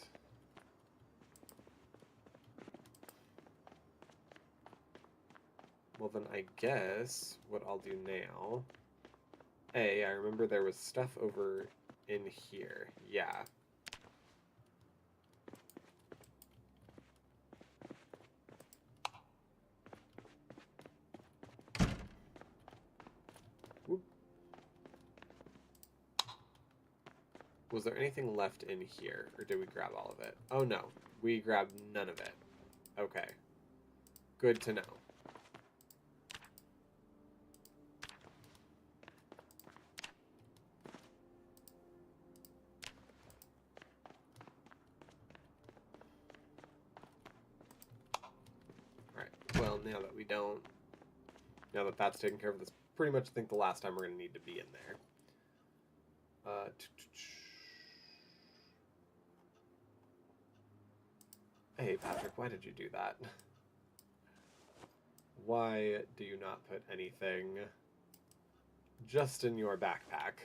Well then I guess what I'll do now... I remember there was stuff over in here. Yeah. Whoop. Was there anything left in here, or did we grab all of it? Oh no, we grabbed none of it. Okay. Good to know. Well, now that that's taken care of, that's pretty much, I think, the last time we're going to need to be in there. Hey, Patrick, why did you do that? Why do you not put anything just in your backpack?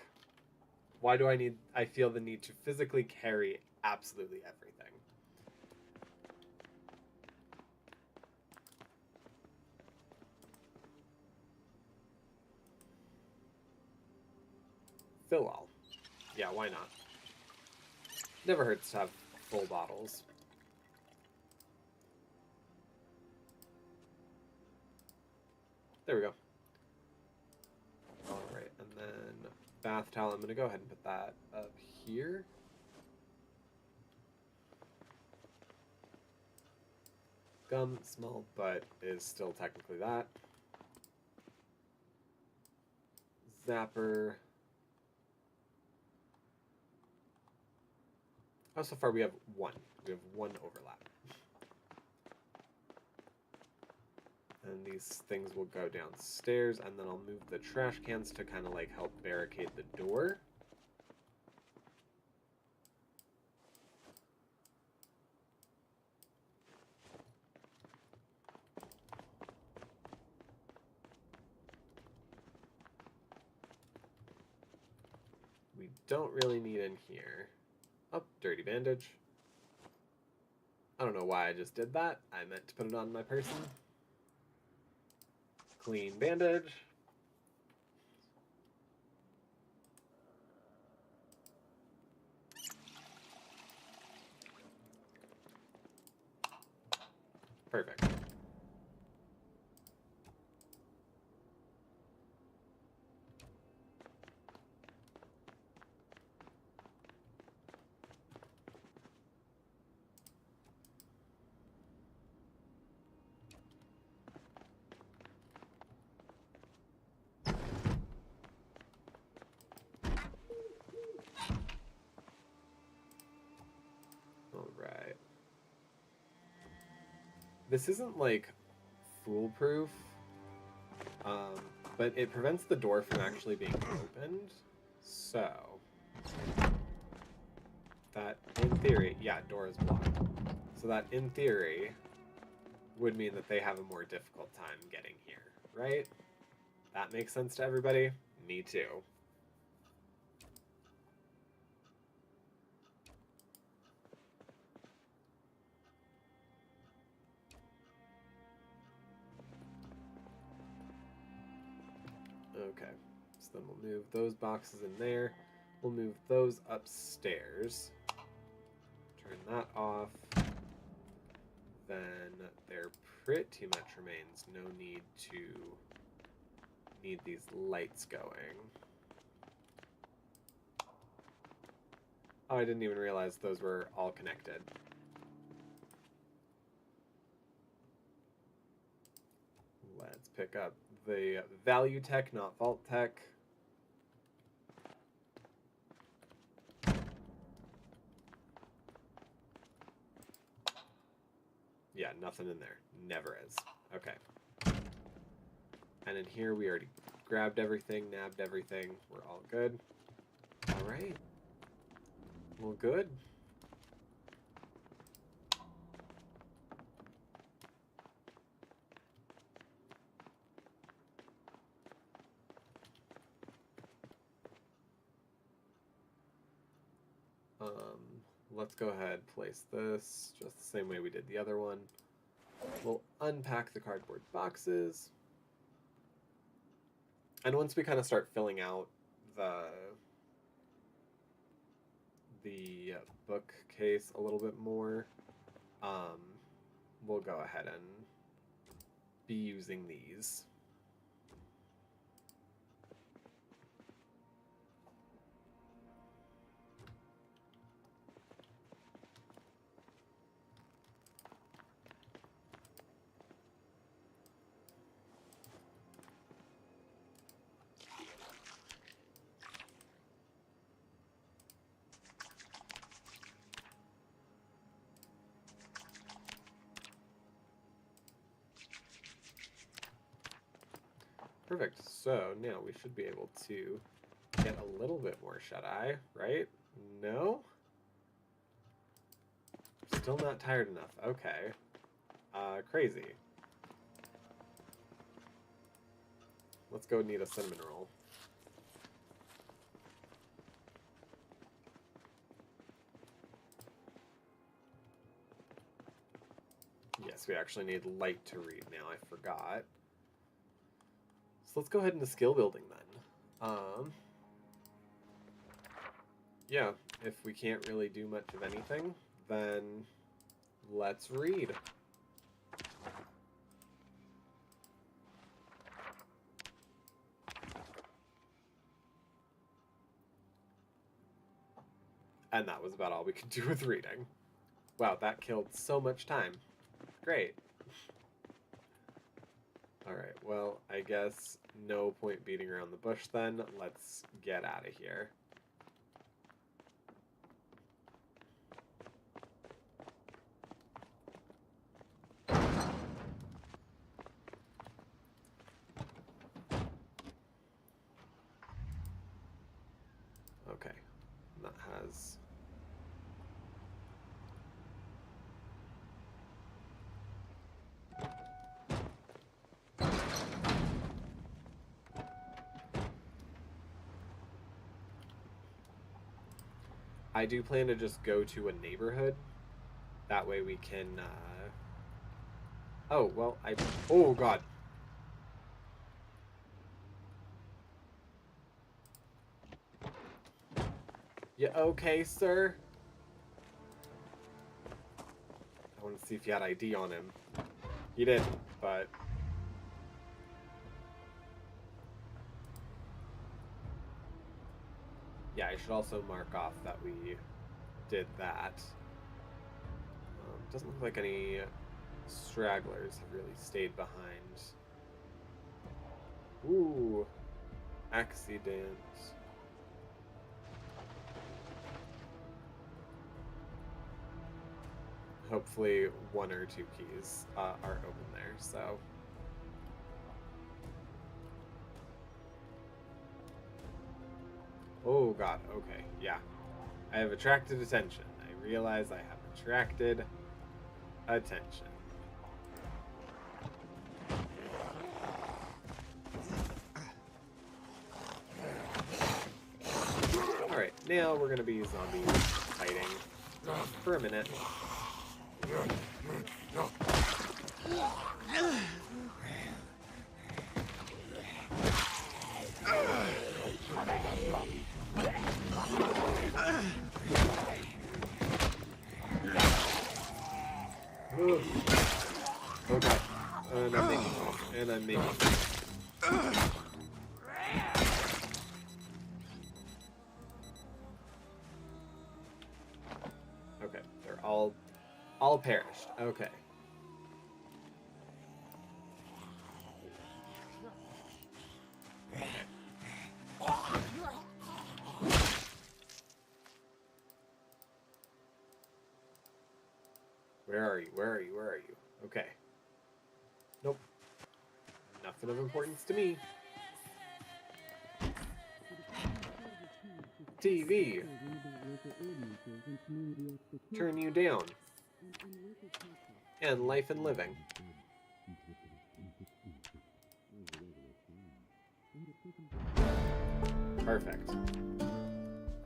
Why do I feel the need to physically carry absolutely everything? Fill all. Yeah, why not? Never hurts to have full bottles. There we go. Alright, and then bath towel. I'm going to go ahead and put that up here. Gum, small, but is still technically that. Zapper. Oh, so far we have one. We have one overlap. And these things will go downstairs, and then I'll move the trash cans to kind of like help barricade the door. We don't really need in here. Oh, dirty bandage. I don't know why I just did that. I meant to put it on my person. Clean bandage. Perfect. this isn't like foolproof, but it prevents the door from actually being opened. So that, in theory, yeah, door is blocked. So that, in theory, would mean that they have a more difficult time getting here, right? That makes sense to everybody? Me too. Okay, so then we'll move those boxes in there. We'll move those upstairs. Turn that off. Then there pretty much remains no need to need these lights going. Oh, I didn't even realize those were all connected. Let's pick up the value tech, not vault tech. Yeah, nothing in there. Never is. Okay. And in here we already grabbed everything, nabbed everything. We're all good. All right. Well, good. Let's go ahead, place this just the same way we did the other one. We'll unpack the cardboard boxes. And once we kind of start filling out the bookcase a little bit more, we'll go ahead and be using these. Perfect. So now we should be able to get a little bit more shut-eye, right? No? Still not tired enough. Okay. Crazy. Let's go need a cinnamon roll. Yes, we actually need light to read now. I forgot. So let's go ahead into skill building then. Yeah, if we can't really do much of anything, then let's read. And that was about all we could do with reading. Wow, that killed so much time. Great. Alright, well, I guess no point beating around the bush then. Let's get out of here. Okay, that has... I do plan to just go to a neighborhood. That way we can, Oh, well, Oh, God. Yeah, okay, sir? I want to see if he had ID on him. He didn't, but... Yeah, I should also mark off that we did that. Doesn't look like any stragglers have really stayed behind. Ooh, accident. hopefully 1 or 2 keys are open there, so... Oh god, okay, yeah. I have attracted attention. I realize I have attracted attention. Alright, now we're gonna be zombies fighting for a minute. Oh god. And I'm making Okay, they're all perished. Okay. Where are you? Where are you? Where are you? Okay. Nope. Nothing of importance to me. TV. Turn you down. And life and living. Perfect.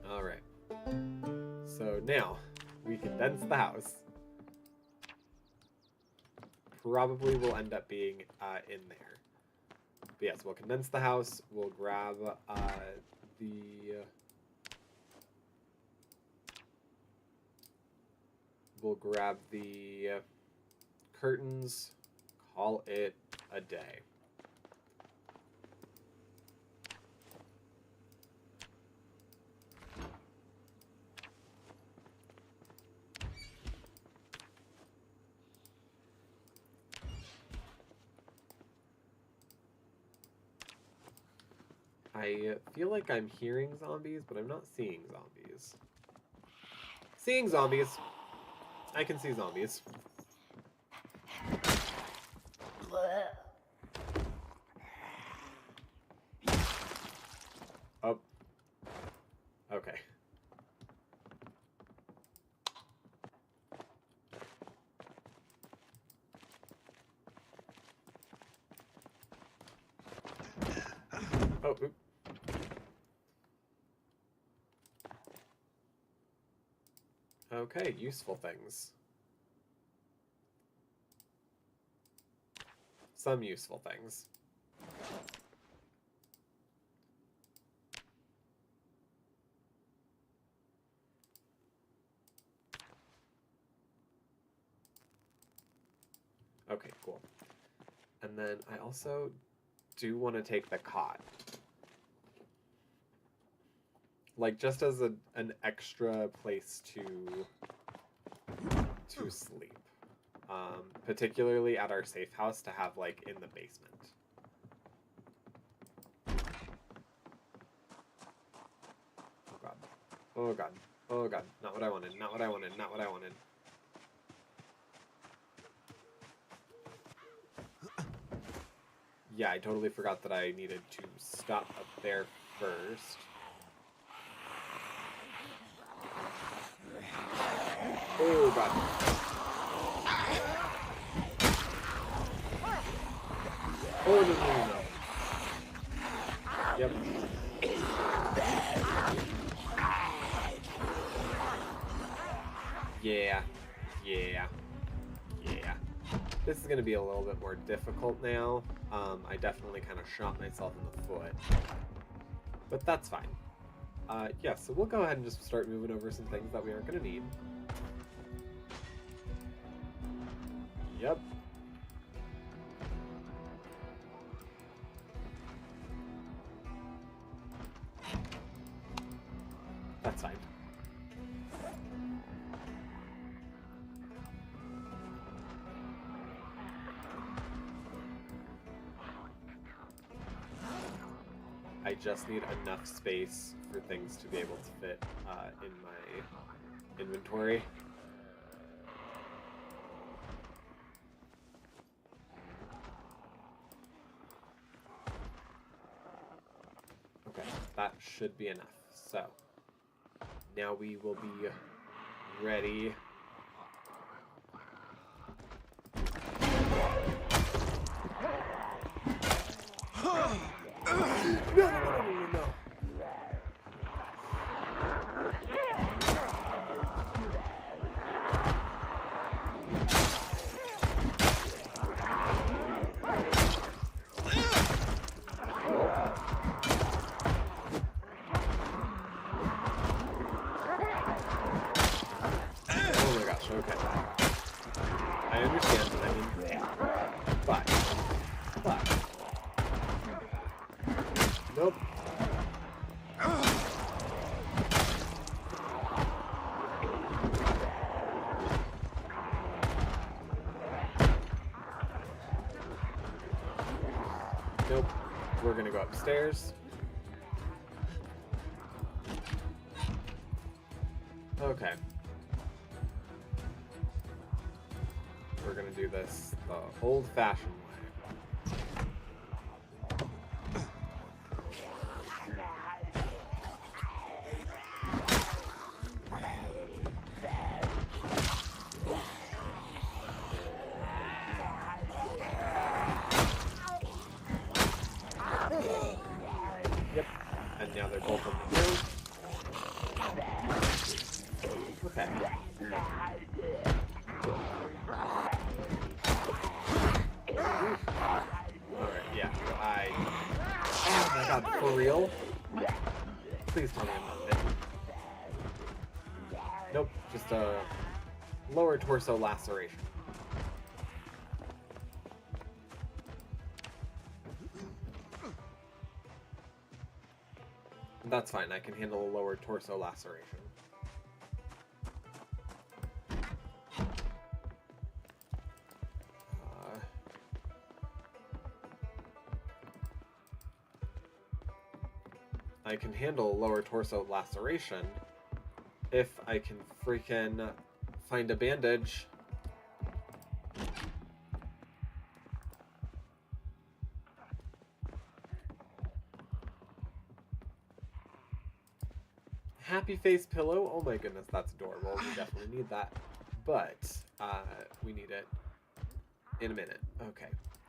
Alright. So now, we condense the house. Probably will end up being in there. But yes, we'll condense the house. We'll grab the curtains. Call it a day. I feel like I'm hearing zombies, but I'm not seeing zombies. Seeing zombies. I can see zombies. Oh. Okay. Oh, oop. Okay, useful things. Some useful things. Okay, cool. And then I also do want to take the cot. Like, just as an extra place to sleep. Particularly at our safe house to have, like, in the basement. Oh god. Oh god. Oh god. Not what I wanted. Not what I wanted. Not what I wanted. Yeah, I totally forgot that I needed to stop up there first. Oh god. Oh no, no, no, no. Yep. Yeah. Yeah. Yeah. This is going to be a little bit more difficult now. I definitely kind of shot myself in the foot. But that's fine. Yeah, so we'll go ahead and just start moving over some things that we aren't going to need. Yep. That's fine. I just need enough space for things to be able to fit in my inventory. that should be enough. So now we will be ready. No. Oh my gosh, okay. I understand, I mean, but. Nope. Nope. We're gonna go upstairs. Okay. We're gonna do this the old-fashioned way. Yep. And now they're both on the ground. Okay. Alright, yeah. Oh my god, for real? Please tell me I'm not bitten. Nope, just a lower torso laceration. That's fine, I can handle a lower torso laceration. I can handle a lower torso laceration if I can freaking find a bandage. Happy face pillow. Oh my goodness, that's adorable. We definitely need that. But we need it in a minute. Okay.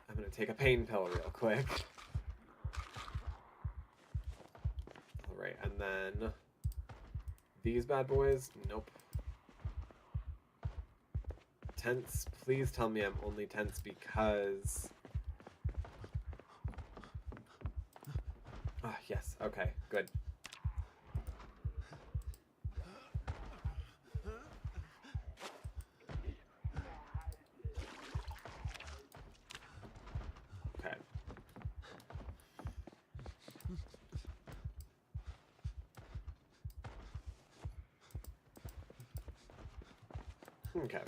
I'm going to take a pain pill real quick. Alright, and then these bad boys. Nope. Tense. Please tell me I'm only tense because... Ah, yes. Okay, good. Okay. Okay.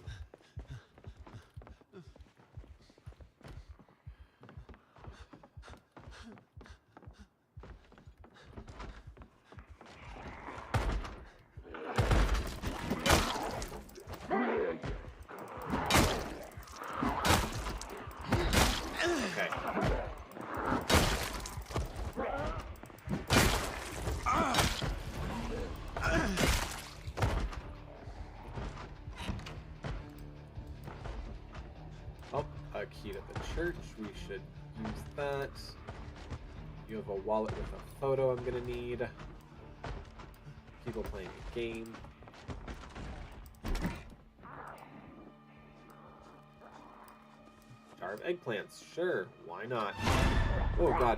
Oh, a key to the church. We should use that. You have a wallet with a photo I'm gonna need. People playing a game. Jar of eggplants. Sure, why not? Oh god.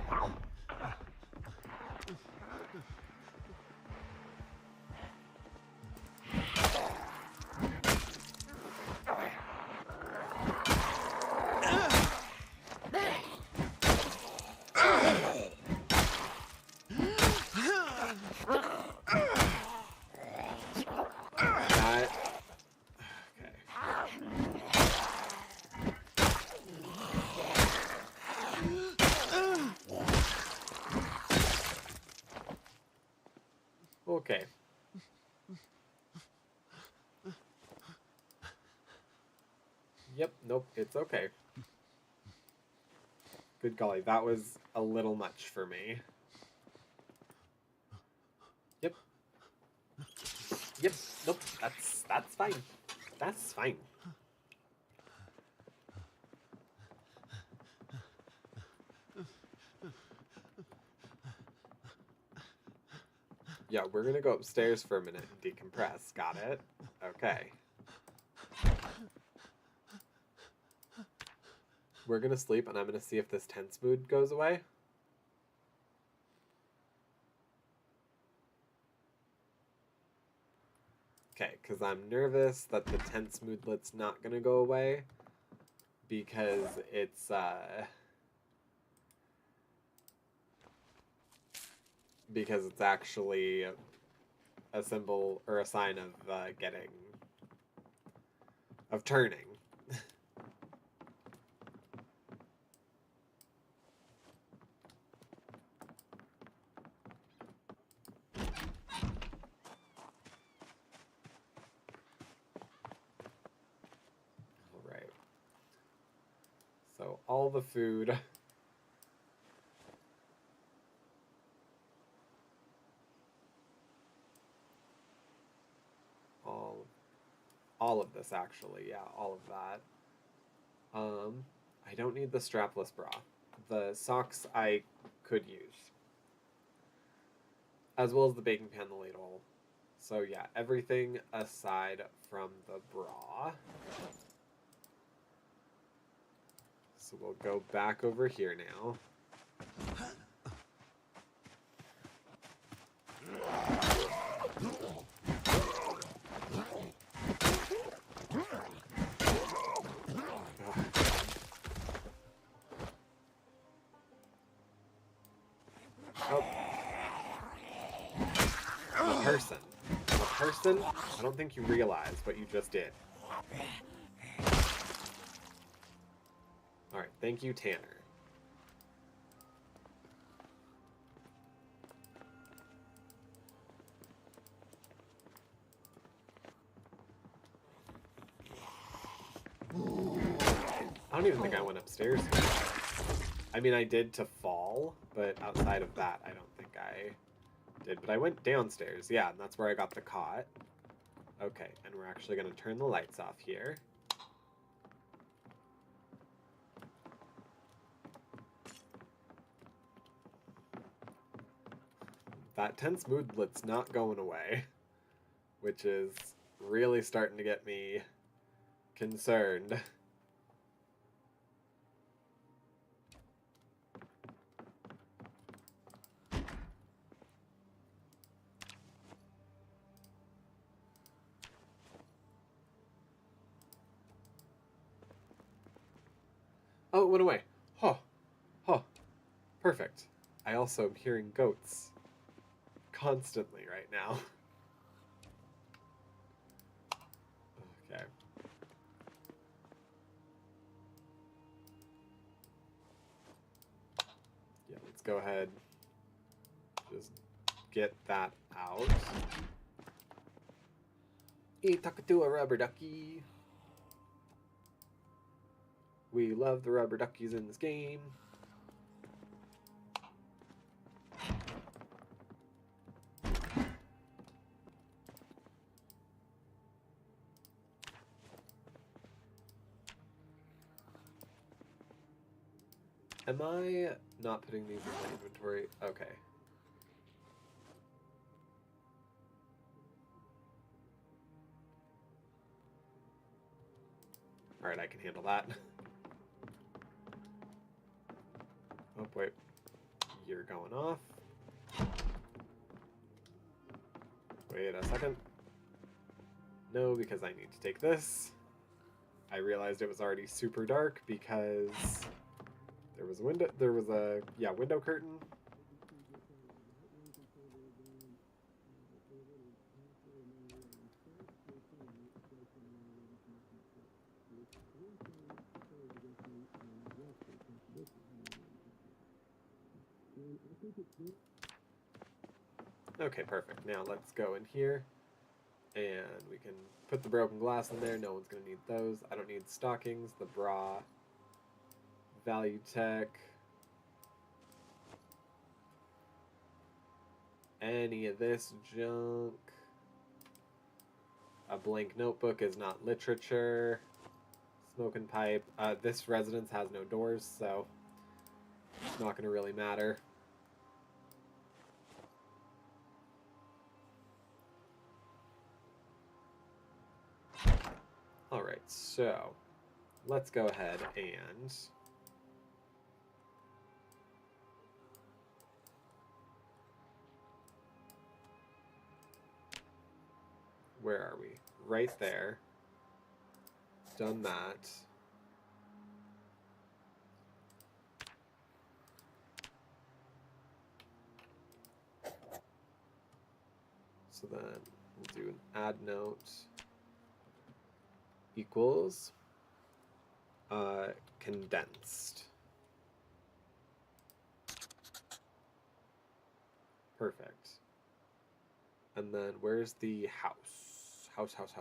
Okay. Yep, nope, it's okay. Good golly, that was a little much for me. Yep. Yep. Nope. That's fine. That's fine. Yeah, we're gonna go upstairs for a minute and decompress. Got it? Okay. We're gonna sleep, and I'm gonna see if this tense mood goes away. Okay, because I'm nervous that the tense moodlet's not gonna go away. Because it's, because it's actually a symbol or a sign of turning. All right. So all the food. All of this, actually. Yeah, all of that. I don't need the strapless bra. The socks I could use. As well as the baking pan, the ladle. So yeah, everything aside from the bra. So we'll go back over here now. Oh. The person, I don't think you realize what you just did. Alright, thank you, Tanner. I don't even think I went upstairs. I mean, I did to fall, but outside of that, I don't think I did. But I went downstairs, yeah, and that's where I got the cot. Okay, and we're actually going to turn the lights off here. That tense moodlet's not going away, which is really starting to get me concerned. Oh, it went away. Huh. Huh. Perfect. I also am hearing goats constantly right now. Okay. Yeah, let's go ahead. Just get that out. Hey, Takatu, a rubber ducky. We love the rubber duckies in this game. Am I not putting these in my inventory? Okay. Alright, I can handle that. Oh, wait. You're going off. Wait a second. No, because I need to take this. I realized it was already super dark because there was a window curtain. Okay, perfect. Now let's go in here and we can put the broken glass in there. No one's gonna need those. I don't need stockings, the bra, value tech. any of this junk. A blank notebook is not literature. Smoking pipe. This residence has no doors, so it's not going to really matter. Alright, so let's go ahead and where are we? Right there. Done that. So then we'll do an add note equals condensed. Perfect. And then where's the house? House.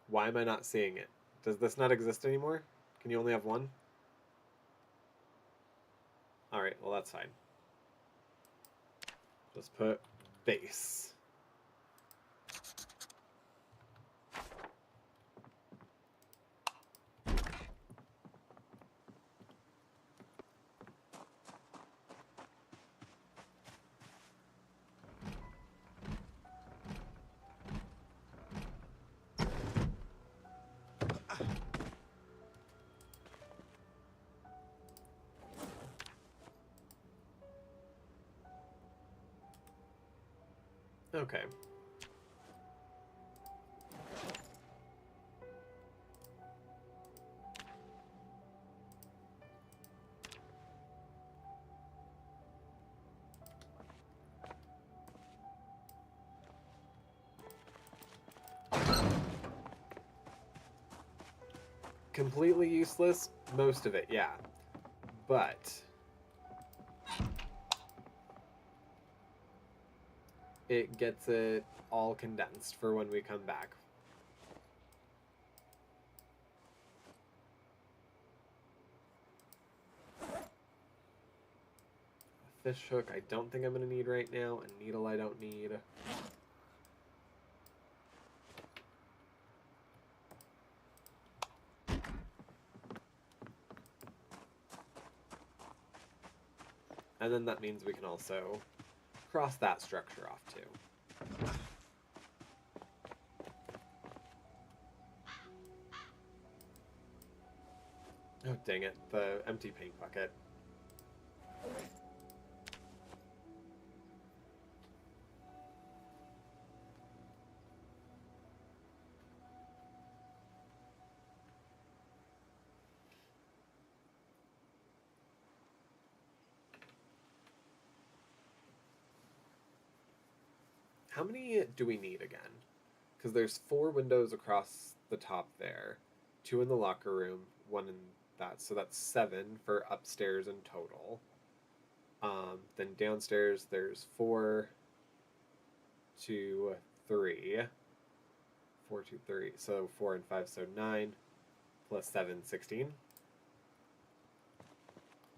Why am I not seeing it? Does this not exist anymore? Can you only have one? Alright, well that's fine. Just put base. Okay. Completely useless? Most of it, yeah. But it gets it all condensed for when we come back. A fish hook I don't think I'm going to need right now. A needle I don't need. And then that means we can also cross that structure off too. Oh, dang it. The empty paint bucket. How many do we need again? Because there's 4 windows across the top there. 2 in the locker room, 1 in that. So that's 7 for upstairs in total. Then downstairs there's 4, 2, 3. 4, 2, 3. So 4 and 5, so 9. Plus 7, 16.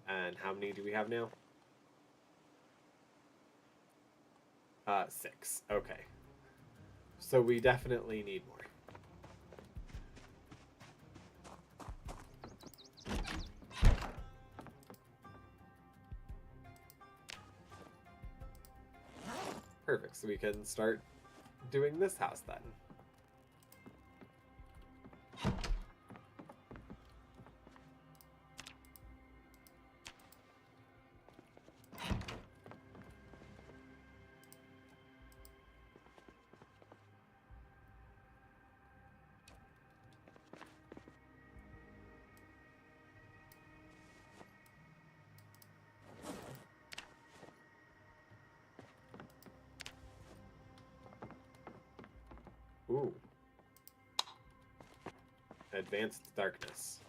And how many do we have now? 6. Okay. So we definitely need more. Perfect. So we can start doing this house then. Ooh. Advanced darkness.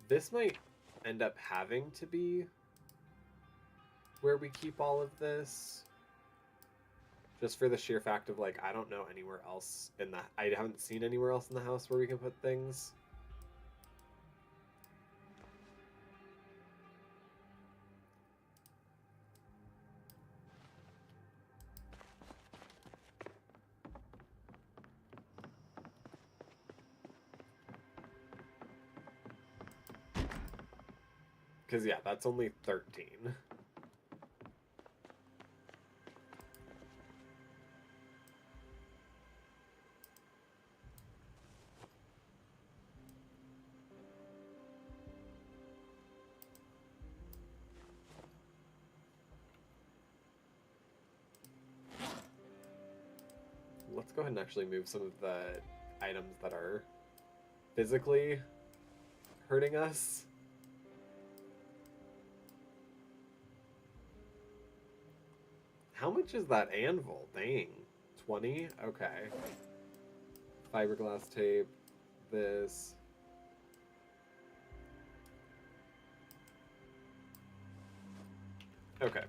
This might end up having to be where we keep all of this. Just for the sheer fact of, like, I don't know anywhere else in the... I haven't seen anywhere else in the house where we can put things. Because, yeah, that's only 13. Let's go ahead and actually move some of the items that are physically hurting us. How much is that anvil? Dang. 20? Okay. Fiberglass tape. This. Okay.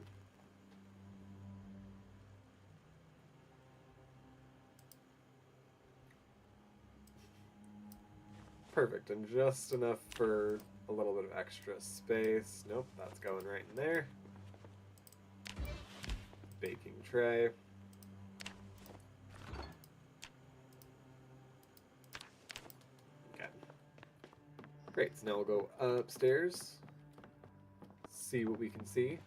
Perfect, and just enough for a little bit of extra space. Nope, that's going right in there. Baking tray. Okay. Great, so now we'll go upstairs. See what we can see.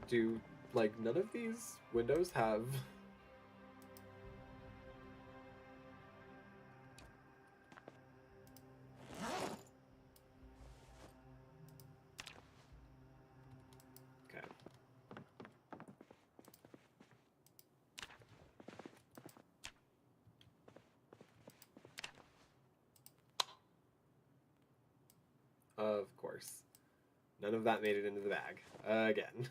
Do, like, none of these windows have... Okay. Of course. None of that made it into the bag. Again.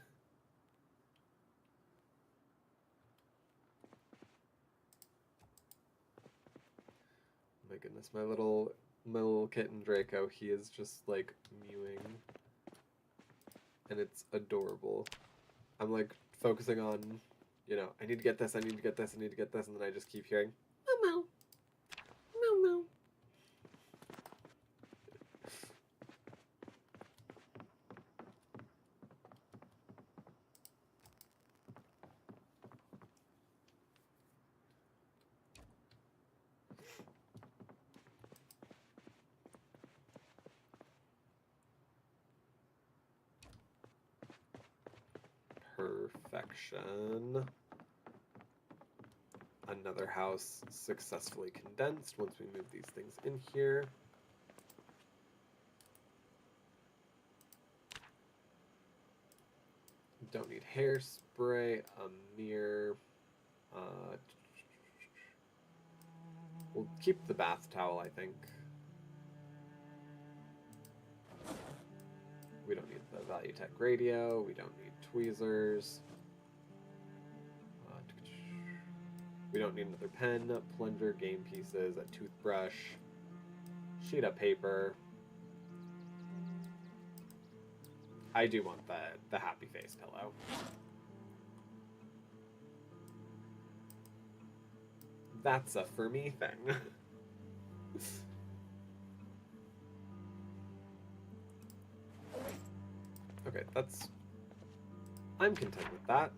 My goodness, my little kitten Draco, he is just like mewing. And it's adorable. I'm like focusing on, you know, I need to get this, I need to get this, I need to get this, and then I just keep hearing meow meow. Meow meow. Perfection. Another house successfully condensed once we move these things in here. Don't need hairspray, a mirror. We'll keep the bath towel, I think. We don't need the Valuetech radio. We don't need tweezers. We don't need another pen, plunger, game pieces, a toothbrush, sheet of paper. I do want the happy face pillow. That's a for me thing. Okay, that's... I'm content with that.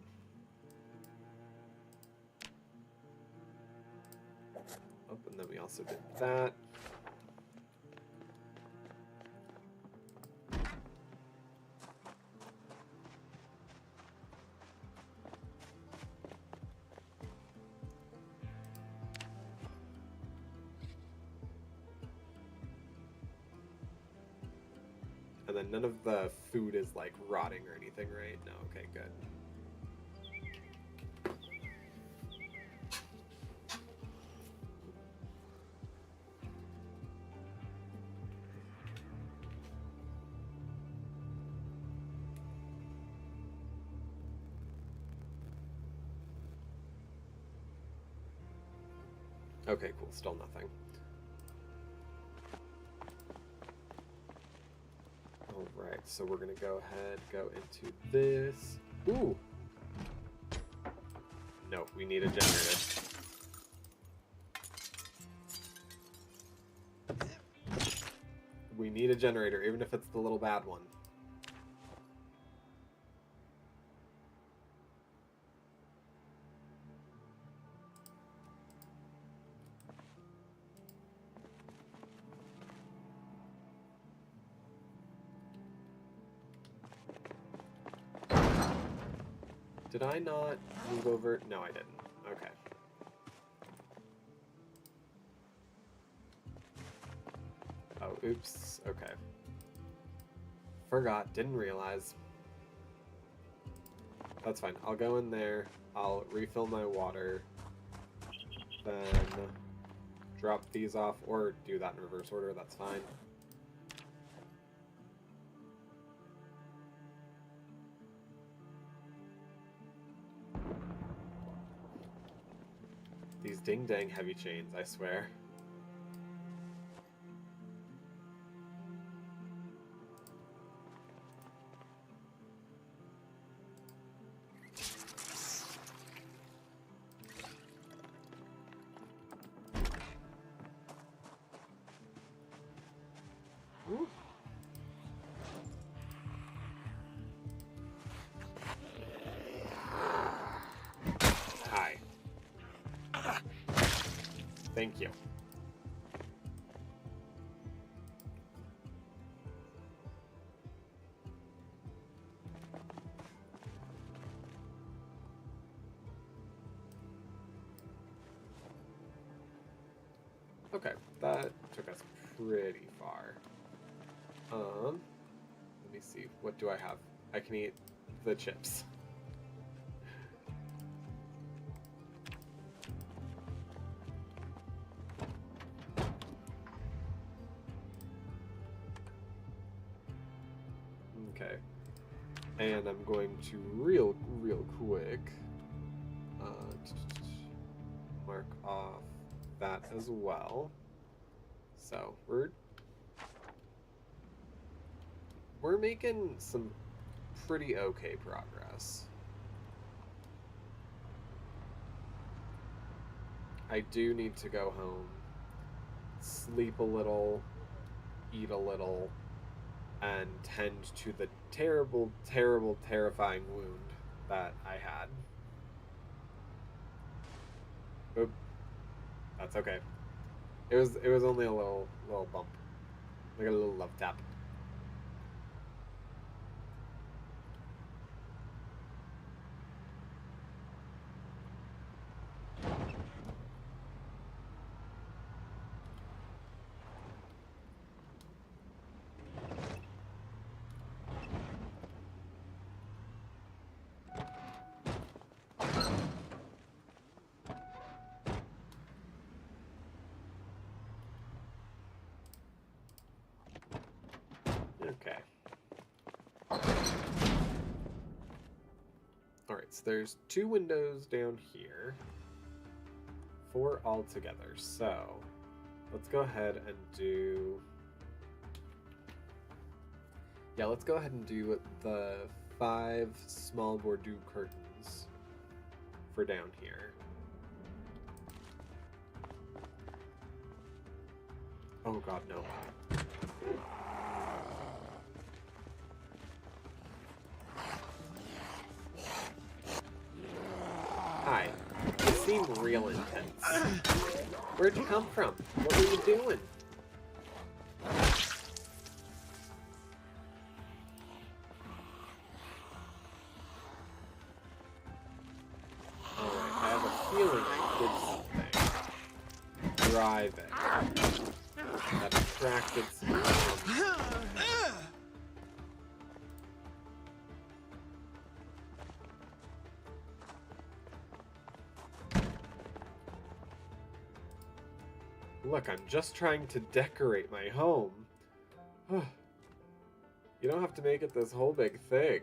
Oh, and then we also did that. And then none of the food is like rotting or anything, right? No, okay, good. Okay, cool. Still nothing. Alright, so we're gonna go ahead, go into this. Ooh! No, we need a generator. We need a generator, even if it's the little bad one. Did I not move over? No, I didn't. Okay. Oh, oops. Okay. Forgot. Didn't realize. That's fine. I'll go in there. I'll refill my water. Then drop these off, or do that in reverse order. That's fine. These ding-dang heavy chains, I swear. Ooh. Hi. Thank you. Okay, that took us pretty far. Let me see. What do I have? I can eat the chips. Okay. And I'm going to real quick mark off that as well. So we're making some pretty okay progress. I do need to go home, sleep a little, eat a little, and tend to the terrible, terrifying wound that I had. Oop. That's okay. It was only a little bump. Like a little love tap. Okay. Alright, so there's 2 windows down here. 4 altogether. So, let's go ahead and do... Yeah, let's go ahead and do the 5 small Bordeaux curtains for down here. Oh god, no. Hi. You seem real intense. Where'd you come from? What were you doing? Alright, I have a feeling I did something. Driving. That attracted some... Look, I'm just trying to decorate my home. You don't have to make it this whole big thing.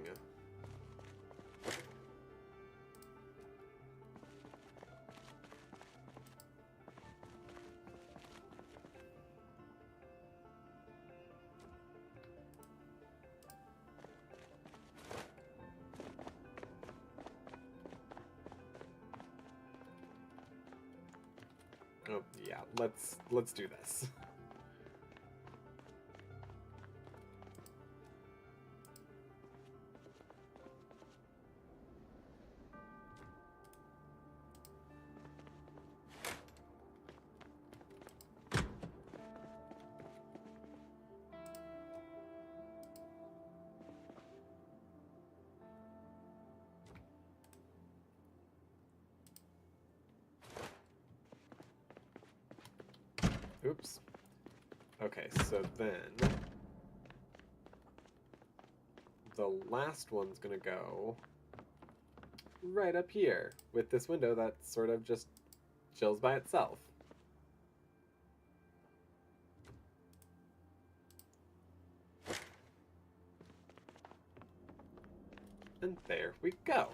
Oh, yeah, let's do this. Oops. Okay, so then the last one's gonna go right up here with this window that sort of just chills by itself. And there we go.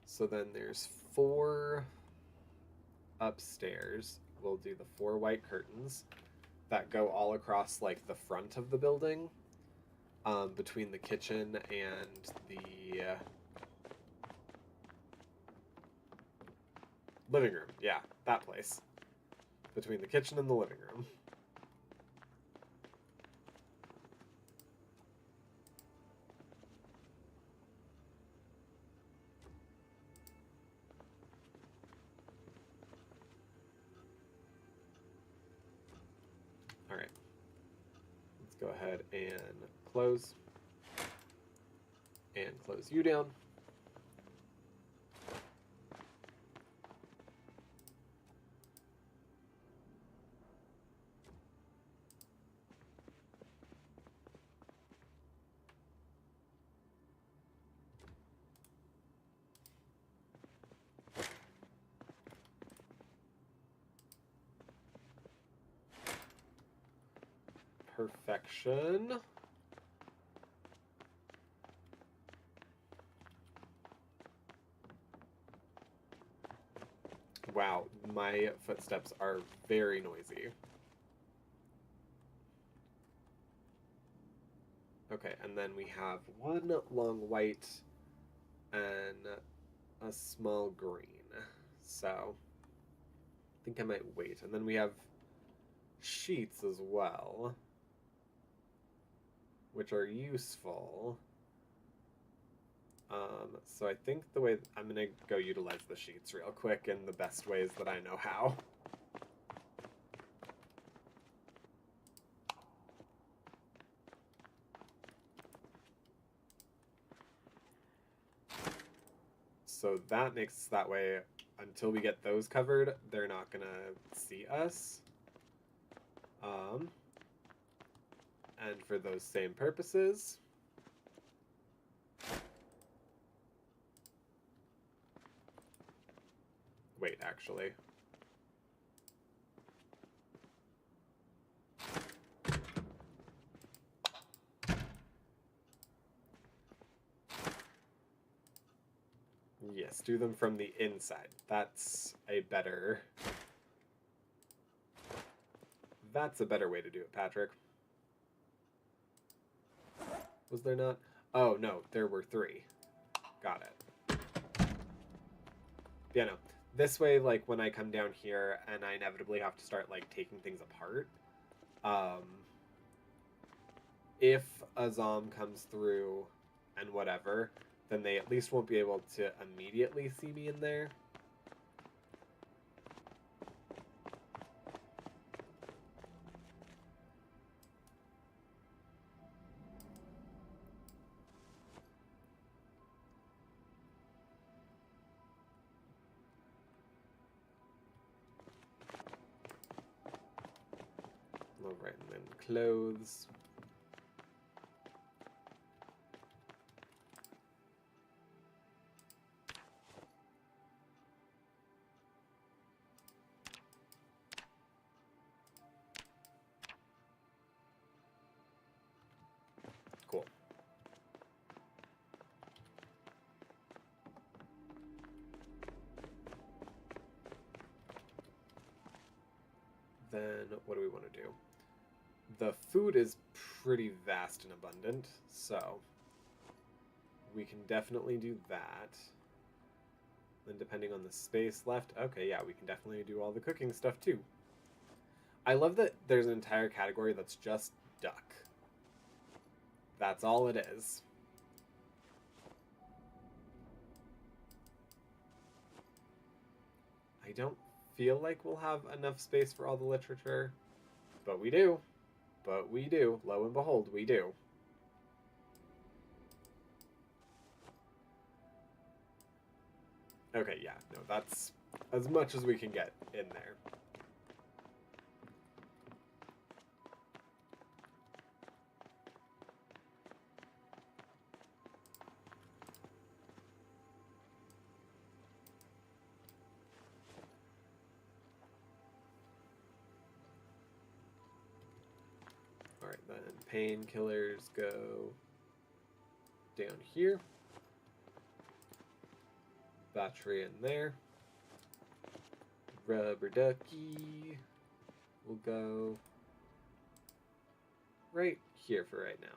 So then there's 4 upstairs. We'll do the 4 white curtains that go all across like the front of the building, between the kitchen and the living room. Yeah, that place. Between the kitchen and the living room. All right. Let's go ahead and close. And close you down. Perfection. Wow, my footsteps are very noisy. Okay, and then we have 1 long white and a small green. So I think I might wait. And then we have sheets as well, which are useful. So I think the way I'm gonna go utilize the sheets real quick in the best ways that I know how. So that makes that way until we get those covered, they're not gonna see us. And for those same purposes, wait, actually. Yes, do them from the inside. That's a better way to do it, Patrick. Was there not? Oh, no, there were 3. Got it. Yeah, no. This way, like, when I come down here and I inevitably have to start, like, taking things apart, if a zom comes through and whatever, then they at least won't be able to immediately see me in there. All right, and then clothes. Cool. Then what do we want to do? The food is pretty vast and abundant, so we can definitely do that. Then depending on the space left, okay, yeah, we can definitely do all the cooking stuff too. I love that there's an entire category that's just duck. That's all it is. I don't feel like we'll have enough space for all the literature, but we do. But we do. Lo and behold, we do. Okay, yeah, no, that's as much as we can get in there. Alright, then painkillers go down here. Battery in there. Rubber ducky will go right here for right now.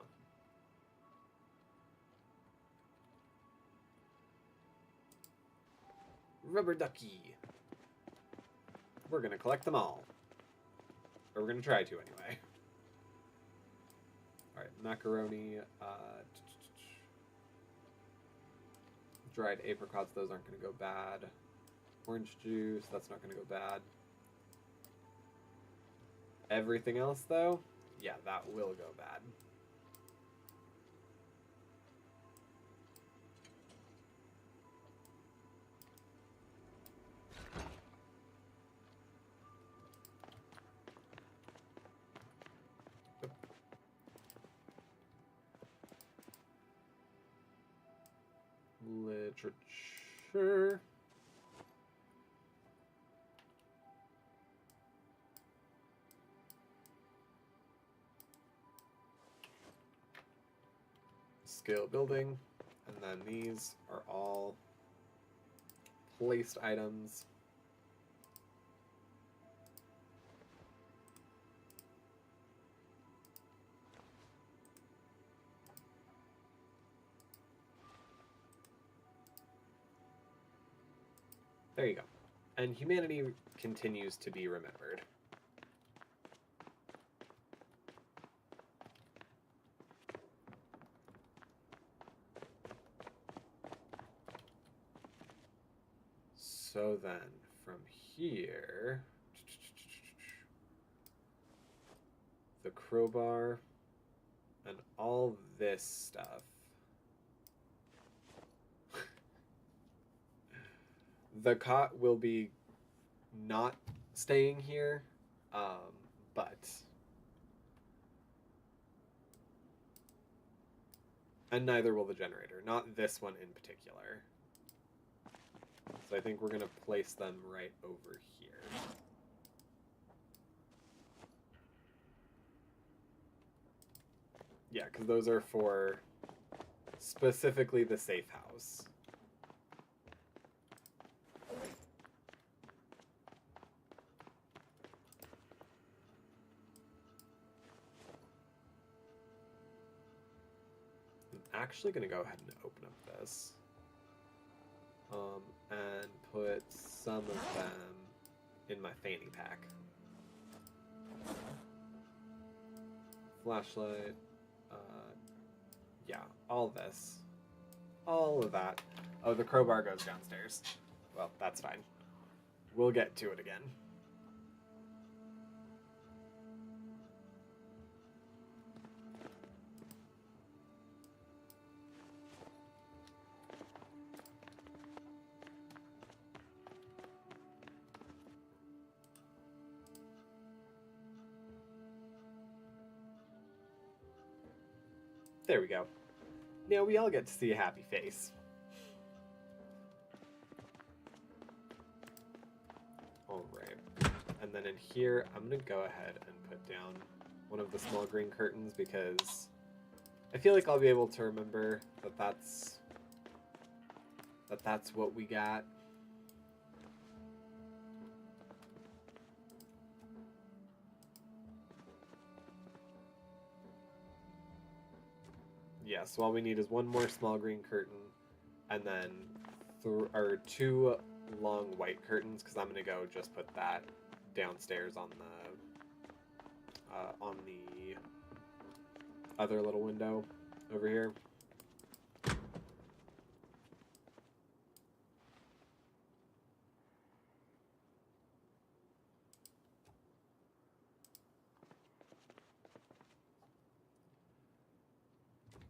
Rubber ducky. We're gonna collect them all. Or we're gonna try to anyway. Alright, macaroni, dried apricots, those aren't gonna go bad. Orange juice, that's not gonna go bad. Everything else though, yeah, that will go bad. Literature. Skill building, and then these are all placed items. There you go. And humanity continues to be remembered. So then, from here, the crowbar and all this stuff. The cot will be not staying here, but... And neither will the generator, not this one in particular. So I think we're going to place them right over here. Yeah, because those are for specifically the safe house. I'm actually going to go ahead and open up this. And put some of them in my fanny pack. Flashlight. Yeah, all this. All of that. Oh, the crowbar goes downstairs. Well, that's fine. We'll get to it again. There we go. Now we all get to see a happy face. Alright. And then in here, I'm going to go ahead and put down one of the small green curtains because I feel like I'll be able to remember that that's what we got. Yeah, Yeah, so all we need is one more small green curtain, and then two long white curtains, because I'm going to go just put that downstairs on the other little window over here.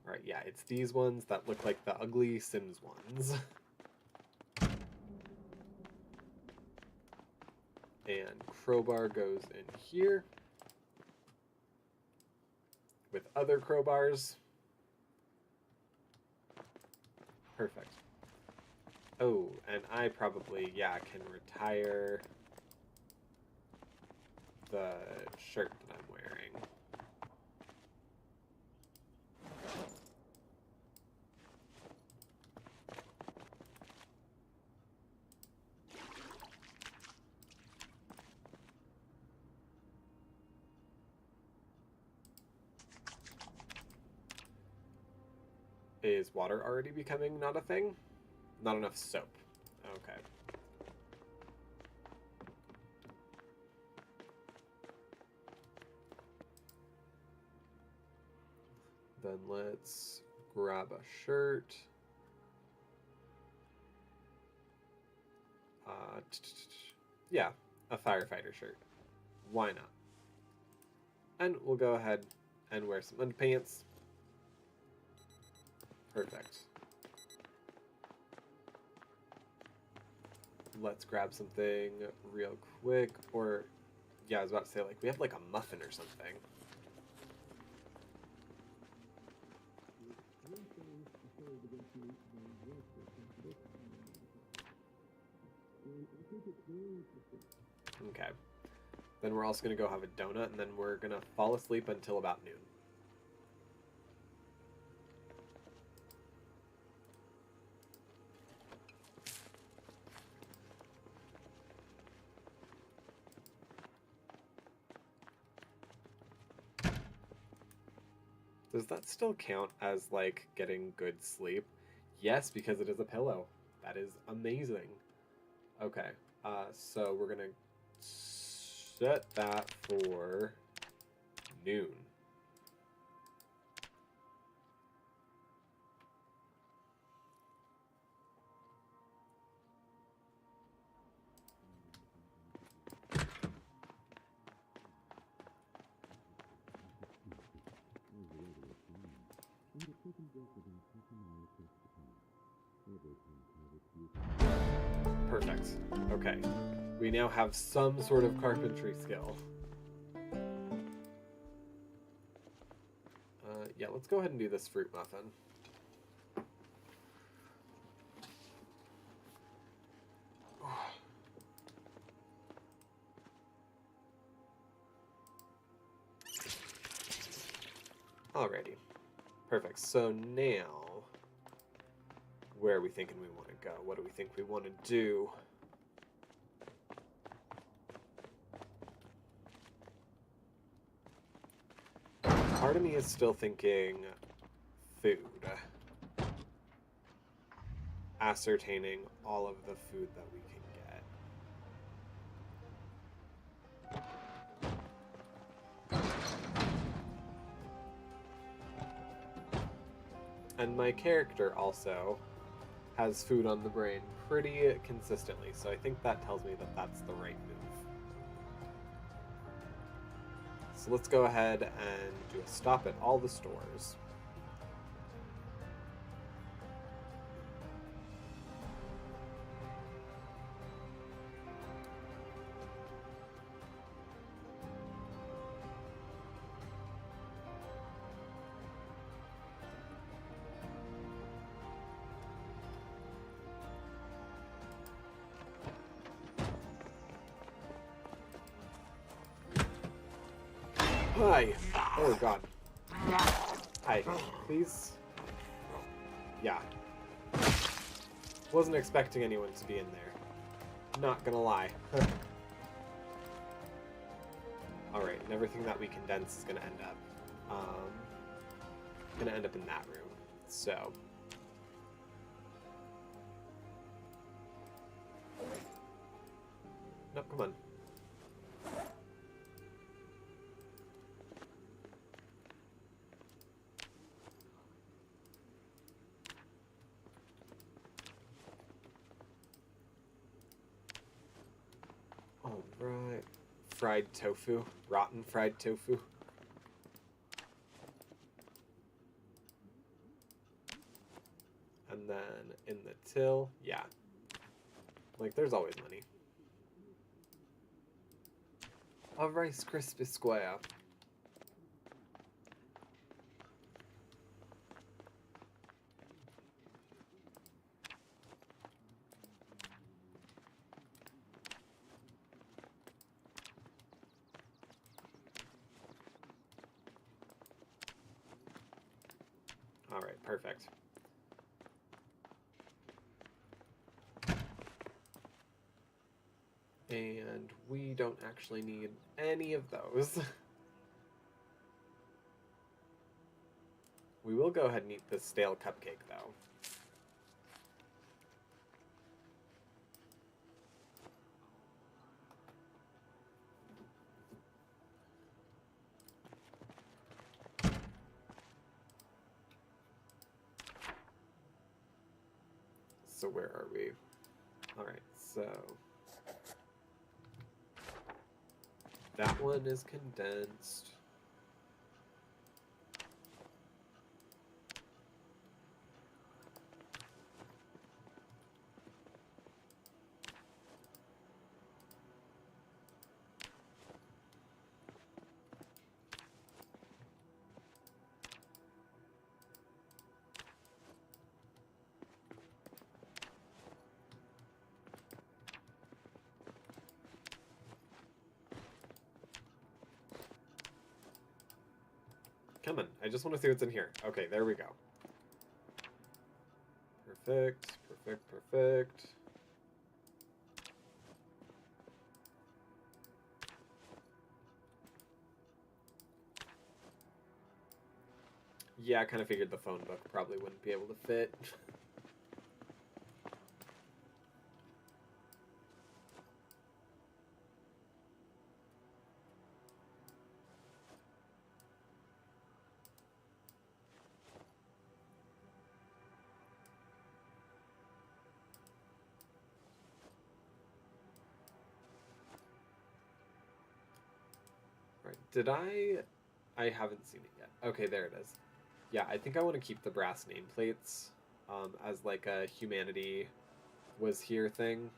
Alright, yeah, it's these ones that look like the ugly Sims ones. And crowbar goes in here with other crowbars. Perfect. Oh, and I probably, yeah, can retire the shirt that I'm wearing. Is water already becoming not a thing? Not enough soap. Okay. Then let's grab a shirt. Yeah, a firefighter shirt. Why not? And we'll go ahead and wear some underpants. Perfect. Let's grab something real quick. Or, yeah, I was about to say, like, we have like a muffin or something. Okay. Then we're also going to go have a donut, and then we're going to fall asleep until about noon. Does that still count as, like, getting good sleep? Yes, because it is a pillow. That is amazing. Okay, so we're gonna set that for noon. Perfect. Okay. We now have some sort of carpentry skill. Yeah, let's go ahead and do this fruit muffin. Alrighty. Perfect. So now, where are we thinking we want to go? What do we think we want to do? Part of me is still thinking food. Ascertaining all of the food that we can get. And my character also has food on the brain pretty consistently, so I think that tells me that that's the right move. So let's go ahead and do a stop at all the stores. Hi. Oh god. Hi. Please. Yeah. Wasn't expecting anyone to be in there. Not gonna lie. Alright, and everything that we condense is gonna end up in that room. So. No, come on. All right. Fried tofu. Rotten fried tofu. And then in the till, yeah. Like, there's always money. A Rice Krispie square. All right, perfect. And we don't actually need any of those. We will go ahead and eat this stale cupcake, though. So where are we? All right, so that one is condensed. Come on, I just want to see what's in here. Okay, there we go. Perfect, perfect, perfect. Yeah, I kind of figured the phone book probably wouldn't be able to fit. Right, did I haven't seen it yet. Okay, there it is. Yeah, I think I want to keep the brass nameplates as like a humanity was here thing.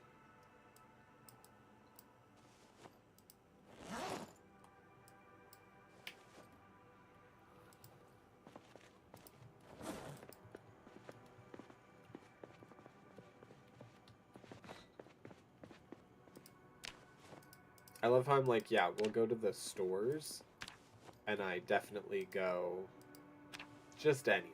I love how I'm like, yeah, we'll go to the stores, and I definitely go just anywhere.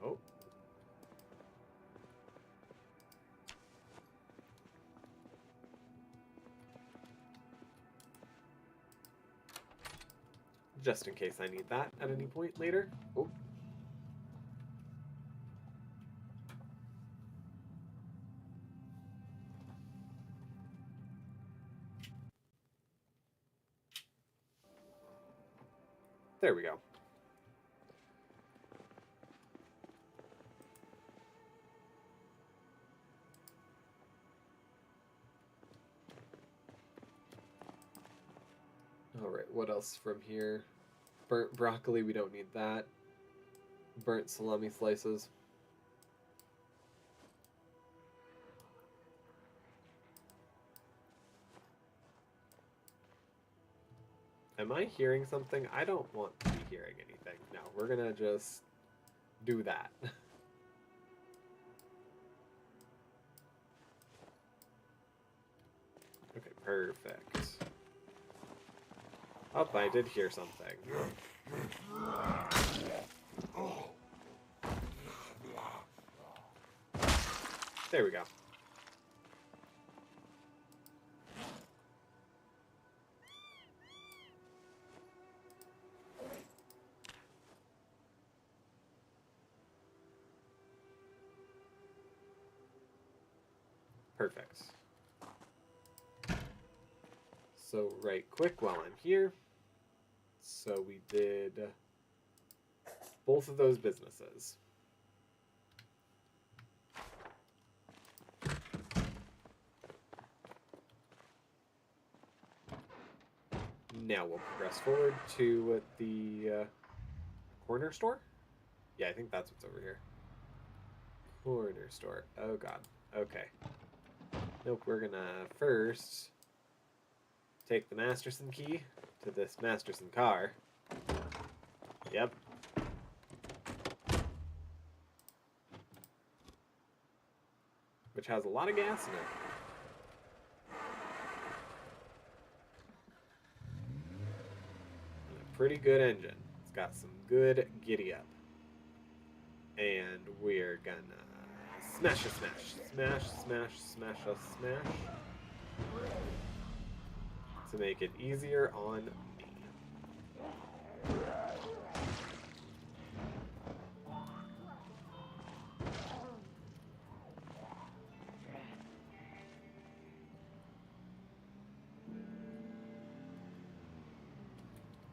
Oh. Just in case I need that at any point later. Oh. There we go. Alright, what else from here? Burnt broccoli, we don't need that. Burnt salami slices. Am I hearing something? I don't want to be hearing anything. No, we're gonna just do that. Okay, perfect. Oh, I did hear something. There we go. Perfect. So right quick while I'm here. So we did both of those businesses. Now we'll progress forward to the corner store? Yeah, I think that's what's over here. Corner store. Oh god. Okay. Nope, we're gonna first take the Masterson key to this Masterson car. Yep. Which has a lot of gas in it. And a pretty good engine. It's got some good giddy up. And we're gonna smash a smash. Smash, smash, smash a smash. To make it easier on me.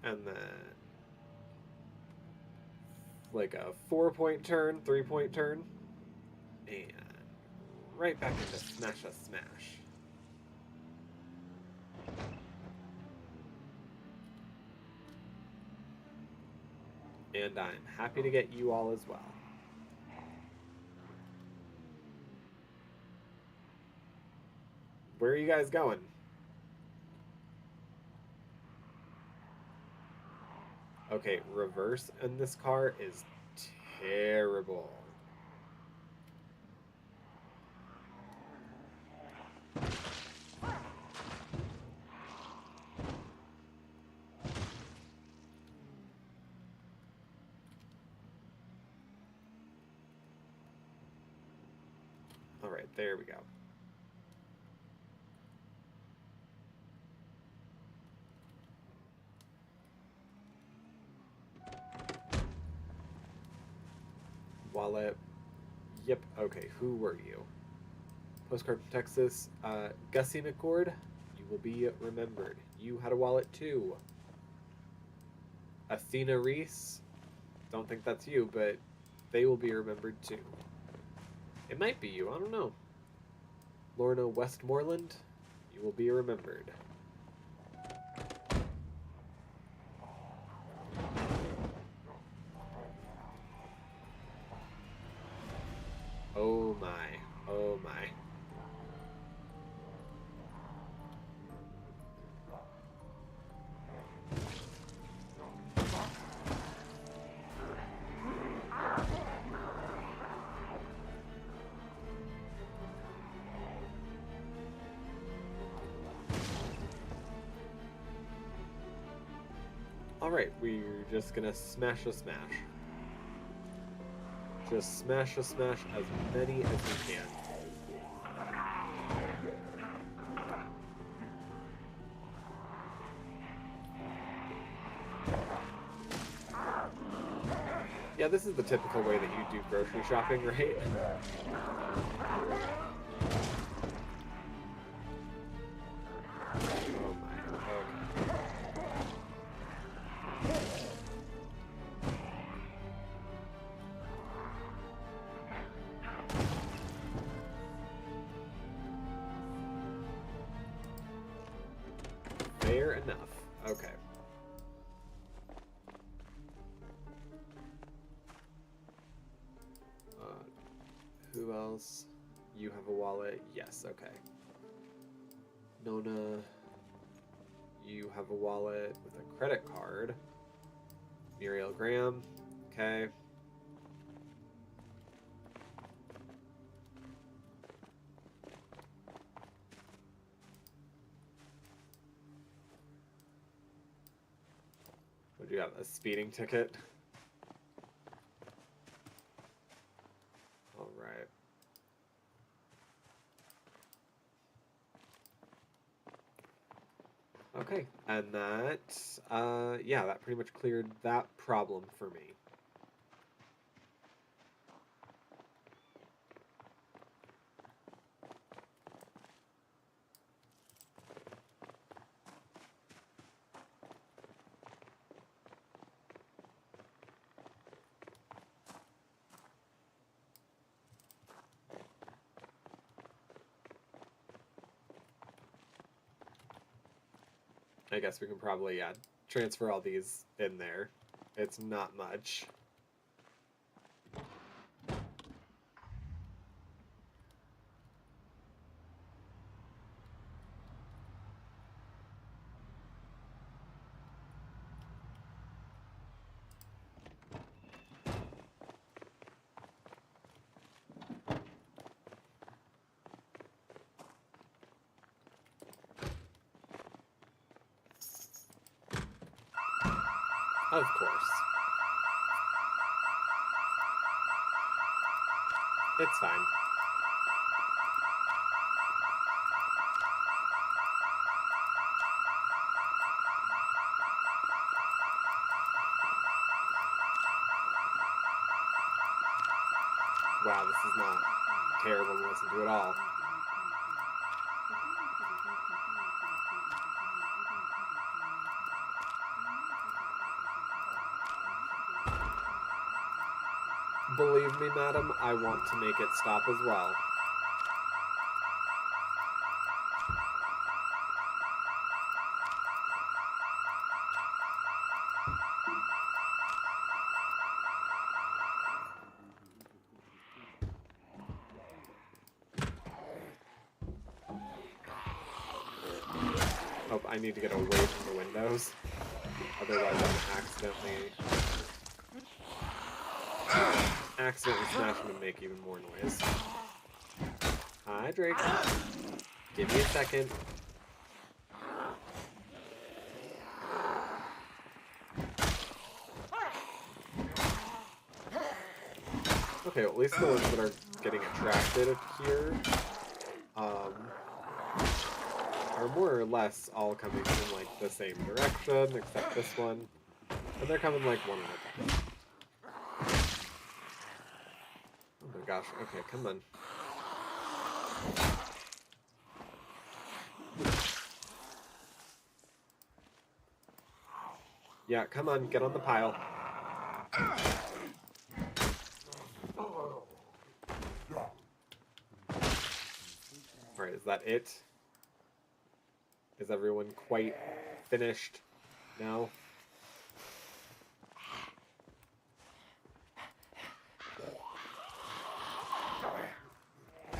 And then like a 4-point turn, 3-point turn, and right back into smash a smash. And I'm happy to get you all as well. Where are you guys going? Okay, reverse in this car is terrible. All right, there we go. Wallet. Yep, okay, who were you? Postcard from Texas. Gussie McCord, you will be remembered. You had a wallet too. Athena Reese, don't think that's you, but they will be remembered too. It might be you, I don't know. Lorna Westmoreland, you will be remembered. Oh my, oh my. Alright, we're just gonna smash a smash. Just smash a smash as many as we can. Yeah, this is the typical way that you do grocery shopping, right? Oh my, okay. Fair enough. Okay. Who else? You have a wallet? Yes, okay. Nona, you have a wallet with a credit card. Muriel Graham, okay. What do you have? A speeding ticket? All right. Okay, and that, yeah, that pretty much cleared that problem for me. I guess we can probably, yeah, transfer all these in there. It's not much. Of course. It's fine. Wow, this is not terrible to listen to at all. Believe me, madam, I want to make it stop as well. Oh, I need to get away from the windows. Otherwise I'm accidentally smash them and make even more noise. Hi, Drake. Give me a second. Okay, well, at least the ones that are getting attracted here are more or less all coming from like the same direction, except this one. And they're coming like one at a time. Oh my gosh, okay, come on. Yeah, come on, get on the pile. Alright, is that it? Is everyone quite finished now?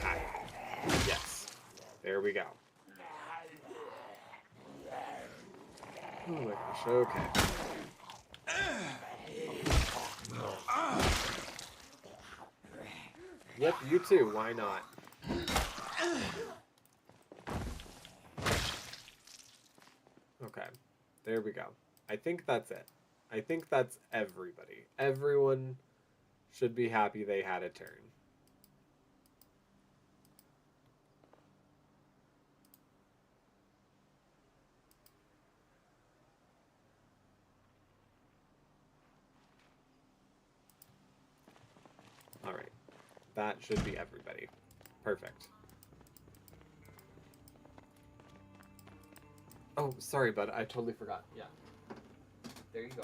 Hi. Yes. There we go. Oh my gosh, okay. Yep, you too, why not? Okay, there we go. I think that's it. I think that's everybody. Everyone should be happy they had a turn. Alright, that should be everybody. Perfect. Oh, sorry, bud. I totally forgot. Yeah. There you go.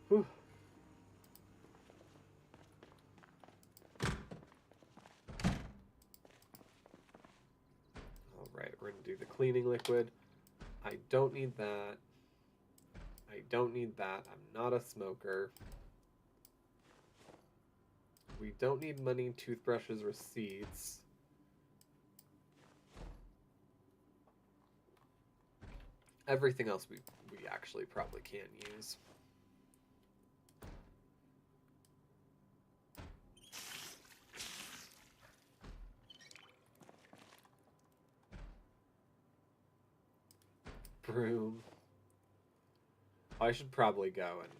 Whew. Alright, we're going to do the cleaning liquid. I don't need that. I don't need that. I'm not a smoker. We don't need money, toothbrushes, receipts. Everything else we actually probably can use. Broom. Oh, I should probably go and,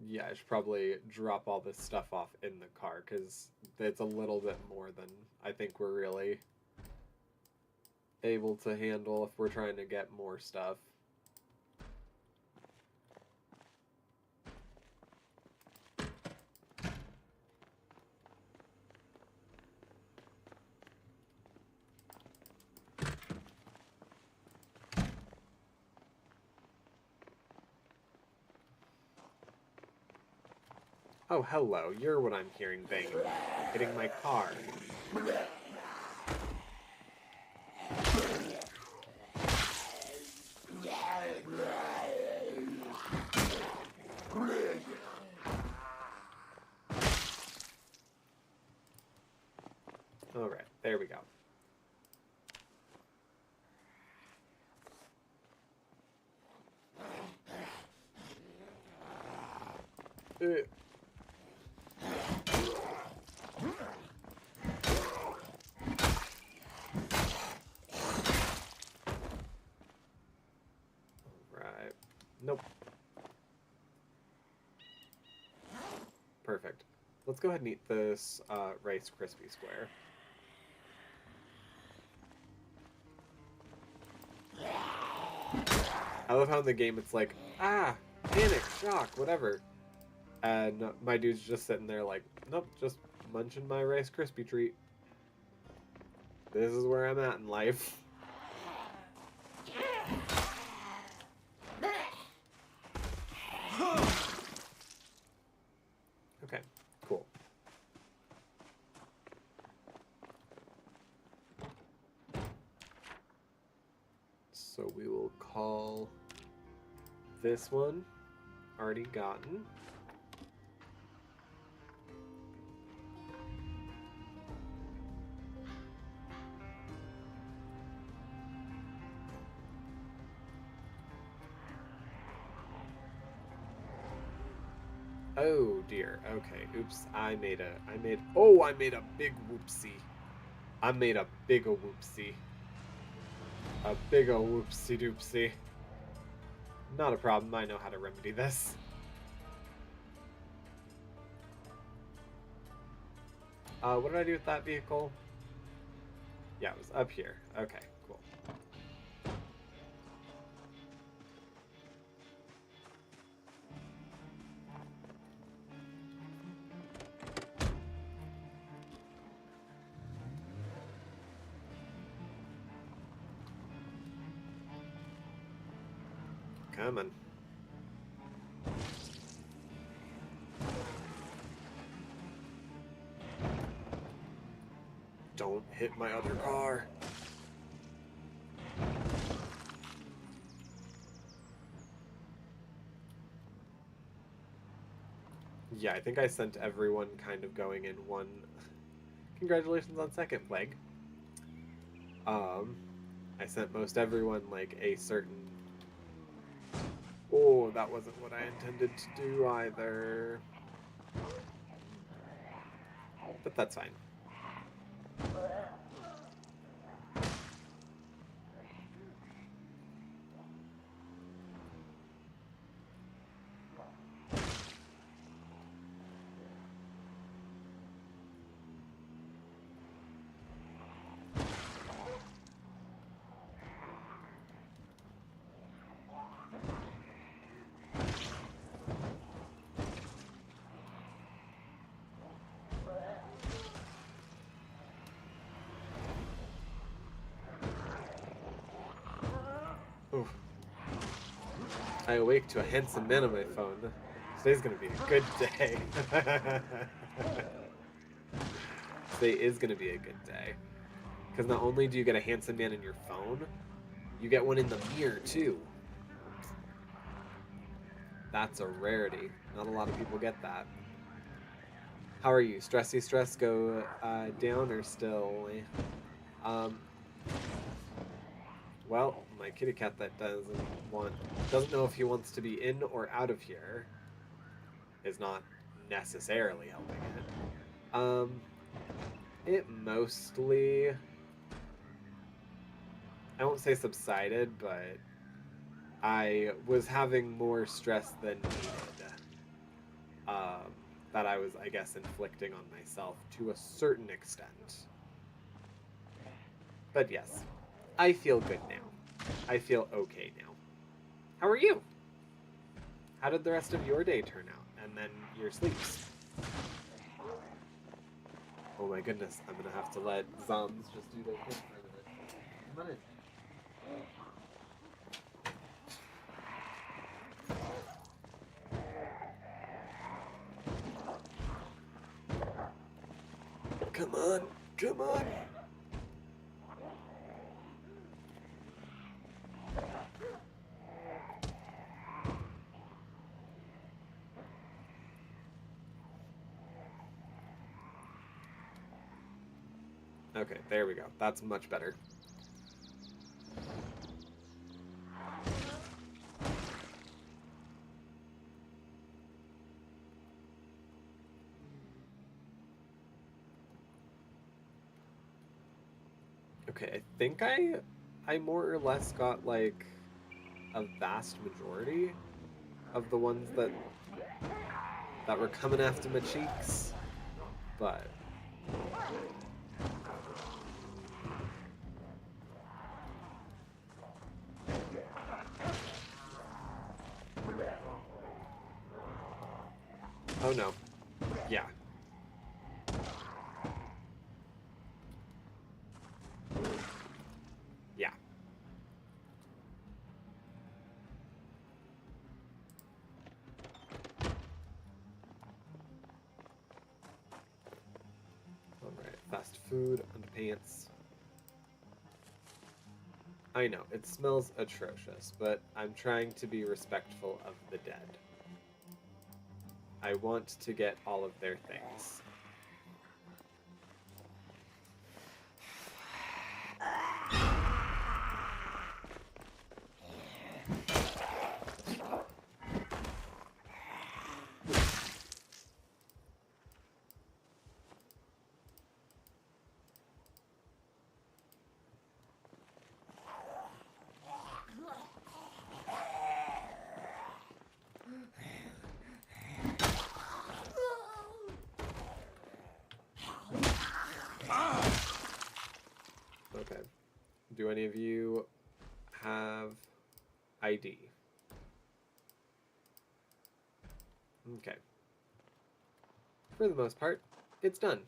yeah, I should probably drop all this stuff off in the car, because it's a little bit more than I think we're really able to handle if we're trying to get more stuff. Oh, hello. You're what I'm hearing banging, hitting my car. All right, there we go. Right. Nope. Perfect. Let's go ahead and eat this Rice Krispie Square. I love how in the game it's like, panic, shock, whatever. And my dude's just sitting there like, nope, just munching my Rice Krispie treat. This is where I'm at in life. Okay, cool. So we will call this one already gotten. Oh dear. Okay. Oops. I made a big whoopsie. I made a big whoopsie. A big whoopsie doopsie. Not a problem. I know how to remedy this. What did I do with that vehicle? Yeah, it was up here. Okay, cool. Come on. Don't hit my other car. Yeah, I think I sent everyone kind of going in one. Congratulations on second, Plague. I sent most everyone like a certain. Oh, that wasn't what I intended to do either. But that's fine. Oof. I awake to a handsome man on my phone. Today's gonna be a good day. Today is gonna be a good day. Because not only do you get a handsome man in your phone, you get one in the mirror too. That's a rarity. Not a lot of people get that. How are you? Stressy stress go down or still? Well, my kitty cat that doesn't know if he wants to be in or out of here is not necessarily helping it. It mostly, I won't say subsided, but I was having more stress than needed. That I was, I guess, inflicting on myself to a certain extent. But yes, I feel good now. I feel okay now. How are you? How did the rest of your day turn out? And then your sleeps? Oh my goodness, I'm gonna have to let Zoms just do their thing for a minute. Come on in. Come on, come on. Okay, there we go. That's much better. Okay, I think I more or less got like a vast majority of the ones that were coming after my cheeks, but oh no. Yeah. Yeah. Alright, fast food, underpants. I know, it smells atrocious, but I'm trying to be respectful of the dead. I want to get all of their things. Okay. Do any of you have ID? Okay. For the most part, it's done.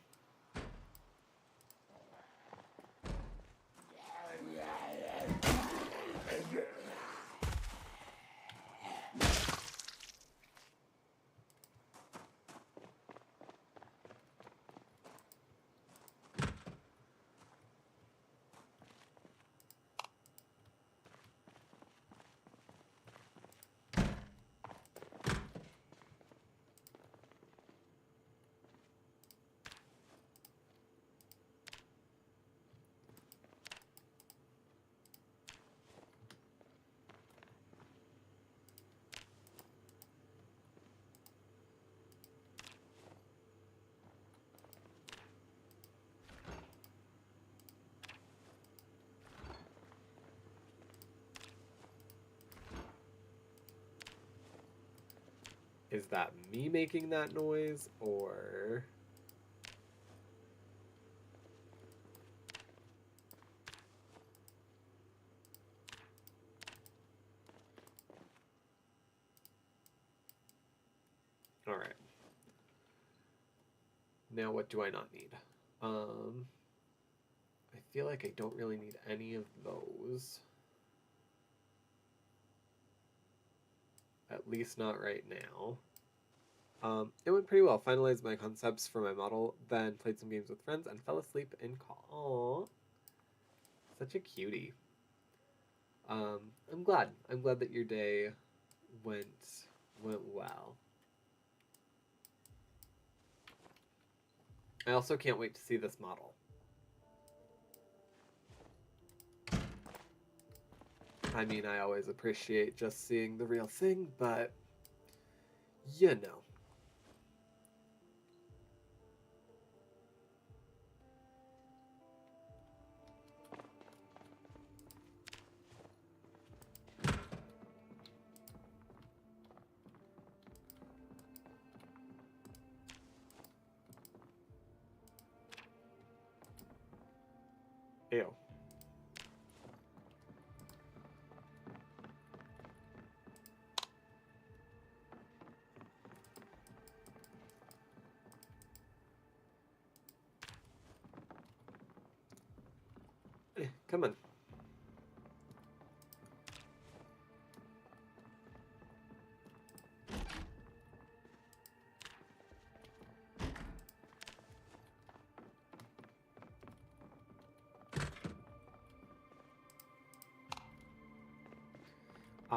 Is that me making that noise, or... Alright. Now what do I not need? I feel like I don't really need any of those. At least not right now. It went pretty well. Finalized my concepts for my model, then played some games with friends and fell asleep in call. Aww. Such a cutie. I'm glad. I'm glad that your day went well. I also can't wait to see this model. I mean, I always appreciate just seeing the real thing, but you know. Ew. Come on.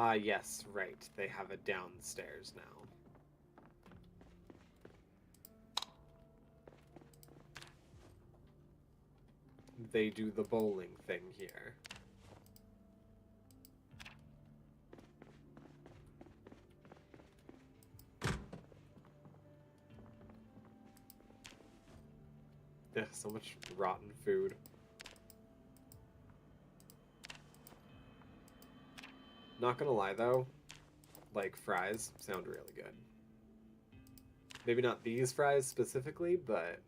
Ah, yes, right. They have a downstairs now. They do the bowling thing here. Ugh, so much rotten food. Not gonna lie though, like fries sound really good. Maybe not these fries specifically, but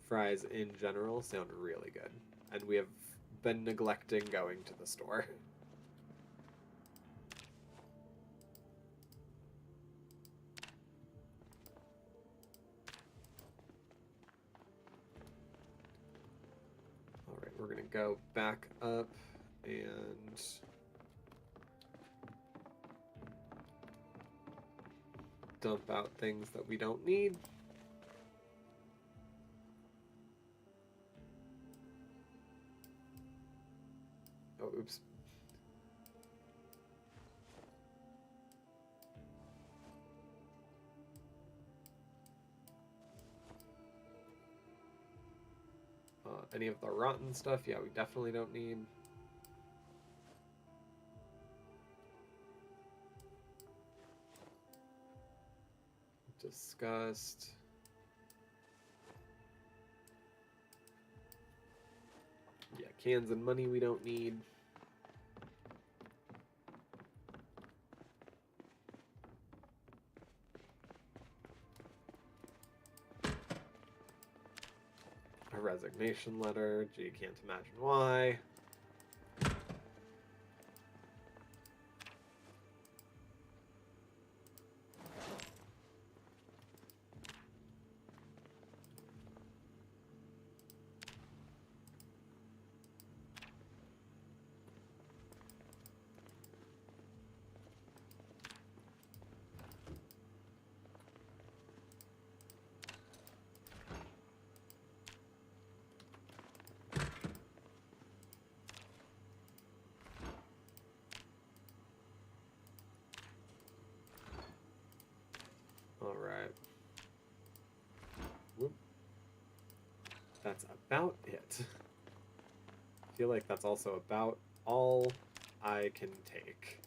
fries in general sound really good. And we have been neglecting going to the store. Alright, we're gonna go back up and dump out things that we don't need. Oh, oops. Any of the rotten stuff, yeah, we definitely don't need. Disgust. Yeah, cans and money we don't need. A resignation letter. Gee, can't imagine why. Alright. Whoop. That's about it. I feel like that's also about all I can take.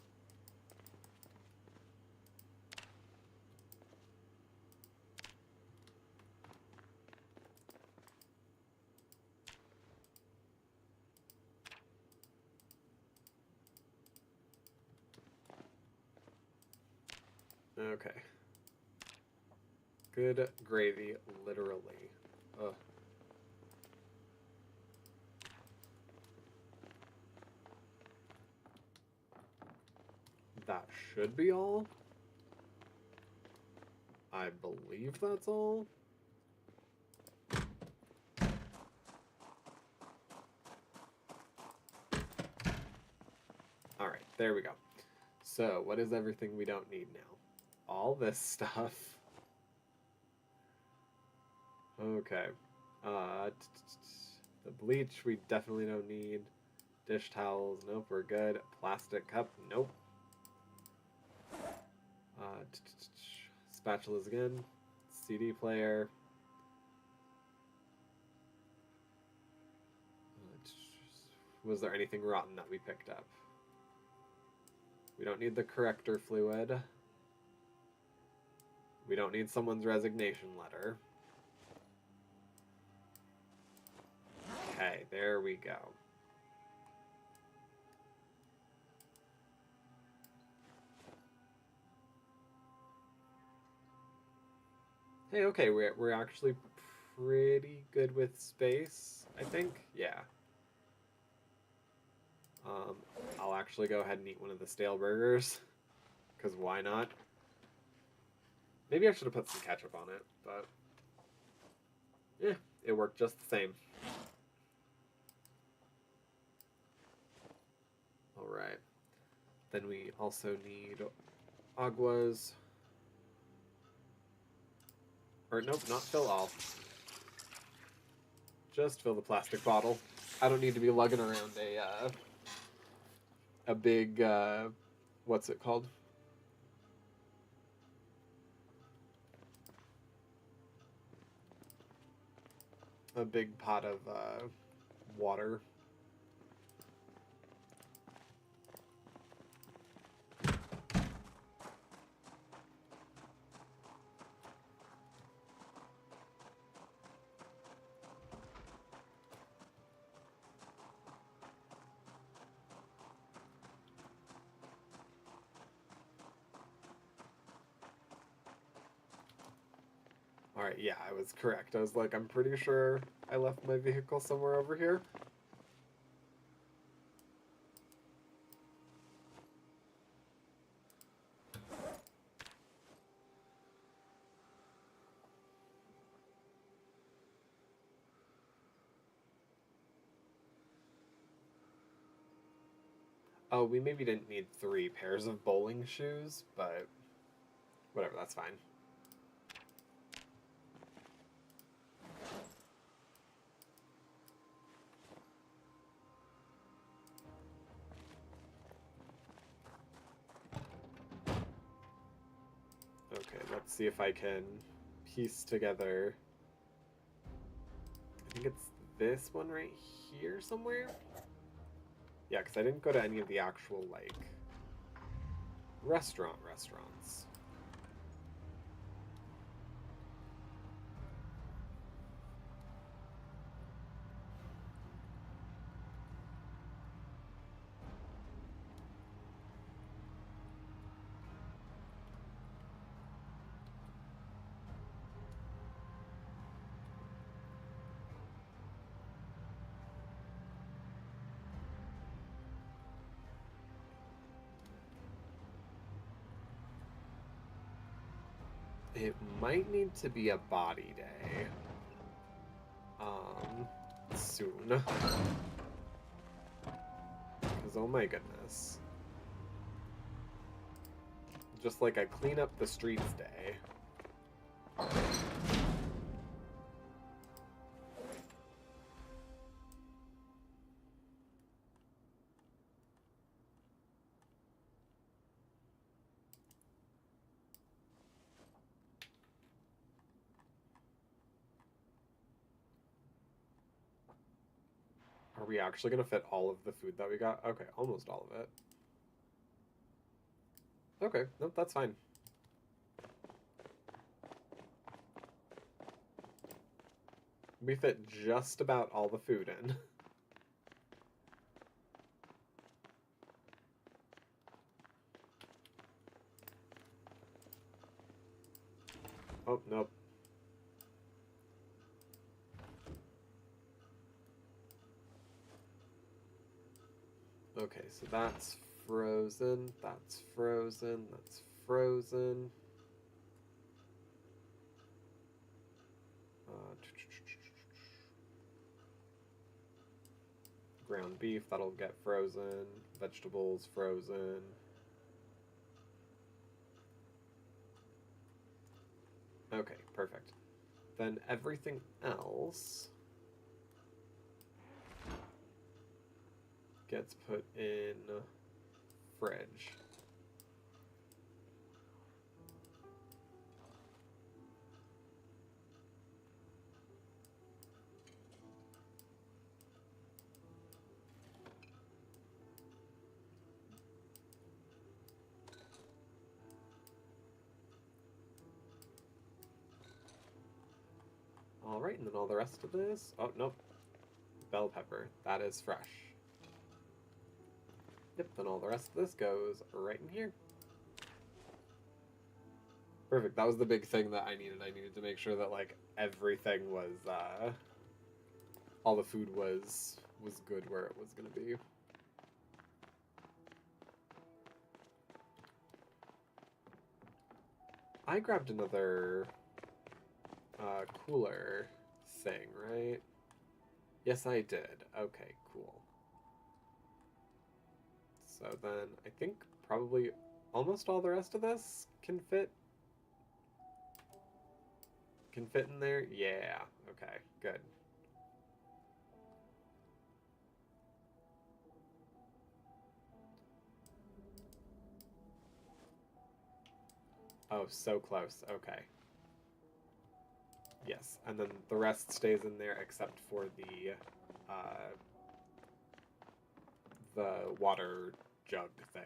Okay. Good gravy, literally. Ugh. That should be all. I believe that's all. Alright, there we go. So, what is everything we don't need now? All this stuff. Okay. The bleach we definitely don't need. Dish towels, nope, we're good. Plastic cup, nope. Spatulas again. CD player. Was there anything rotten that we picked up? We don't need the corrector fluid. We don't need someone's resignation letter. Okay, there we go. Hey, okay, we're actually pretty good with space, I think. Yeah. I'll actually go ahead and eat one of the stale burgers, because why not? Maybe I should have put some ketchup on it, but yeah, it worked just the same. Alright. Then we also need aguas. Or nope, not fill all. Just fill the plastic bottle. I don't need to be lugging around a big, what's it called? A big pot of water. Alright, yeah, I was correct. I was like, I'm pretty sure I left my vehicle somewhere over here. Oh, we maybe didn't need 3 pairs of bowling shoes, but whatever, that's fine. Okay, let's see if I can piece together. I think it's this one right here somewhere? Yeah, because I didn't go to any of the actual, like, restaurants. It might need to be a body day. Soon. Because, oh my goodness. Just like a clean up the streets day. Are we actually going to fit all of the food that we got? Okay, almost all of it. Okay, nope, that's fine. We fit just about all the food in. Oh, nope. Okay, so that's frozen, that's frozen, that's frozen. Ground beef, that'll get frozen. Vegetables, frozen. Okay, perfect. Then everything else gets put in fridge. Alright, and then all the rest of this... Oh, nope. Bell pepper. That is fresh. Yep, then all the rest of this goes right in here. Perfect. That was the big thing that I needed. I needed to make sure that, like, everything was, all the food was good where it was going to be. I grabbed another cooler thing, right? Yes, I did. Okay, cool. So then I think probably almost all the rest of this can fit in there. Yeah. Okay, good. Oh, so close. Okay. Yes, and then the rest stays in there except for the water jug thing.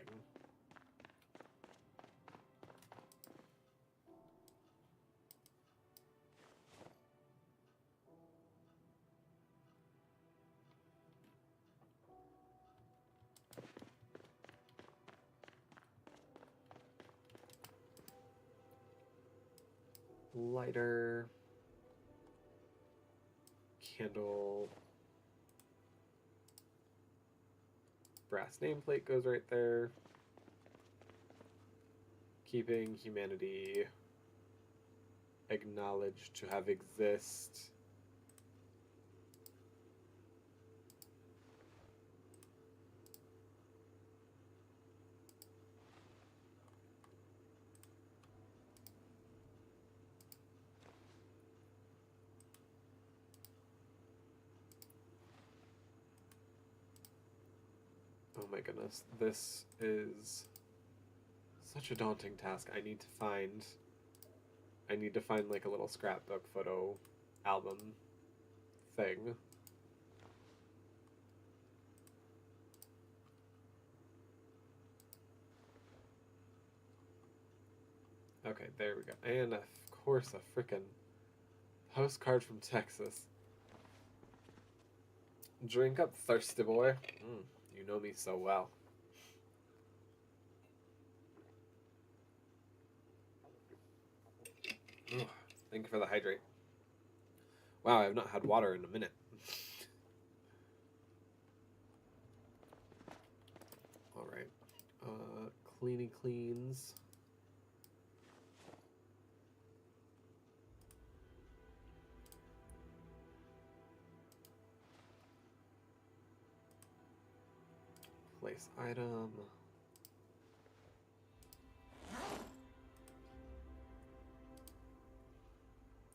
Lighter, candle, brass nameplate goes right there. Keeping humanity acknowledged to have exist. Oh my goodness, this is such a daunting task. I need to find like a little scrapbook photo album thing. Okay, there we go. And of course a frickin' postcard from Texas. Drink up, thirsty boy. You know me so well. Ugh, thank you for the hydrate. Wow, I've not had water in a minute. Alright. Cleany cleans. Place item.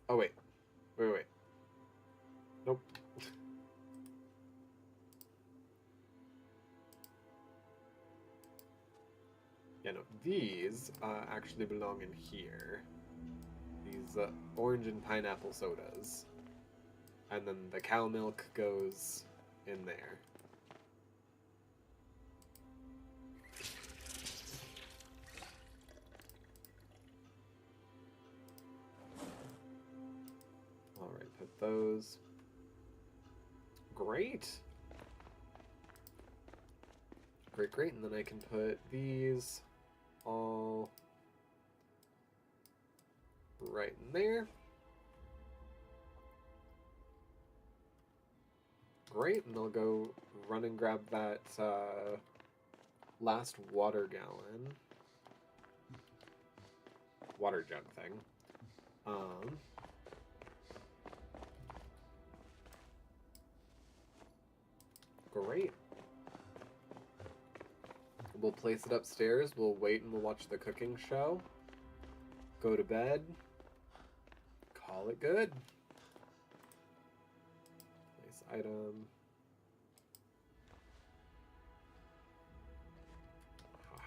Oh, wait. Wait. Nope. Yeah, no. These actually belong in here. These orange and pineapple sodas. And then the cow milk goes in there. Alright, put those. Great! Great, and then I can put these all right in there. Great, and I'll go run and grab that last water jug thing. Great. We'll place it upstairs, we'll wait and we'll watch the cooking show. Go to bed. Call it good. Place item.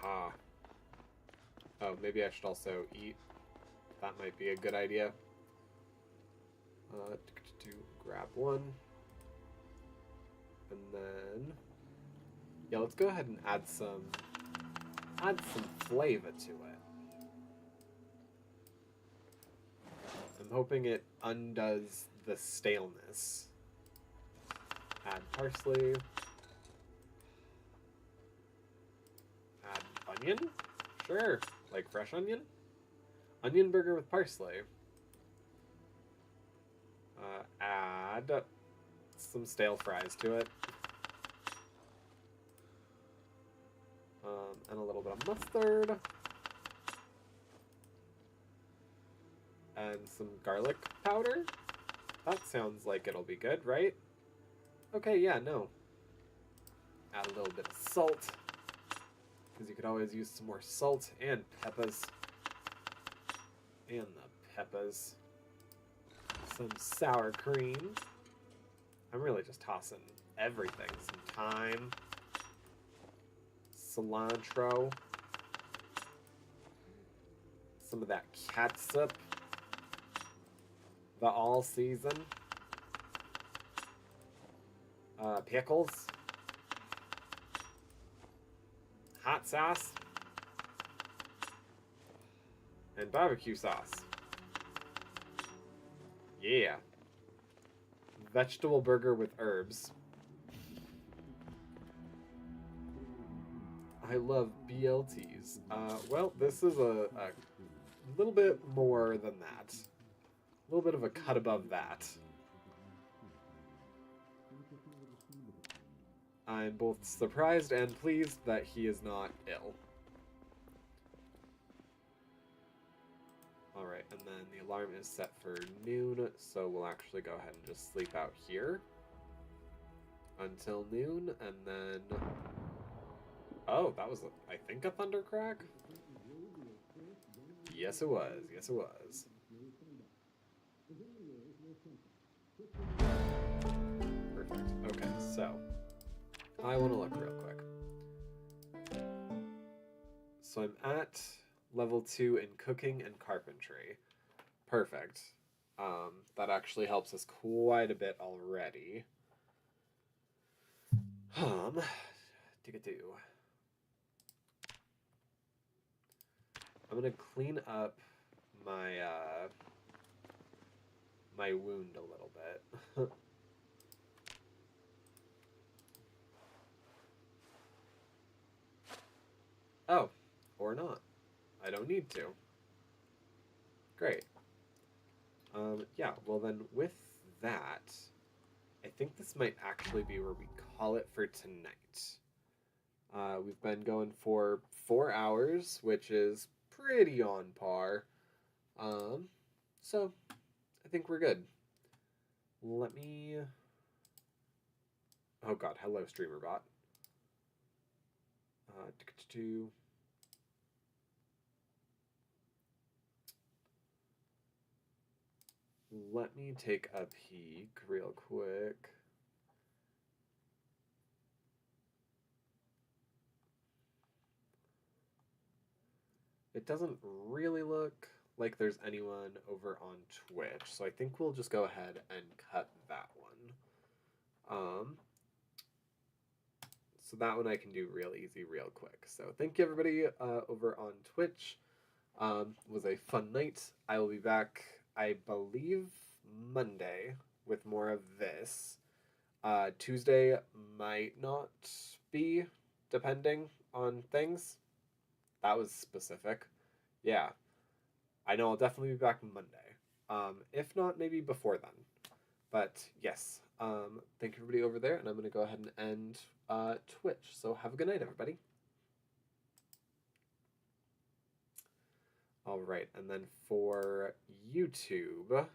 Haha. Oh, maybe I should also eat. That might be a good idea. To grab one. And then... yeah, let's go ahead and add some flavor to it. I'm hoping it undoes the staleness. Add parsley. Add onion? Sure. Like fresh onion? Onion burger with parsley. Add some stale fries to it. And a little bit of mustard. And some garlic powder. That sounds like it'll be good, right? Okay, yeah, no. Add a little bit of salt. Because you could always use some more salt and peppers. And the peppers. Some sour cream. I'm really just tossing everything. Some thyme. Cilantro. some of that catsup. The all season. Pickles. Hot sauce. And barbecue sauce. Yeah. Vegetable burger with herbs. I love BLTs. Well, this is a little bit more than that. A little bit of a cut above that. I'm both surprised and pleased that he is not ill. Alright, and then the alarm is set for noon, so we'll actually go ahead and just sleep out here until noon, and then... Oh, that was, I think, a thunder crack? Yes, it was. Yes, it was. Perfect. Okay, so I want to look real quick. So I'm at level 2 in cooking and carpentry. Perfect. That actually helps us quite a bit already. Do. I'm gonna clean up my my wound a little bit. Oh, or not. I don't need to. Great. Yeah, well then with that, I think this might actually be where we call it for tonight. We've been going for 4 hours, which is pretty on par. So I think we're good. Let me... Oh god, hello streamer bot. Let me take a peek real quick. It doesn't really look like there's anyone over on Twitch, so I think we'll just go ahead and cut that one. So that one I can do real easy, real quick. So thank you everybody over on Twitch. It was a fun night. I will be back, I believe, Monday with more of this. Tuesday might not be, depending on things. That was specific. Yeah. I know I'll definitely be back Monday. If not, maybe before then. But yes, thank you everybody over there, and I'm going to go ahead and end Twitch. So have a good night, everybody. All right, and then for YouTube,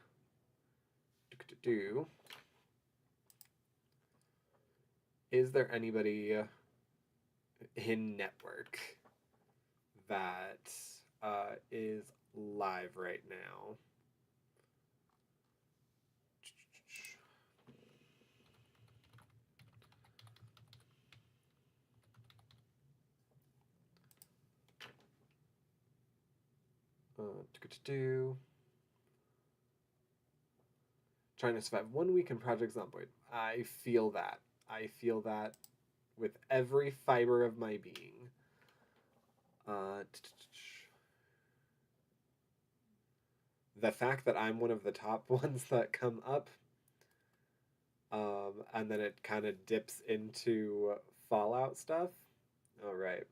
is there anybody in network that is live right now? Trying to survive 1 week in Project Zomboid. I feel that. I feel that with every fiber of my being. The fact that I'm one of the top ones that come up, and then it kind of dips into Fallout stuff. All right.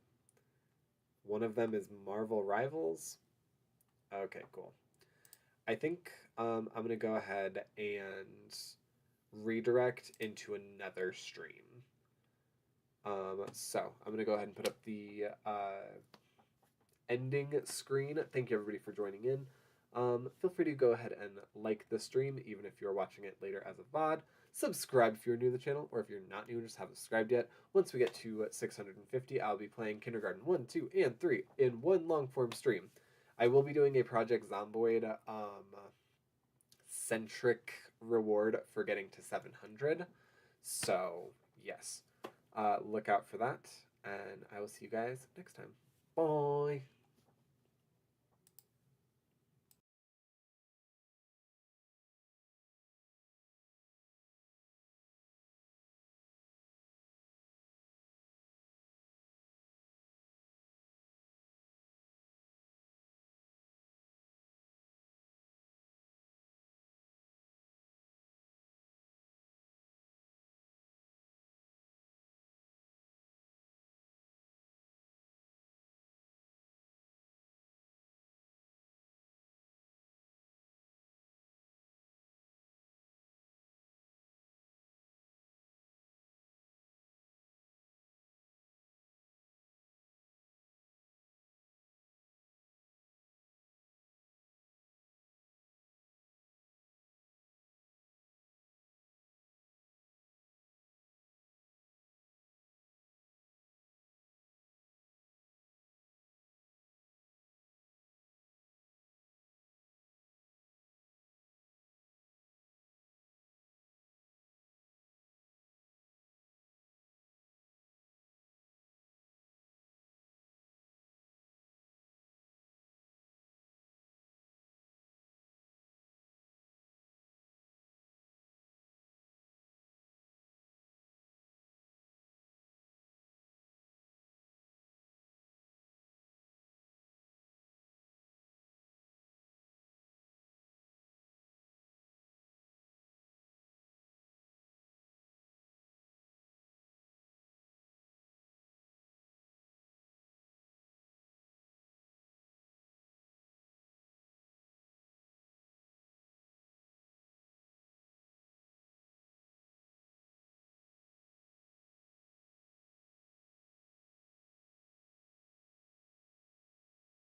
One of them is Marvel Rivals. Okay, cool. I think I'm going to go ahead and redirect into another stream. So I'm going to go ahead and put up the ending screen. Thank you everybody for joining in. Feel free to go ahead and like the stream, even if you're watching it later as a VOD. Subscribe if you're new to the channel, or if you're not new and just haven't subscribed yet. Once we get to 650, I'll be playing Kindergarten 1, 2, and 3 in one long-form stream. I will be doing a Project Zomboid centric reward for getting to 700. So, yes. Look out for that, and I will see you guys next time. Bye!